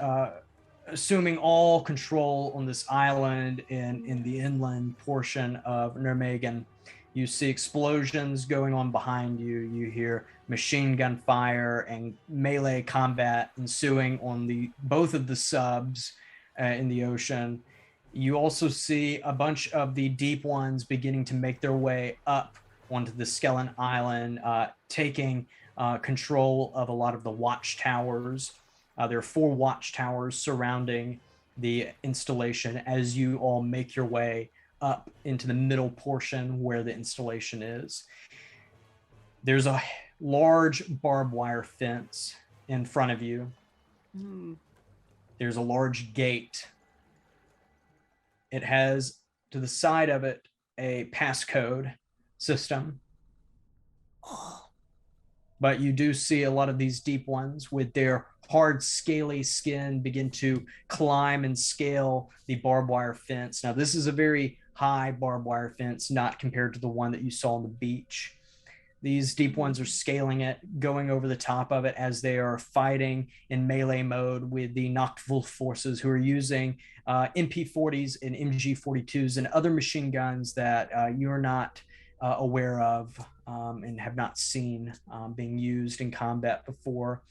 assuming all control on this island in the inland portion of Nurmagin. You see explosions going on behind you. You hear machine gun fire and melee combat ensuing on both of the subs in the ocean. You also see a bunch of the deep ones beginning to make their way up onto the Skeleton Island, taking control of a lot of the watchtowers. There are 4 watchtowers surrounding the installation as you all make your way up into the middle portion where the installation is. There's a large barbed wire fence in front of you. There's a large gate. It has to the side of it a passcode system. But you do see a lot of these deep ones with their hard, scaly skin begin to climb and scale the barbed wire fence. Now, this is a very high barbed wire fence, not compared to the one that you saw on the beach. These deep ones are scaling it, going over the top of it as they are fighting in melee mode with the Noctvul forces, who are using MP40s and MG42s and other machine guns that you're not aware of and have not seen being used in combat before.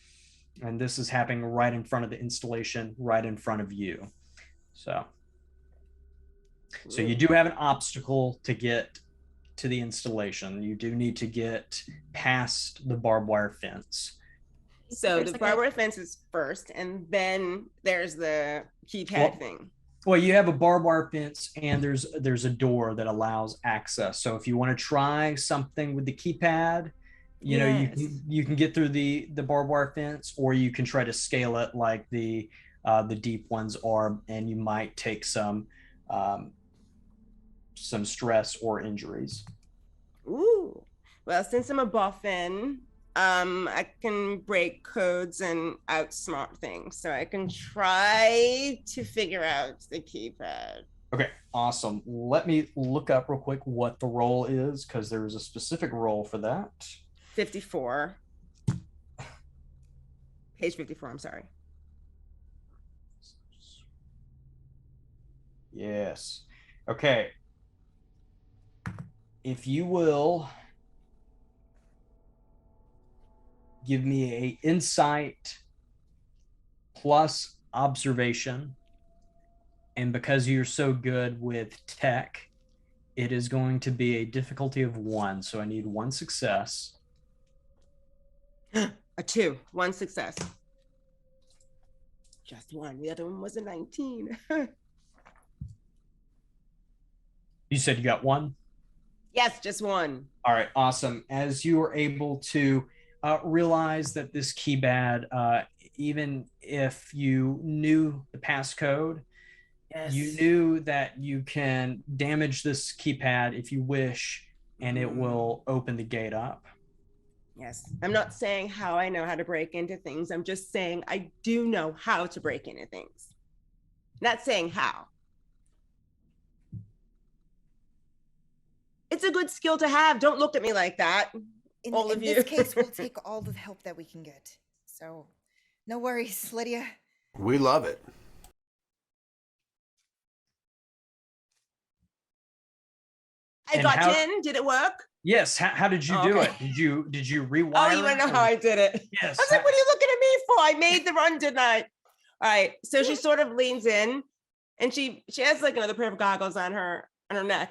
And this is happening right in front of the installation, right in front of you. So you do have an obstacle to get to the installation. You do need to get past the barbed wire fence. So the barbed wire fence is first, and then there's the keypad thing. Well, you have a barbed wire fence, and there's a door that allows access. So if you want to try something with the keypad, you know, you can get through the barbed wire fence, or you can try to scale it like the deep ones are, and you might take some stress or injuries. Ooh, well, since I'm a boffin, I can break codes and outsmart things, so I can try to figure out the keypad. Okay, awesome. Let me look up real quick what the roll is, because there's a specific roll for that. 54. Page 54, I'm sorry. Yes. Okay. If you will give me a insight plus observation, and because you're so good with tech, it is going to be a difficulty of 1, so I need 1 success. A 2, 1 success. Just 1. The other one was a 19. You said you got 1? Yes, just 1. All right, awesome. As you are able to realize that this keypad, even if you knew the passcode, you knew that you can damage this keypad if you wish, and it will open the gate up. Yes. I'm not saying how I know how to break into things. I'm just saying I do know how to break into things. Not saying how. It's a good skill to have. Don't look at me like that. In you. this case, we'll take all the help that we can get. So, no worries, Lydia. We love it. I got in. Did it work? Yes. How did you do it? Did you rewire? Oh, you want to know how I did it? Yes. I was like, what are you looking at me for? I made the run, didn't I? All right. So she sort of leans in, and she has like another pair of goggles on her neck.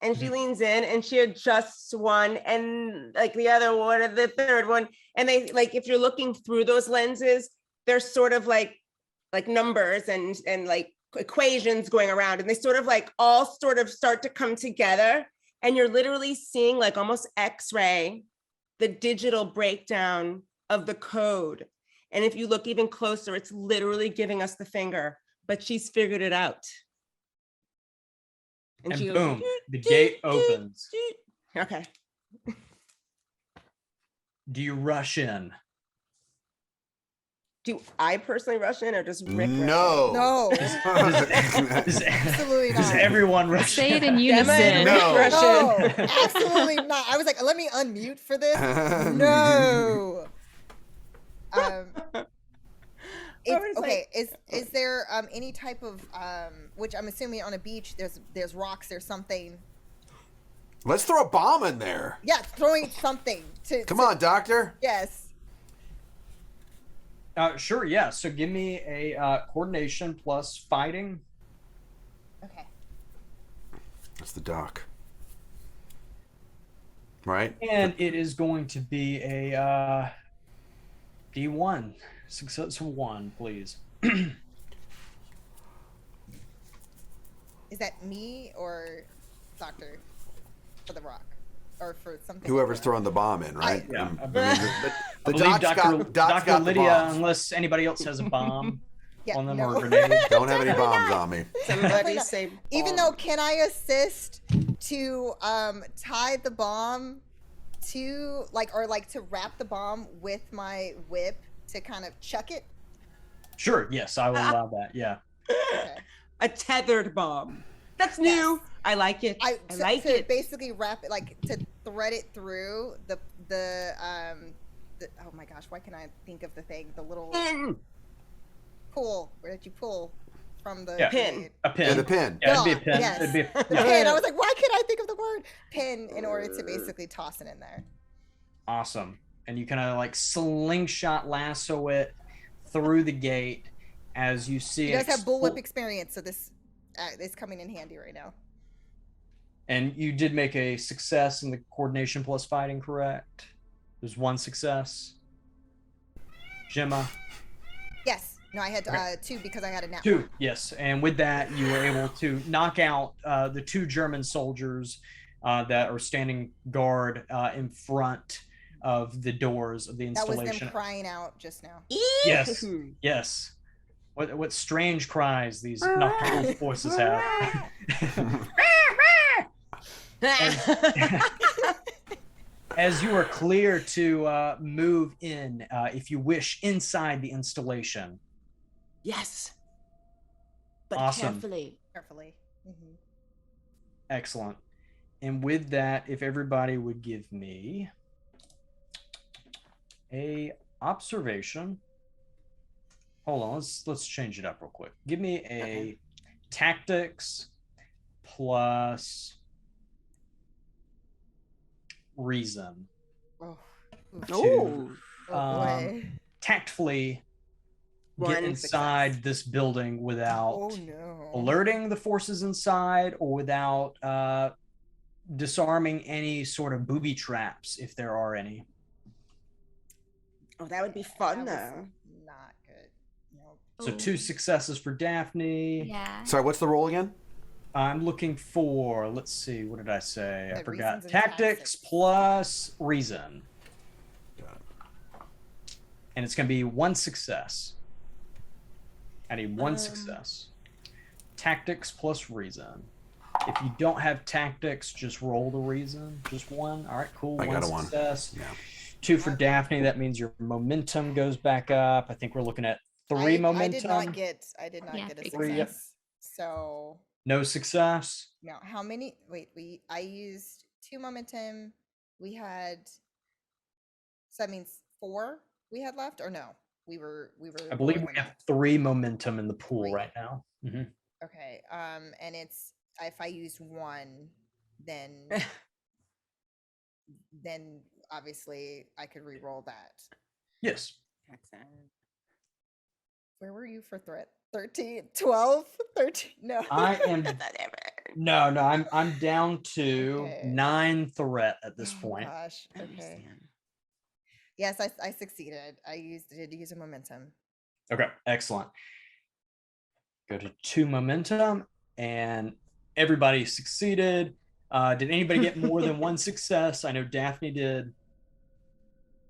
And she leans in and she adjusts one and like the other one and the third one. And they like, if you're looking through those lenses, they're sort of like numbers and like equations going around, and they sort of like all sort of start to come together. And you're literally seeing like almost X-ray, the digital breakdown of the code. And if you look even closer, it's literally giving us the finger, but she's figured it out. And she boom, goes, the gate opens. Okay. Do you rush in? Do I personally rush in or just Rick? No. No, Does, absolutely does not. everyone rush Say it in? in Emma and unison. Rick No. rush No, in. absolutely not. I was like, let me unmute for this. No. I was Okay. like- Is there any type of which I'm assuming on a beach there's rocks, there's something. Let's throw a bomb in there. Yeah, throwing something to. Come on, Doctor. Yes. Sure, yeah. So give me a coordination plus fighting. Okay. That's the doc. Right? And it is going to be a D1. Success 1, please. Is that me or Doctor for the rock, or for something? Whoever's throwing the bomb in, right? Yeah. The I believe doc's Dr. got Dr. the Lydia, bombs. unless anybody else has a bomb Yeah, on them no. or a grenade. Don't have any bombs on me. Somebody say. Even bomb. though, can I assist to tie the bomb to to wrap the bomb with my whip to kind of chuck it? Sure, yes, I will allow that. Yeah. Okay. A tethered bomb. That's new. I like it. I like to it. basically wrap it, like to thread it through the oh my gosh, why can I think of the thing? The little pull. Where did you pull from the Yeah. Pin. A pin. Yeah, the pin. Yeah, it'd be a pin. Yes. It'd be a, The pin. I was like, why can't I think of the word pin in order to basically toss it in there? Awesome. And you kind of like slingshot lasso it through the gate as you see You guys it. have bullwhip experience, so this is coming in handy right now. And you did make a success in the coordination plus fighting, correct? There's one success. Gemma. Yes. No, I had Okay. 2 because I had a nat 2, one. yes. And with that, you were able to knock out the 2 German soldiers that are standing guard in front of the doors of the That was installation. them crying out just now. Yes, yes. What strange cries these nocturnal forces have. As you are clear to move in, if you wish, inside the installation. Yes. But Awesome. carefully. Carefully. Excellent. And with that, if everybody would give me a observation. Hold on, let's change it up real quick. Give me a tactics plus reason. Oh, Oh. boy. Tactfully get One inside success. this building without Oh no. alerting the forces inside or without disarming any sort of booby traps if there are any. Oh, that would be fun That though. was not good. Nope. So 2 successes for Daphne. Yeah. Sorry, what's the roll again? I'm looking for, let's see, what did I say? I The forgot. reasons and Tactics tactics. plus reason. Got it. And it's going to be 1 success. I need 1 success. Tactics plus reason. If you don't have tactics, just roll the reason. Just 1. All right, cool. I 1 got a 1. success. Yeah. 2 for Daphne. That means your momentum goes back up. I think we're looking at 3 momentum. I did not get Yeah, a 3 success. So No success. now how many I used 2 momentum. We had, so that means 4 we had left, or no? We were I believe lower we than have that. 3 momentum in the pool 3. right now. Mhm. Okay. And it's, if I used 1, then then obviously I could re-roll that. Yes. Where were you for threat? 13, 12, 13? No. I am No, I'm down to Okay. 9 threat at this Oh, point. gosh. Okay. Yes, I succeeded. Did use a momentum. Okay, excellent. Go to 2 momentum, and everybody succeeded. Did anybody get more than 1 success? I know Daphne did.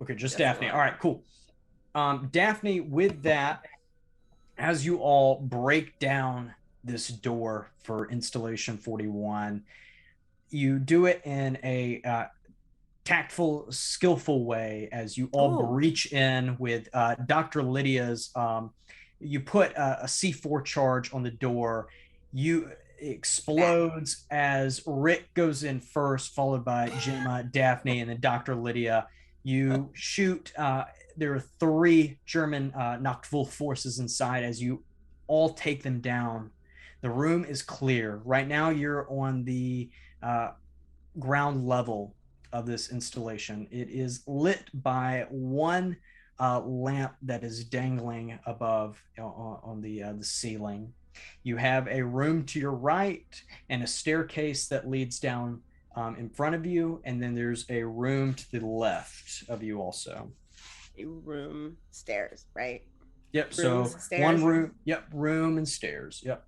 Okay, just Yes, Daphne. I All right, cool. Daphne, with that, as you all break down this door for installation 41, you do it in a tactful, skillful way as you all breach in with Dr. Lydia's. You put a C4 charge on the door. You explodes as Rick goes in first, followed by Gemma, Daphne, and then Dr. Lydia. You shoot. There are 3 German Nachtwolf forces inside as you all take them down. The room is clear. Right now, you're on the ground level of this installation. It is lit by one lamp that is dangling above on the ceiling. You have a room to your right and a staircase that leads down in front of you, and then there's a room to the left of you also. A room, stairs, right? Yep. Rooms, so stairs. One room. Yep. Room and stairs. Yep.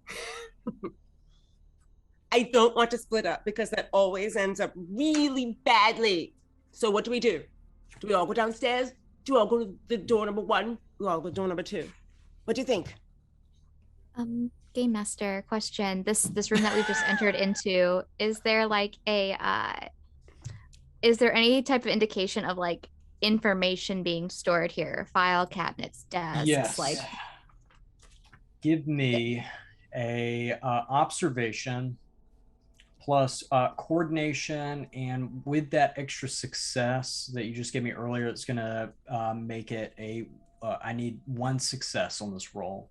I don't want to split up because that always ends up really badly. So what do? Do we all go downstairs? Do we all go to the door number 1? Do we all go to door number 2? What do you think? Game Master, question. This room that we've just entered into, is there like is there any type of indication of like information being stored here? File cabinets, desks, yes. Like. Give me a observation plus coordination, and with that extra success that you just gave me earlier, it's gonna make it a I need 1 success on this roll.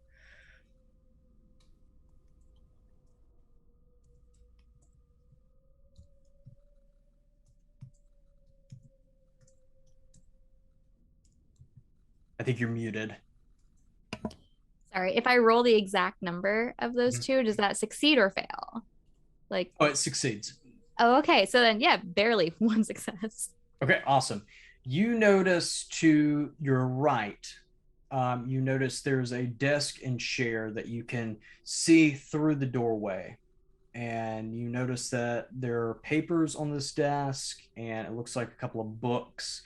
I think you're muted. Sorry, if I roll the exact number of those 2, does that succeed or fail? Like, oh, it succeeds. Oh, okay. So then, yeah, barely 1 success. Okay, awesome. You notice to your right, you notice there's a desk and chair that you can see through the doorway. And you notice that there are papers on this desk, and it looks like a couple of books.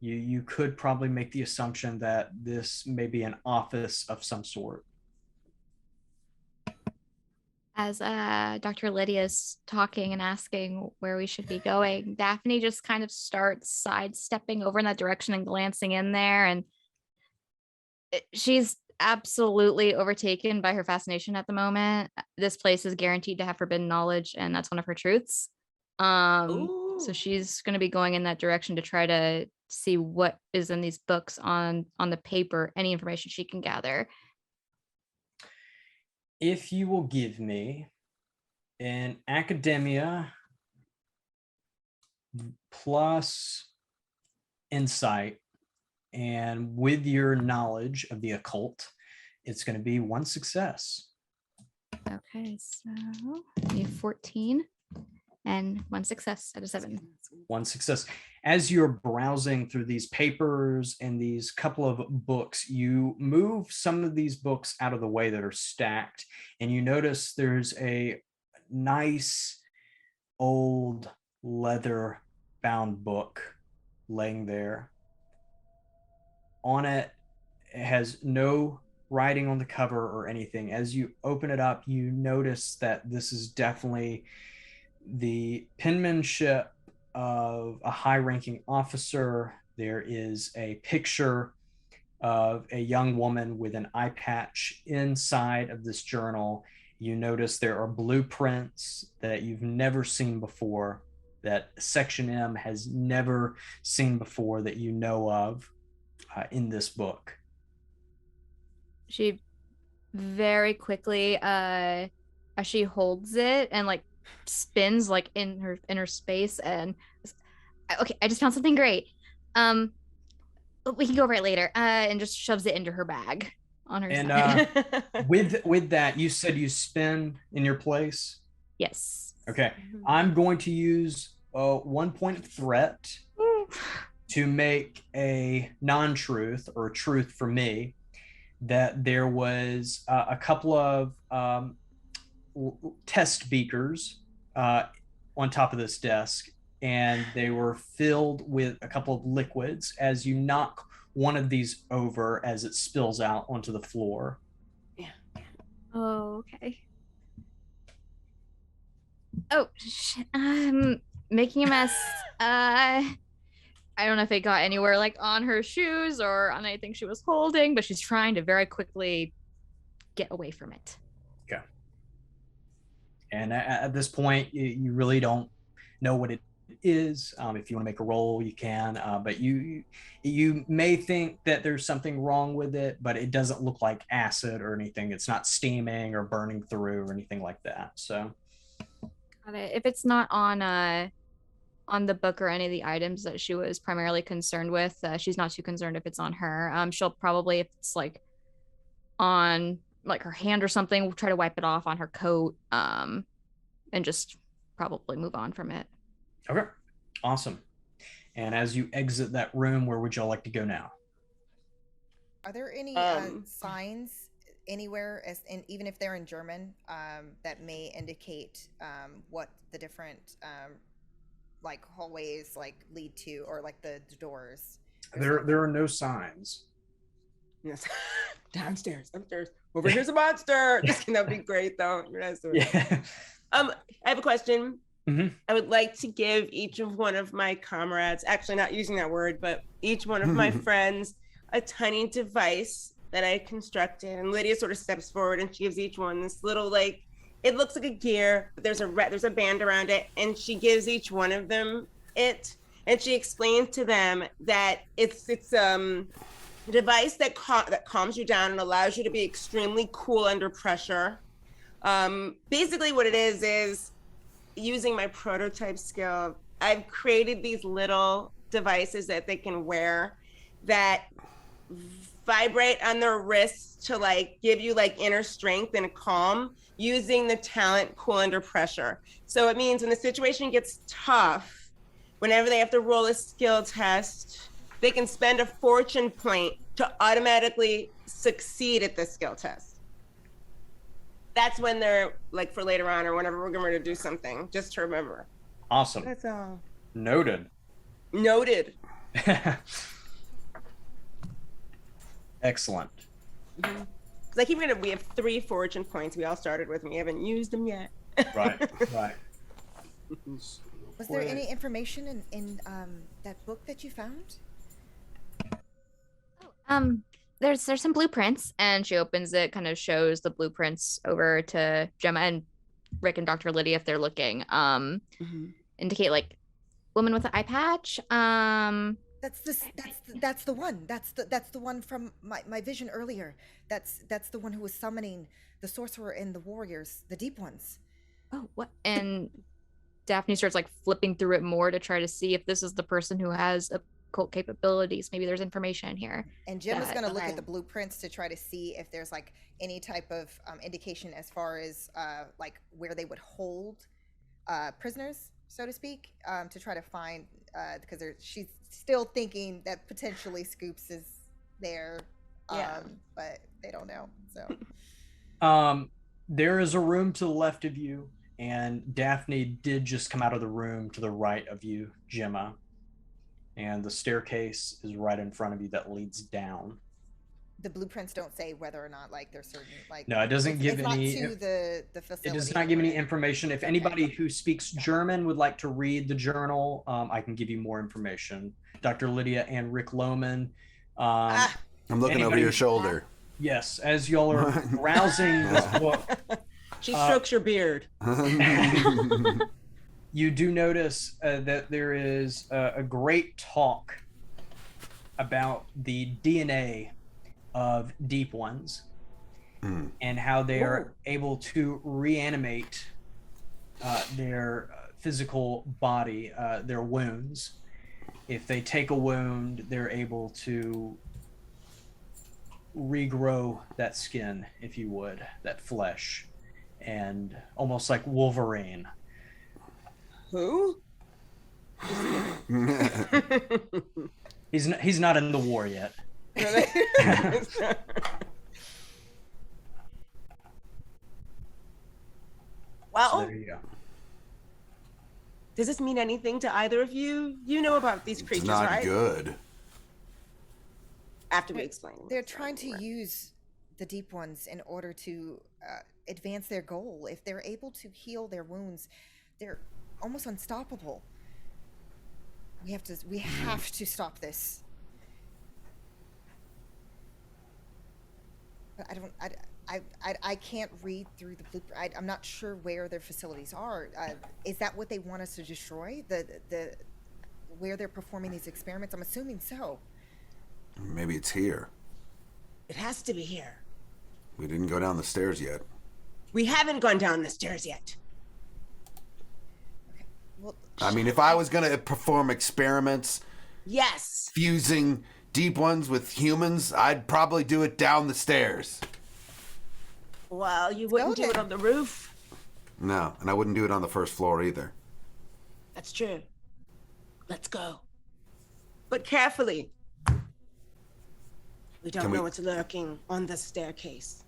You could probably make the assumption that this may be an office of some sort. As Dr. Lydia's talking and asking where we should be going, Daphne just kind of starts sidestepping over in that direction and glancing in there. And she's absolutely overtaken by her fascination at the moment. This place is guaranteed to have forbidden knowledge, and that's one of her truths. So she's going to be going in that direction to try to see what is in these books on the paper, any information she can gather. If you will give me an academia plus insight, and with your knowledge of the occult, it's going to be 1 success. Okay, so we have 14 and 1 success out of 7. 1 success. As you're browsing through these papers and these couple of books, you move some of these books out of the way that are stacked, and you notice there's a nice old leather bound book laying there. On it, it has no writing on the cover or anything. As you open it up, you notice that this is definitely the penmanship of a high-ranking officer. There is a picture of a young woman with an eye patch inside of this journal. You notice there are blueprints that you've never seen before, that Section M has never seen before that you know of in this book. She very quickly, as she holds it and like spins like in her space, and okay, I just found something great. We can go over it later. And just shoves it into her bag on her side. with that, you said you spin in your place. Yes. Okay, I'm going to use 1 point of threat to make a non-truth or a truth for me, that there was a couple of test beakers on top of this desk, and they were filled with a couple of liquids. As you knock one of these over, as it spills out onto the floor. Yeah. Oh, okay. Oh, shit. I'm making a mess. I don't know if it got anywhere like on her shoes or on anything she was holding, but she's trying to very quickly get away from it. Okay. And at this point, you really don't know what it is. If you want to make a roll, you can. But you may think that there's something wrong with it, but it doesn't look like acid or anything. It's not steaming or burning through or anything like that. So, Got it. If it's not on the book or any of the items that she was primarily concerned with, she's not too concerned if it's on her. She'll probably, if it's like on like her hand or something, we'll try to wipe it off on her coat, and just probably move on from it. okay, awesome. And as you exit that room, where would y'all like to go now? Are there any signs anywhere, even if they're in German, that may indicate what the different like hallways like lead to, or like the doors? There are no signs. Yes. Downstairs, upstairs. Over here's a monster. That'd be great, though. Yeah. I have a question. Mm-hmm. I would like to give each of one of my comrades, actually not using that word, but each one of my friends, a tiny device that I constructed. And Lydia sort of steps forward and she gives each one this little, like, it looks like a gear, but there's a band around it, and she gives each one of them it, and she explains to them that it's a device that calms you down and allows you to be extremely cool under pressure. Basically what it is using my prototype skill, I've created these little devices that they can wear that vibrate on their wrists to like give you like inner strength and calm using the talent cool under pressure. So it means when the situation gets tough, whenever they have to roll a skill test, they can spend a fortune point to automatically succeed at the skill test. That's when they're like for later on or whenever we're going to do something, just to remember. Awesome. That's all. Noted. Excellent. Mm-hmm. Like we have 3 fortune points we all started with, and we haven't used them yet. Right. Was there any information in that book that you found? There's some blueprints, and she opens it, kind of shows the blueprints over to Gemma and Rick and Dr. Lydia if they're looking. Indicate like woman with an eye patch. That's the one. That's the one from my vision earlier. That's the one who was summoning the sorcerer and the warriors, the deep ones. Oh, what? And Daphne starts like flipping through it more to try to see if this is the person who has occult capabilities. Maybe there's information in here. And Jim is going to look at the blueprints to try to see if there's like any type of indication as far as like where they would hold prisoners, so to speak, to try to find, because she's still thinking that potentially Scoops is there, but they don't know. So there is a room to the left of you, and Daphne did just come out of the room to the right of you, Gemma, and the staircase is right in front of you that leads down. The blueprints don't say whether or not like there's certain like. No, it doesn't give any. Not to the facility. It does not give any information. If anybody who speaks German would like to read the journal, I can give you more information. Dr. Lydia and Rick Lohman. I'm looking over your shoulder. Yes, as y'all are browsing this book. She strokes your beard. You do notice that there is a great talk about the DNA of deep ones and how they are able to reanimate their physical body, their wounds. If they take a wound, they're able to regrow that skin, if you would, that flesh, and almost like Wolverine. Who? He's not in the war yet. Well, So there you go. Does this mean anything to either of you? You know about these creatures, It's not right? good. After we explain. They're trying to use the deep ones in order to advance their goal. If they're able to heal their wounds, they're almost unstoppable. We have to stop this. But I can't read through the blueprint. I'm not sure where their facilities are. Is that what they want us to destroy? The where they're performing these experiments? I'm assuming so. Maybe it's here. It has to be here. We didn't go down the stairs yet. We haven't gone down the stairs yet. Okay. Well, I mean, if I was going to perform experiments, yes, fusing deep ones with humans, I'd probably do it down the stairs. Well, you wouldn't do it on the roof. No, and I wouldn't do it on the first floor either. That's true. Let's go. But carefully. We don't know what's lurking on the staircase.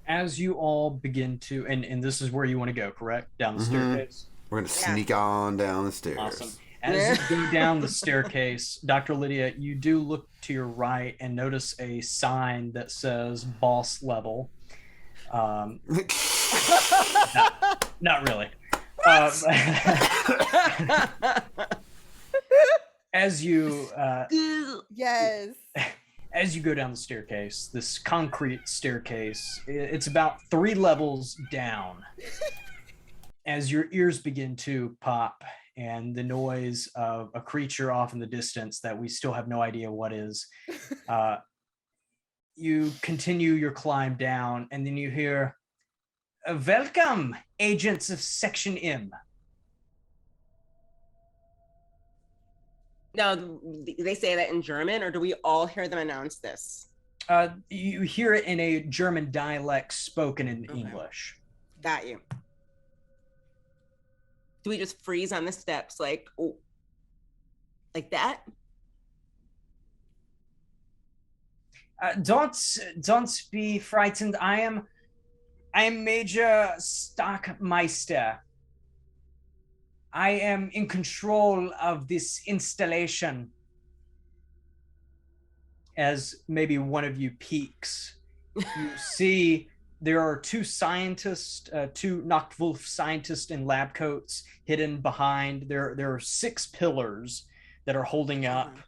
As you all begin to, and this is where you want to go, correct? Down the staircase? We're going to sneak on down the stairs. Awesome. As you go down the staircase, Dr. Lydia, you do look to your right and notice a sign that says boss level. Not really. As you Yes. as you go down the staircase, this concrete staircase, it's about 3 levels down. As your ears begin to pop and the noise of a creature off in the distance that we still have no idea what is, you continue your climb down, and then you hear, "Welcome, agents of Section M." Now, they say that in German, or do we all hear them announce this? You hear it in a German dialect spoken in English. Got you. Do we just freeze on the steps like like that? Don't be frightened. I am Major Stockmeister. I am in control of this installation. As maybe one of you peeks, you see there are 2 scientists, 2 Nachtwolf scientists in lab coats hidden behind. There are 6 pillars that are holding up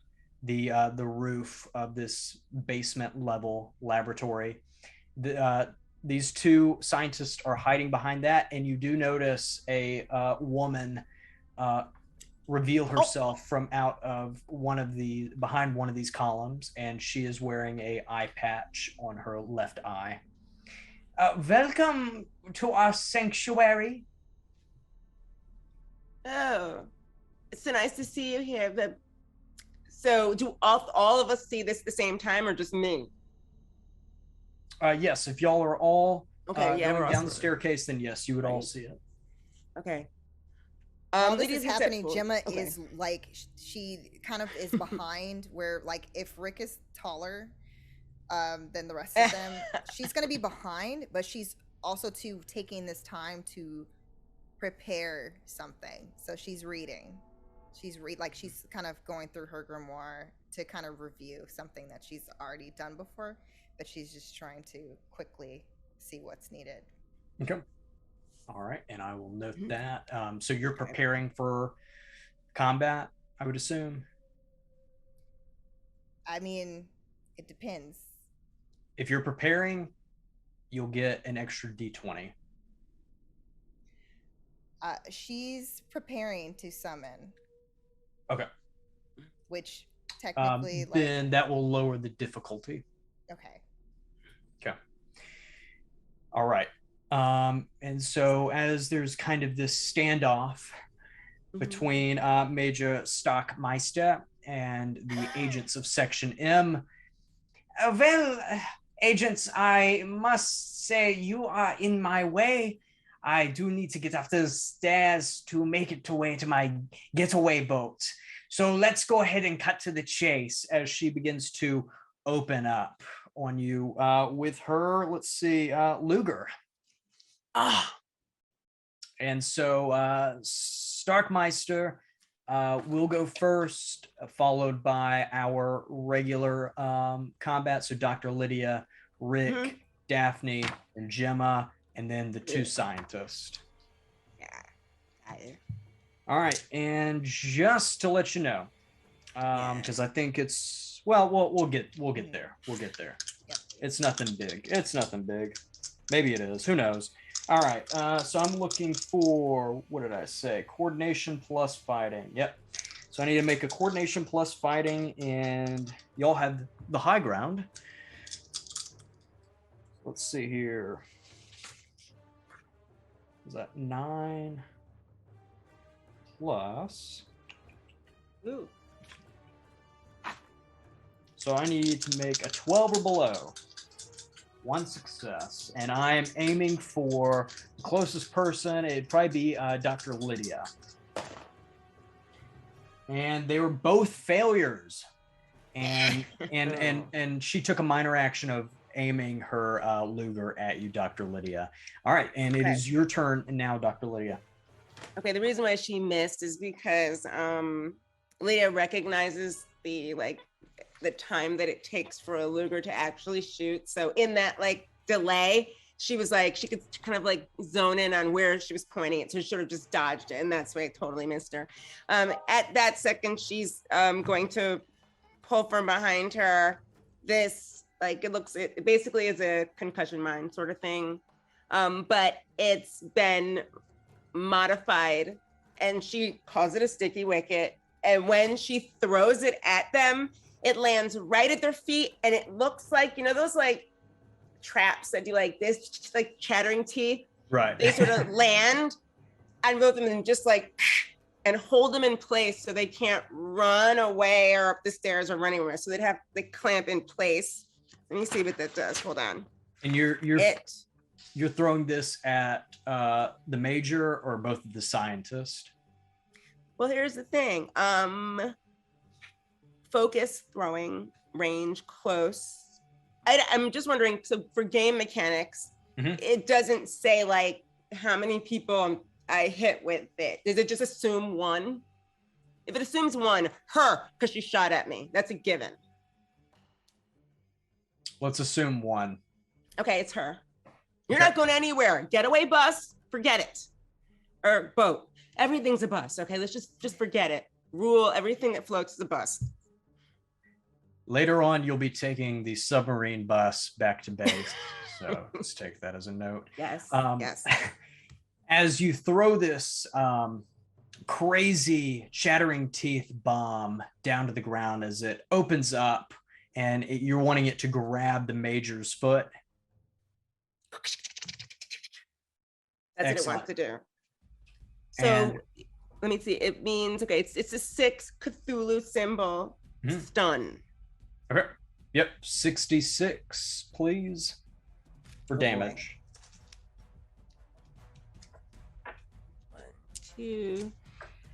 the roof of this basement level laboratory. These 2 scientists are hiding behind that, and you do notice a woman reveal herself from out of behind one of these columns, and she is wearing a eye patch on her left eye. Welcome to our sanctuary. Oh, it's so nice to see you here. But so, do all of us see this at the same time, or just me? Yes, if y'all are all Okay, yeah, we're going all down the seeing it. staircase, then yes, you would all see it. Okay. While this Lydia's is happening, acceptable. Gemma Okay. is like, she kind of is behind where, like, if Rick is taller than the rest of them, she's going to be behind, but she's also taking this time to prepare something. So she's reading. She's kind of going through her grimoire to kind of review something that she's already done before, but she's just trying to quickly see what's needed. Okay. All right, and I will note that. So you're preparing for combat, I would assume? I mean, it depends. If you're preparing, you'll get an extra D20. She's preparing to summon. Okay. Which technically, then that will lower the difficulty. Okay. Okay. All right. And so as there's kind of this standoff between Major Stockmeister and the agents of Section M. Well, agents, I must say you are in my way. I do need to get up the stairs to make it to my getaway boat. So let's go ahead and cut to the chase as she begins to open up on you with her, let's see, Luger. And so Starkmeister will go first, followed by our regular combat. So Dr. Lydia, Rick, Daphne, and Gemma, and then the 2 scientists. Yeah. All right, and just to let you know, because I think it's we'll get there. We'll get there. Yep. It's nothing big. It's nothing big. Maybe it is. Who knows? All right. So I'm looking for, what did I say? Coordination plus fighting. Yep. So I need to make a coordination plus fighting, and y'all have the high ground. Let's see here. Is that 9 plus? Ooh. So I need to make a 12 or below. 1 success. And I am aiming for the closest person. It'd probably be Dr. Lydia. And they were both failures. And she took a minor action of aiming her Luger at you, Dr. Lydia. All right, and it is your turn now, Dr. Lydia. Okay, the reason why she missed is because Lydia recognizes the time that it takes for a Luger to actually shoot. So in that delay, she was she could kind of zone in on where she was pointing it. So she sort of just dodged it, and that's why it totally missed her. At that second, she's going to pull from behind her this, it basically is a concussion mine sort of thing. But it's been modified, and she calls it a sticky wicket. And when she throws it at them, it lands right at their feet, and it looks like, those traps that do this, chattering teeth. Right. They sort of land on both of them and just and hold them in place so they can't run away or up the stairs or run anywhere. So they'd have to clamp in place. Let me see what that does. Hold on. And you're throwing this at the major or both of the scientists? Well, here's the thing. Focus, throwing, range, close. I'm just wondering, so for game mechanics, it doesn't say how many people I hit with it. Does it just assume 1? If it assumes 1, her, because she shot at me. That's a given. Let's assume 1. Okay, it's her. You're not going anywhere. Getaway bus, forget it. Or boat. Everything's a bus. Okay, let's just forget it. Rule, everything that floats is a bus. Later on, you'll be taking the submarine bus back to base. So let's take that as a note. Yes. Yes. As you throw this crazy chattering teeth bomb down to the ground, as it opens up and you're wanting it to grab the major's foot. That's Excellent. what it wants to do. So let me see. It means, it's a 6 Cthulhu symbol. Stun. Okay. Yep. 66, please, for damage. 1, 2.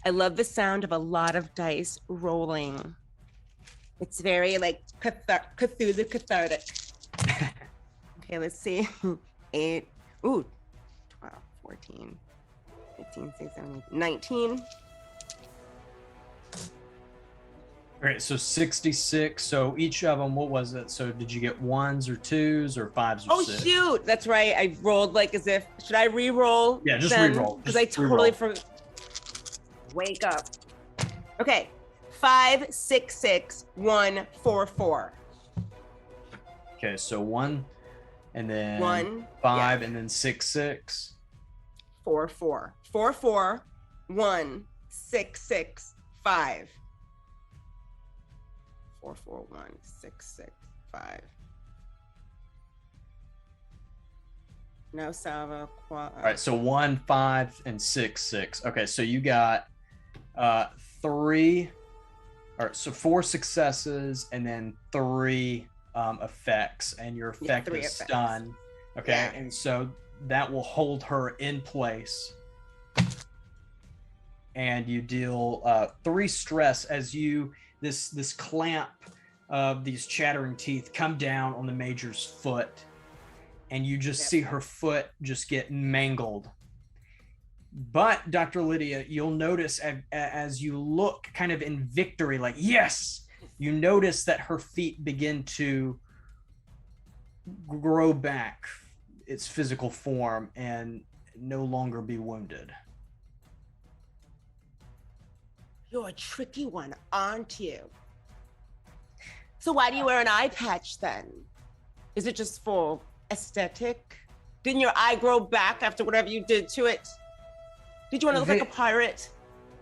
I love the sound of a lot of dice rolling. It's very Cthulhu cathartic. Okay, let's see. 8. Ooh. 12, 14, 15, 16, 17, 19. All right, so 66. So each of them, what was it? So did you get 1s or 2s or 5s or 6? Oh, shoot. That's right. I rolled as if, should I re-roll? Yeah, just re-roll. Because I totally forgot. Wake up. Okay. 5, 6, 6, 1, 4, 4. Okay, so 1 and then 1, 5 and then 6, 6. 4, 4. 4, 4, 1, 6, 6, 5. 4, 4, 1, 6, 6, 5. No salvo. All right, so 1, 5, and 6, 6. Okay, so you got 3. All right, so 4 successes and then 3 effects, and your effect is stun. Okay, yeah. And so that will hold her in place. And you deal 3 stress as you this clamp of these chattering teeth come down on the major's foot, and you just see her foot just get mangled. But Dr. Lydia, you'll notice as you look kind of in victory, yes, you notice that her feet begin to grow back its physical form and no longer be wounded. You're a tricky one, aren't you? So why do you wear an eye patch then? Is it just for aesthetic? Didn't your eye grow back after whatever you did to it? Did you want to look like a pirate?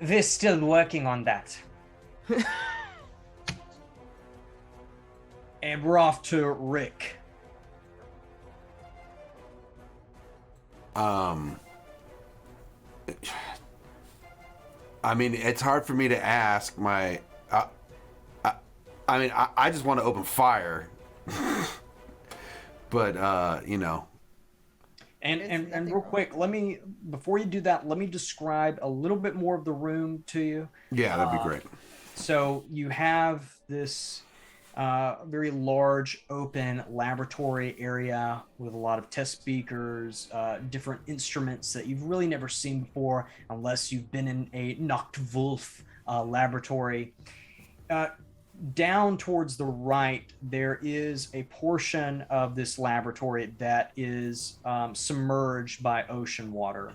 We're still working on that. And we're off to Rick. I mean, it's hard for me to ask my. I just want to open fire, but you know. And real quick, before you do that, let me describe a little bit more of the room to you. Yeah, that'd be great. So you have this very large open laboratory area with a lot of test beakers, different instruments that you've really never seen before unless you've been in a Nachtwolf laboratory. Down towards the right, there is a portion of this laboratory that is submerged by ocean water,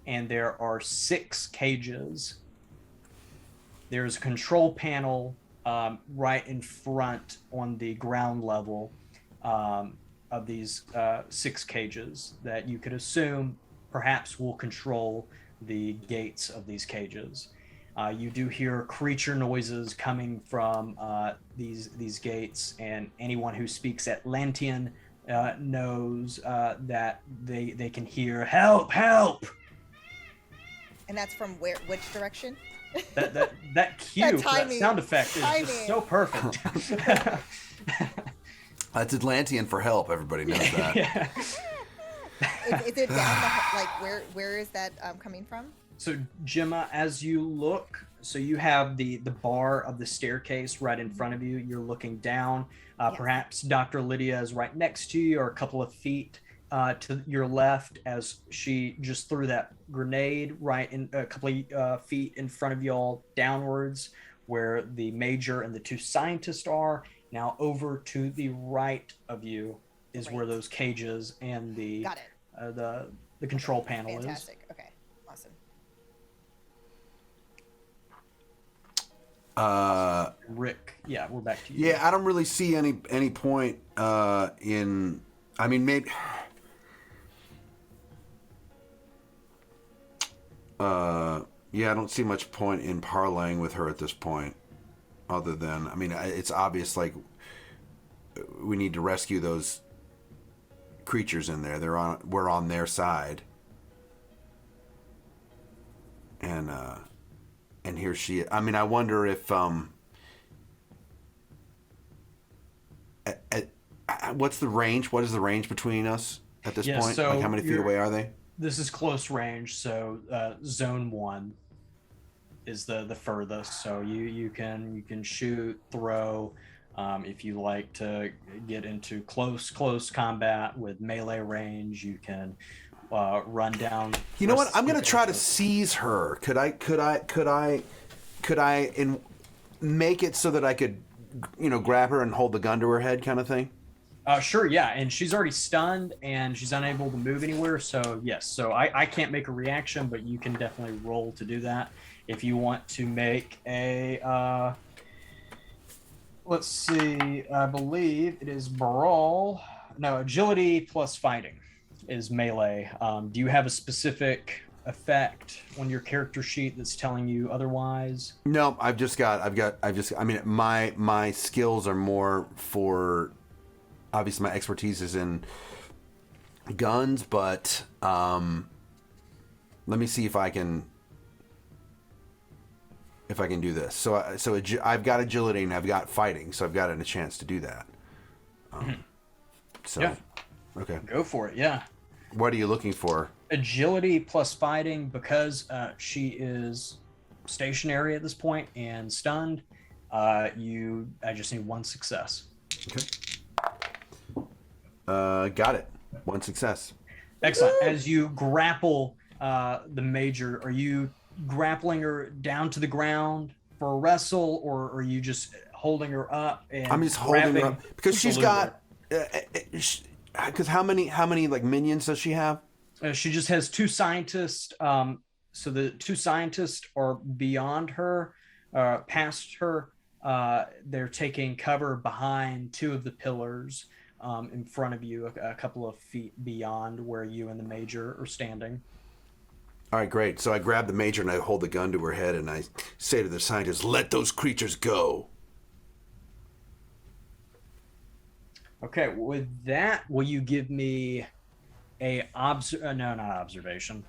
and there are 6 cages. There's a control panel right in front on the ground level of these 6 cages that you could assume perhaps will control the gates of these cages. You do hear creature noises coming from these gates, and anyone who speaks Atlantean knows that they can hear "help, help." And that's from where? Which direction? That cue, that sound effect is just so perfect. That's Atlantean for help. Everybody knows that. Yeah. Is it down the where is that coming from? So Gemma, as you look, so you have the bar of the staircase right in front of you. You're looking down. Yes. Perhaps Dr. Lydia is right next to you, or a couple of feet to your left, as she just threw that grenade right in a couple of feet in front of y'all downwards, where the major and the 2 scientists are. Now over to the right of you is where those cages and the control panel Fantastic. Okay. Awesome. Rick, yeah, we're back to you. Yeah, I don't really see any point in. I mean, maybe. Yeah, I don't see much point in parlaying with her at this point, other than, I mean, it's obvious, like, we need to rescue those creatures in there. We're on their side, and here she is. I mean, I wonder if what's the range? What is the range between us at this point? So like, how many feet away are they? This is close range, so zone 1 is the furthest. So you can shoot, throw. If you like to get into close combat with melee range, you can run down. You know what? I'm gonna try to seize her. Could I make it so that I could, grab her and hold the gun to her head, kind of thing? Sure, yeah, and she's already stunned and she's unable to move anywhere. So yes, so I can't make a reaction, but you can definitely roll to do that. If you want to make a, let's see, I believe it is brawl. No, agility plus fighting is melee. Do you have a specific effect on your character sheet that's telling you otherwise? No, I mean, my skills are more for, obviously my expertise is in guns, but let me see if I can do this. So I've got agility and I've got fighting, so I've got a chance to do that. So yeah. Okay, Go for it. Yeah. what are you looking for? Agility plus fighting, because she is stationary at this point and stunned. I just need 1 success. Okay. Got it. 1 success. Excellent. As you grapple the major, are you grappling her down to the ground for a wrestle, or are you just holding her up? And I'm just holding her up because she's got. Because how many like minions does she have? She just has 2 scientists. So the 2 scientists are beyond her. past her. They're taking cover behind two of the pillars in front of you, a couple of feet beyond where you and the major are standing. All right, great. So I grab the major and I hold the gun to her head and I say to the scientist, "Let those creatures go." Okay, with that, will you give me a no, not observation.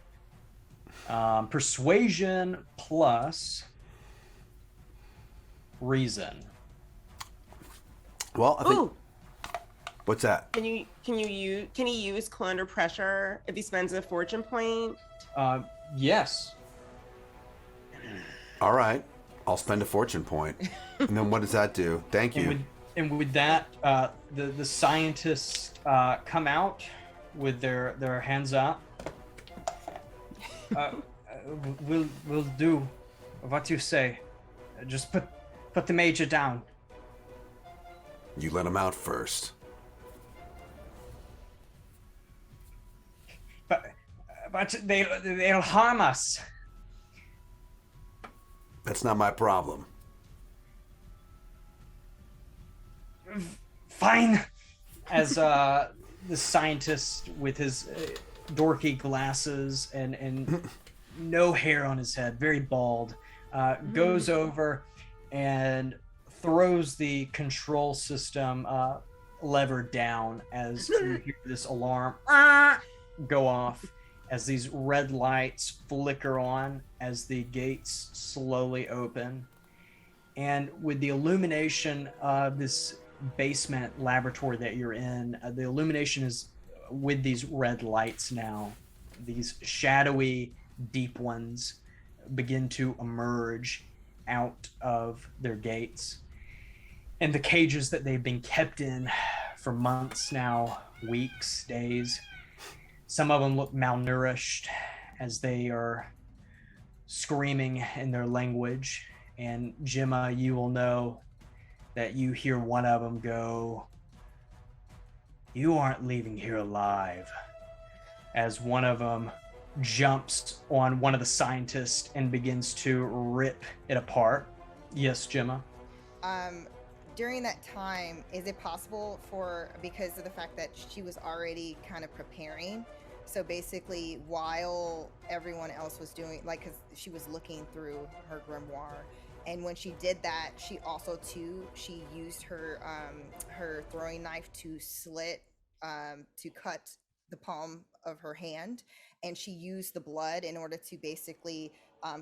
Persuasion plus reason. Well, I think. Ooh, What's that? can he use Cool Under Pressure if he spends a fortune point? Yes. All right. I'll spend a fortune point. And then what does that do? Thank you. And with that, the scientists come out with their hands up. We'll do what you say. Just put the major down. You let him out first. But they'll harm us. That's not my problem. Fine. As the scientist with his dorky glasses and no hair on his head, very bald, goes over and throws the control system lever down as you hear this alarm go off, as these red lights flicker on as the gates slowly open. And with the illumination of this basement laboratory that you're in, the illumination is with these red lights now. These shadowy, deep ones begin to emerge out of their gates. And the cages that they've been kept in for months now, weeks, days, some of them look malnourished as they are screaming in their language. And Gemma, you will know that you hear one of them go, "You aren't leaving here alive," as one of them jumps on one of the scientists and begins to rip it apart. Yes, Gemma? During that time, is it possible because of the fact that she was already kind of preparing, so basically while everyone else was doing, like, because she was looking through her grimoire, and when she did that, she also too, she used her throwing knife to to cut the palm of her hand, and she used the blood in order to basically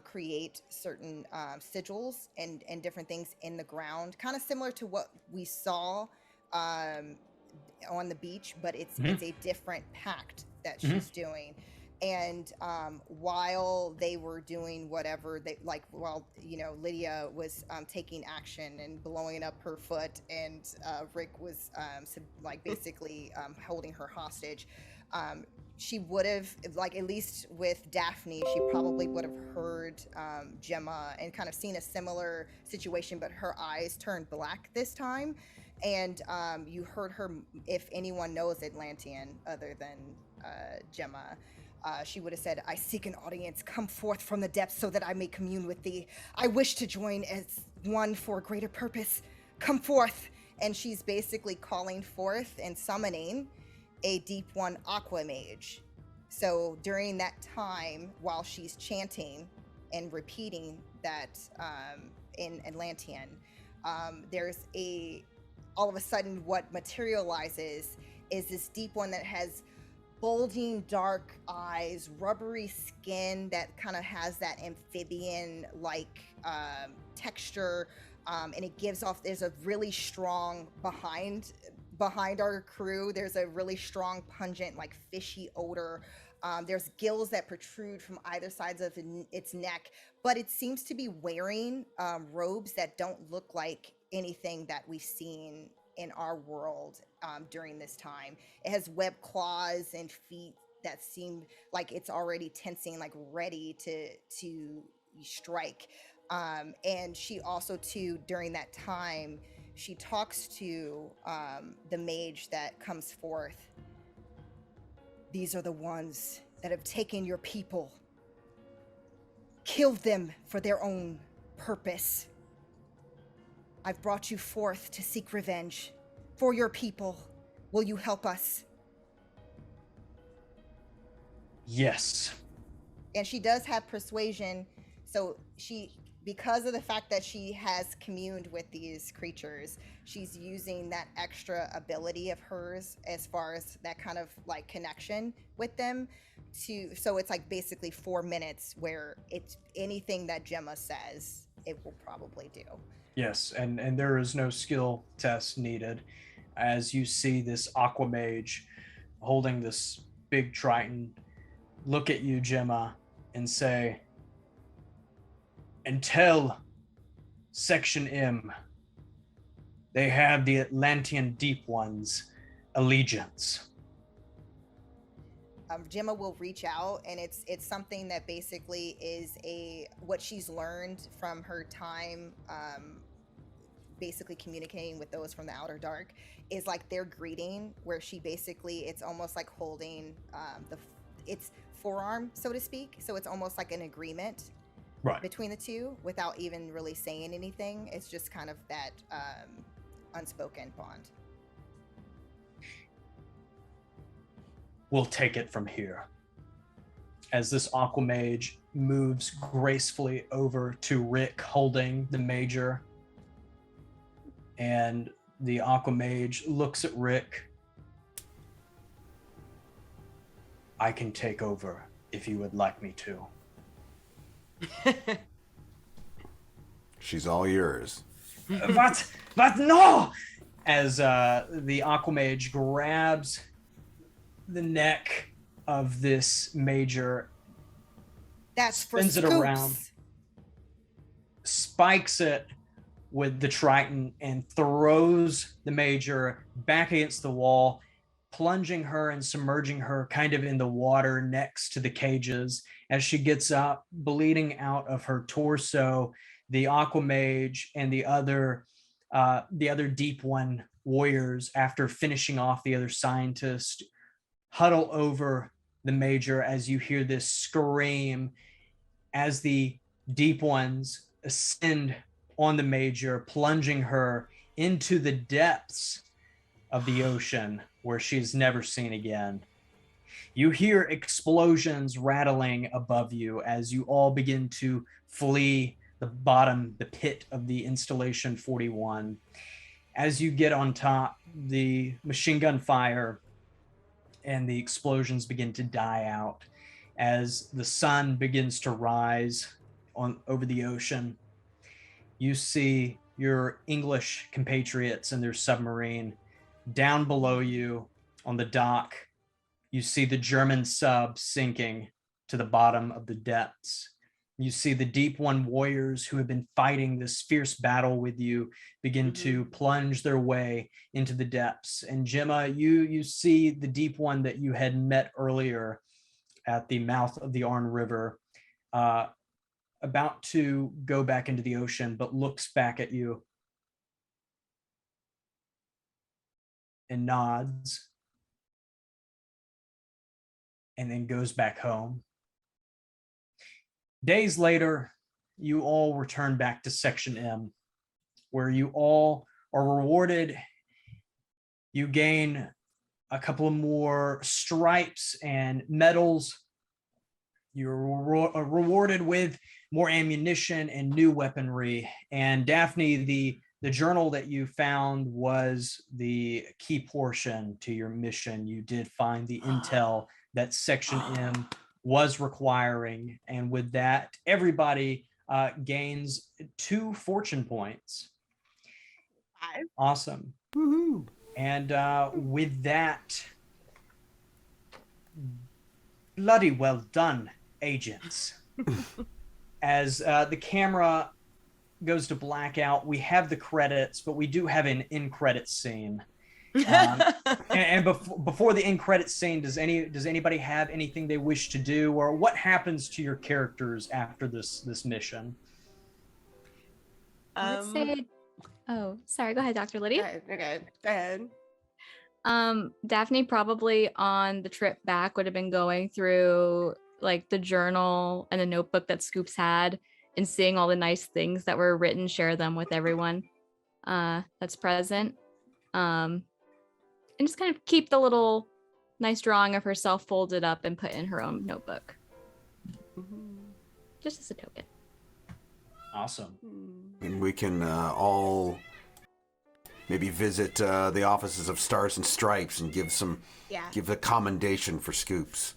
create certain sigils and different things in the ground, kind of similar to what we saw on the beach, but it's a different pact that she's doing. And while they were doing whatever they like, while Lydia was taking action and blowing up her foot, and Rick was basically holding her hostage, she would have, like, at least with Daphne, she probably would have heard Gemma and kind of seen a similar situation, but her eyes turned black this time. And you heard her, if anyone knows Atlantean other than Gemma, she would have said, "I seek an audience. Come forth from the depths so that I may commune with thee. I wish to join as one for a greater purpose. Come forth." And she's basically calling forth and summoning a Deep One Aqua Mage. So during that time, while she's chanting and repeating that in Atlantean, there's all of a sudden what materializes is this Deep One that has bulging dark eyes, rubbery skin that kind of has that amphibian-like texture, and it gives off, there's a really strong behind our crew, there's a really strong, pungent, like fishy odor. There's gills that protrude from either sides of its neck, but it seems to be wearing robes that don't look like anything that we've seen in our world during this time. It has webbed claws and feet that seem like it's already tensing, like ready to strike. And she also too, during that time, she talks to the mage that comes forth. "These are the ones that have taken your people, killed them for their own purpose, I've brought you forth to seek revenge for your people. Will you help us? Yes. And she does have persuasion, so because of the fact that she has communed with these creatures, she's using that extra ability of hers as far as that kind of like connection with them so it's like basically 4 minutes where it's anything that Gemma says it will probably do. Yes, and there is no skill test needed as you see this aquamage holding this big triton look at you, Gemma, and say, and tell Section M they have the Atlantean Deep One's allegiance. Gemma will reach out, and it's something that basically is what she's learned from her time basically communicating with those from the outer dark is like their greeting, where she basically, it's almost like holding it's forearm, so to speak, so it's almost like an agreement between the two without even really saying anything. It's just kind of that unspoken bond. We'll take it from here. As this aquamage moves gracefully over to Rick holding the major, and the aquamage looks at Rick. I can take over if you would like me to. She's all yours. But no! As the aquamage grabs the neck of this major, That's for spins it scoops. around, spikes it with the Triton, and throws the major back against the wall, plunging her and submerging her kind of in the water next to the cages. As she gets up, bleeding out of her torso, the aquamage and the other Deep One warriors, after finishing off the other scientist, huddle over the major as you hear this scream as the Deep Ones ascend on the major, plunging her into the depths of the ocean where she's never seen again. You hear explosions rattling above you as you all begin to flee the pit of the Installation 41. As you get on top, the machine gun fire and the explosions begin to die out as the sun begins to rise over the ocean. You see your English compatriots in their submarine. Down below you on the dock, you see the German sub sinking to the bottom of the depths. You see the Deep One warriors who have been fighting this fierce battle with you begin to plunge their way into the depths. And Gemma, you see the Deep One that you had met earlier at the mouth of the Arn River, about to go back into the ocean, but looks back at you and nods, and then goes back home. Days later, you all return back to Section M, where you all are rewarded. You gain a couple of more stripes and medals. You're rewarded with more ammunition and new weaponry. And Daphne, the journal that you found was the key portion to your mission. You did find the intel that Section M was requiring, and with that, everybody gains 2 fortune points. 5. Awesome. Woohoo! And with that, bloody well done, agents. As the camera goes to blackout, we have the credits, but we do have an in-credits scene. And before the end credits scene, does anybody have anything they wish to do, or what happens to your characters after this mission? Let's say, oh, sorry. Go ahead, Dr. Lydia. Okay, go ahead. Daphne probably on the trip back would have been going through like the journal and the notebook that Scoops had and seeing all the nice things that were written, share them with everyone. that's present. And just kind of keep the little nice drawing of herself folded up and put in her own notebook. Just as a token. Awesome. And we can all maybe visit the offices of Stars and Stripes and give a commendation for Scoops.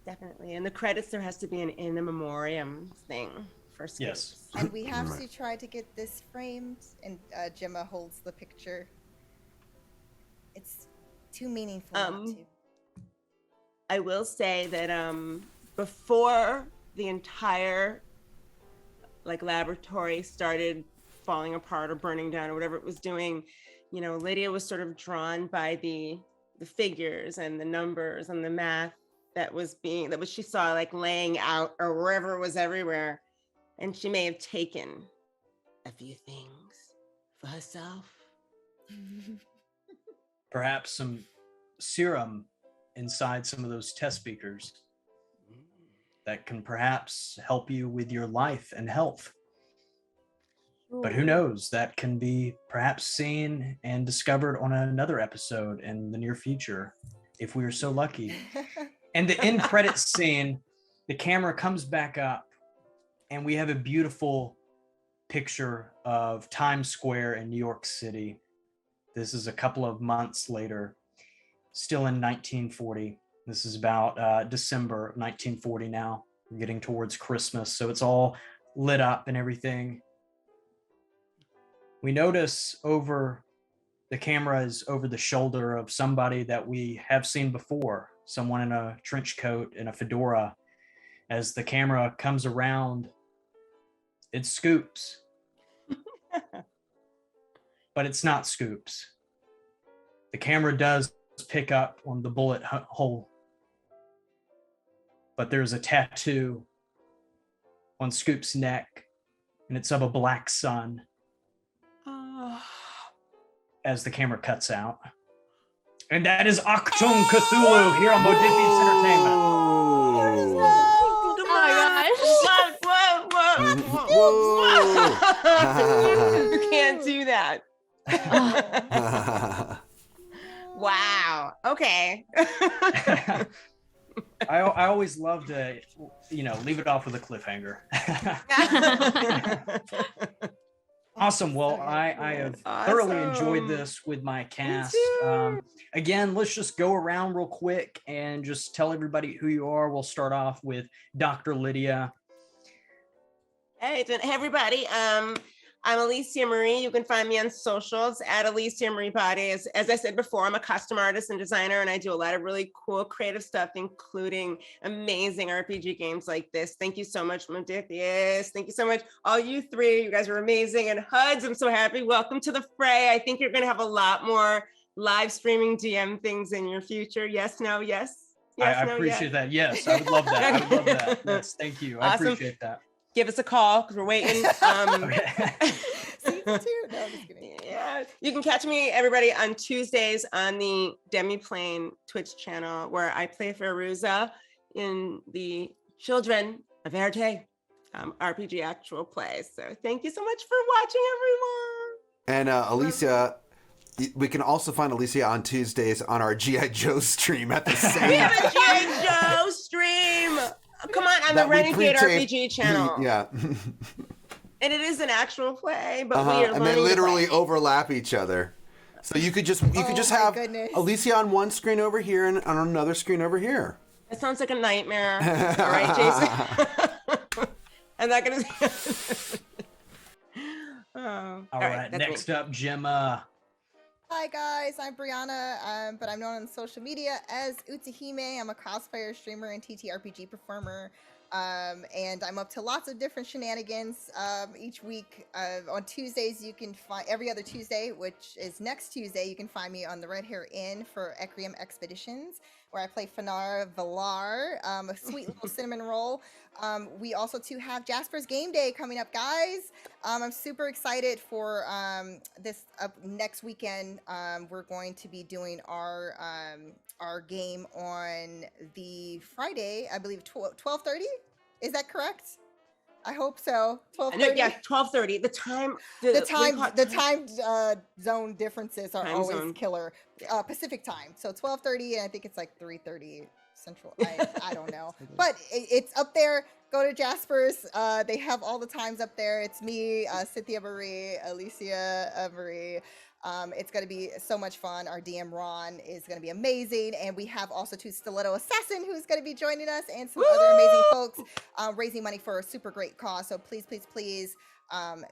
Definitely. In the credits, there has to be an in memoriam thing for Scoops. Yes. And we have to try to get this framed. And Gemma holds the picture. It's too meaningful not to. I will say that before the entire laboratory started falling apart or burning down or whatever it was doing, Lydia was sort of drawn by the figures and the numbers and the math that she saw laying out or wherever it was everywhere. And she may have taken a few things for herself. Perhaps some serum inside some of those test beakers that can perhaps help you with your life and health. But who knows? That can be perhaps seen and discovered on another episode in the near future, if we are so lucky. And the end credits scene, the camera comes back up, and we have a beautiful picture of Times Square in New York City. This is a couple of months later, still in 1940. This is about December 1940 now. We're getting towards Christmas, so it's all lit up and everything. We notice the camera is over the shoulder of somebody that we have seen before, someone in a trench coat and a fedora. As the camera comes around, it's Scoops. But it's not Scoops. The camera does pick up on the bullet hole, but there's a tattoo on Scoop's neck, and it's of a black sun. As the camera cuts out. And that is Achtung, Cthulhu here on Modifius Entertainment. Whoa. You can't do that. Wow. Okay. I always love to, leave it off with a cliffhanger. Awesome. Well, I have thoroughly enjoyed this with my cast. Again, let's just go around real quick and just tell everybody who you are. We'll start off with Dr. Lydia. Hey everybody. I'm Alicia Marie. You can find me on socials at Alicia Marie Body. As I said before, I'm a costume artist and designer, and I do a lot of really cool creative stuff, including amazing RPG games like this. Thank you so much, Modifius. Thank you so much, all you three. You guys are amazing. And HUDs, I'm so happy. Welcome to the fray. I think you're going to have a lot more live streaming DM things in your future. Yes, no, yes. I appreciate that. Yes, I would love that. I would love that. Yes, thank you. I appreciate that. Give us a call because we're waiting. Season 2. No, I'm just kidding. Yeah, you can catch me, everybody, on Tuesdays on the Demiplane Twitch channel, where I play Feruza in the Children of Erte RPG actual play. So thank you so much for watching, everyone. And Alicia, we can also find Alicia on Tuesdays on our G.I. Joe stream at the same. We have a G.I. Joe stream. Come on the Renegade RPG channel. Yeah. And it is an actual play, but we are and they literally overlap each other. So you could just have Alicia on one screen over here and on another screen over here. That sounds like a nightmare. All right, Jason. I'm not gonna. All right. Next up, Gemma. Hi guys, I'm Brianna, but I'm known on social media as Utahime. I'm a cosplayer, streamer, and TTRPG performer. And I'm up to lots of different shenanigans each week. On Tuesdays, you can find every other Tuesday, which is next Tuesday, you can find me on the Red Hair Inn for Ecrium Expeditions, where I play Fanara Valar, a sweet little cinnamon roll. We also too have Jasper's Game Day coming up, guys. I'm super excited for this next weekend. We're going to be doing our game on the Friday, I believe 12:30. Is that correct? I hope so. No, 12:30. yeah, 12:30. The time. The time zone differences are Time always zone. killer. Pacific time. So 12:30, and I think it's like 3:30 Central. I don't know, but it's up there. Go to Jasper's. They have all the times up there. It's me, Cynthia Marie, Alicia Marie. It's going to be so much fun. Our DM Ron is going to be amazing, and we have also two Stiletto Assassin who's going to be joining us, and some other amazing folks raising money for a super great cause. So please, please, please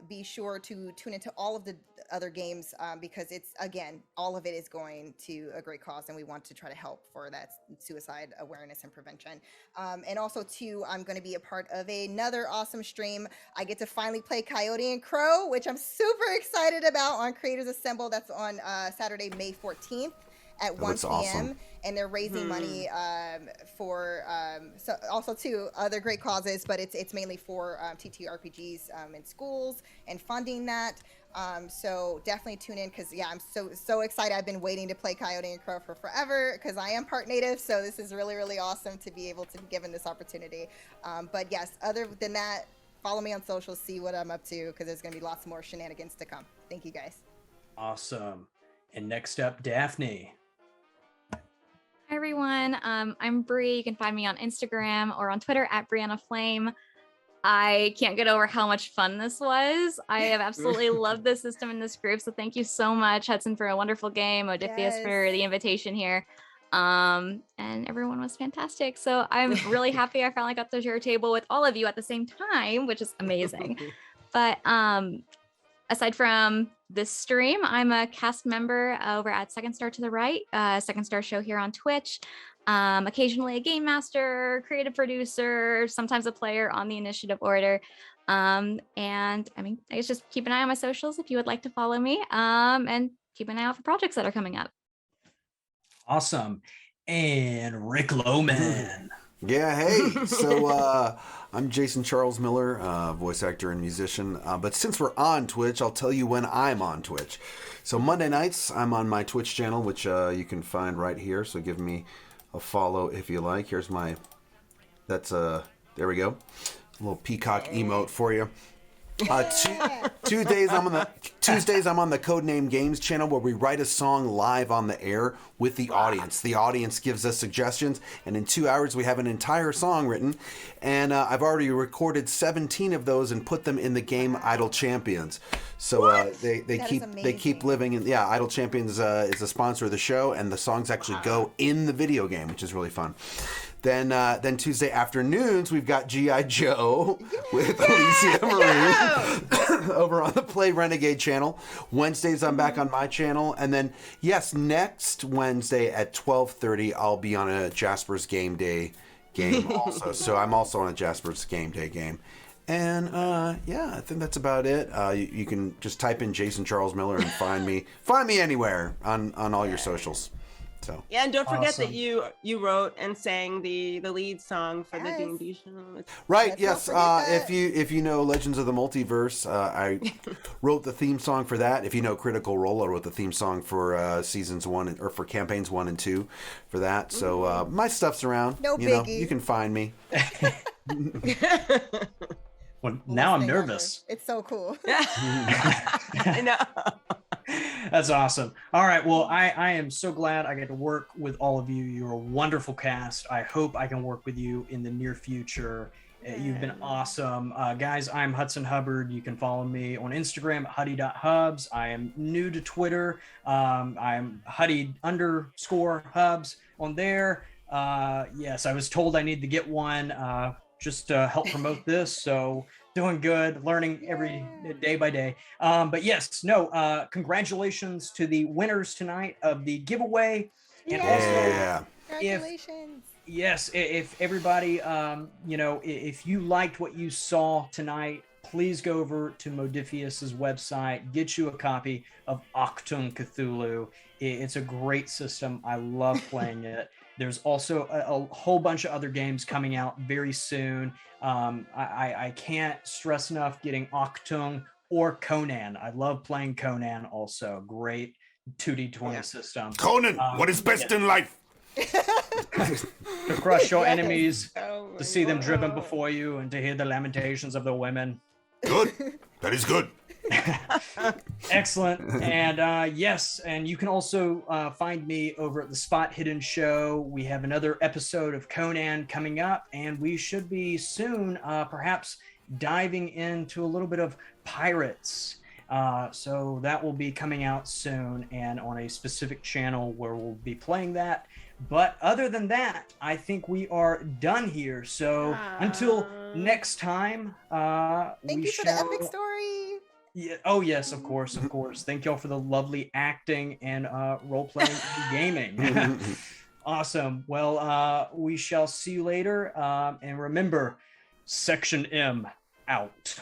be sure to tune into all of the other games because it's, again, all of it is going to a great cause, and we want to try to help for that suicide awareness and prevention. And also too, I'm going to be a part of another awesome stream. I get to finally play Coyote and Crow, which I'm super excited about, on Creators Assemble. That's on Saturday, May 14th at 1 p.m. Awesome. And they're raising money for so also too other great causes, but it's mainly for TTRPGs in schools and funding that. So definitely tune in, because yeah, I'm so excited. I've been waiting to play Coyote and Crow for forever, because I am part native. So this is really, really awesome to be able to be given this opportunity. But yes, other than that, follow me on social, see what I'm up to, because there's going to be lots more shenanigans to come. Thank you guys. Awesome. And next up, Daphne. Hi everyone, I'm Bree. You can find me on Instagram or on Twitter at Brianna Flame. I can't get over how much fun this was. I have absolutely loved this system and this group, so thank you so much, Hudson, for a wonderful game, Odysseus for the invitation here. And everyone was fantastic. So I'm really happy I finally got to share a table with all of you at the same time, which is amazing. But aside from this stream, I'm a cast member over at Second Star to the Right, Second Star show here on Twitch. Occasionally a game master, creative producer, sometimes a player on the initiative order. And I mean, I guess just keep an eye on my socials if you would like to follow me, and keep an eye out for projects that are coming up. Awesome. And Rick Lohman. Yeah, hey. So I'm Jason Charles Miller, voice actor and musician. But since we're on Twitch, I'll tell you when I'm on Twitch. So Monday nights, I'm on my Twitch channel, which you can find right here. So give me a follow if you like. Here's my, there we go. A little peacock emote for you. Tuesdays I'm on the Codename Games channel, where we write a song live on the air with the audience. The audience gives us suggestions, and in 2 hours we have an entire song written. And I've already recorded 17 of those and put them in the game Idle Champions. So they keep living in. Yeah, Idle Champions is a sponsor of the show, and the songs actually go in the video game, which is really fun. Then Tuesday afternoons, we've got G.I. Joe with Alicia Marie over on the Play Renegade channel. Wednesdays, I'm back on my channel. And then, yes, next Wednesday at 12:30, I'll be on a Jasper's Game Day game also. So I'm also on a Jasper's Game Day game. And, yeah, I think that's about it. You can just type in Jason Charles Miller and find me. Find me anywhere on all your socials. So. Yeah, and don't forget that you wrote and sang the lead song for the D&D show. Right. Yes. If you know Legends of the Multiverse, I wrote the theme song for that. If you know Critical Role, I wrote the theme song for seasons 1 or for campaigns 1 and 2 for that. So my stuff's around. No you biggie. know, you can find me. Well, now I'm nervous. It's so cool. I know. That's awesome. All right. Well, I am so glad I get to work with all of you. You're a wonderful cast. I hope I can work with you in the near future. You've been awesome. Guys, I'm Hudson Hubbard. You can follow me on Instagram at huddy.hubs. I am new to Twitter. I'm huddy_hubs on there. Yes, I was told I need to get one just to help promote this. So doing good, learning every day by day. But yes, congratulations to the winners tonight of the giveaway. And also, Congratulations. if everybody, if you liked what you saw tonight, please go over to Modiphius's website, get you a copy of Achtung Cthulhu. It's a great system. I love playing it. There's also a whole bunch of other games coming out very soon. I can't stress enough getting Achtung or Conan. I love playing Conan also. Great 2D20 system. Conan, what is best in life? To crush your Yes. enemies, Oh my to see them driven God. before you, and to hear the lamentations of the women. Good. That is good. Excellent. And yes, and you can also find me over at the Spot Hidden Show. We have another episode of Conan coming up, and we should be soon perhaps diving into a little bit of pirates. So that will be coming out soon and on a specific channel where we'll be playing that. But other than that, I think we are done here. So until next time, Thank we you for the shall... epic story. Yeah. Oh yes, of course, of course. Thank y'all for the lovely acting and role playing and gaming. Awesome. Well, we shall see you later. And remember, Section M out.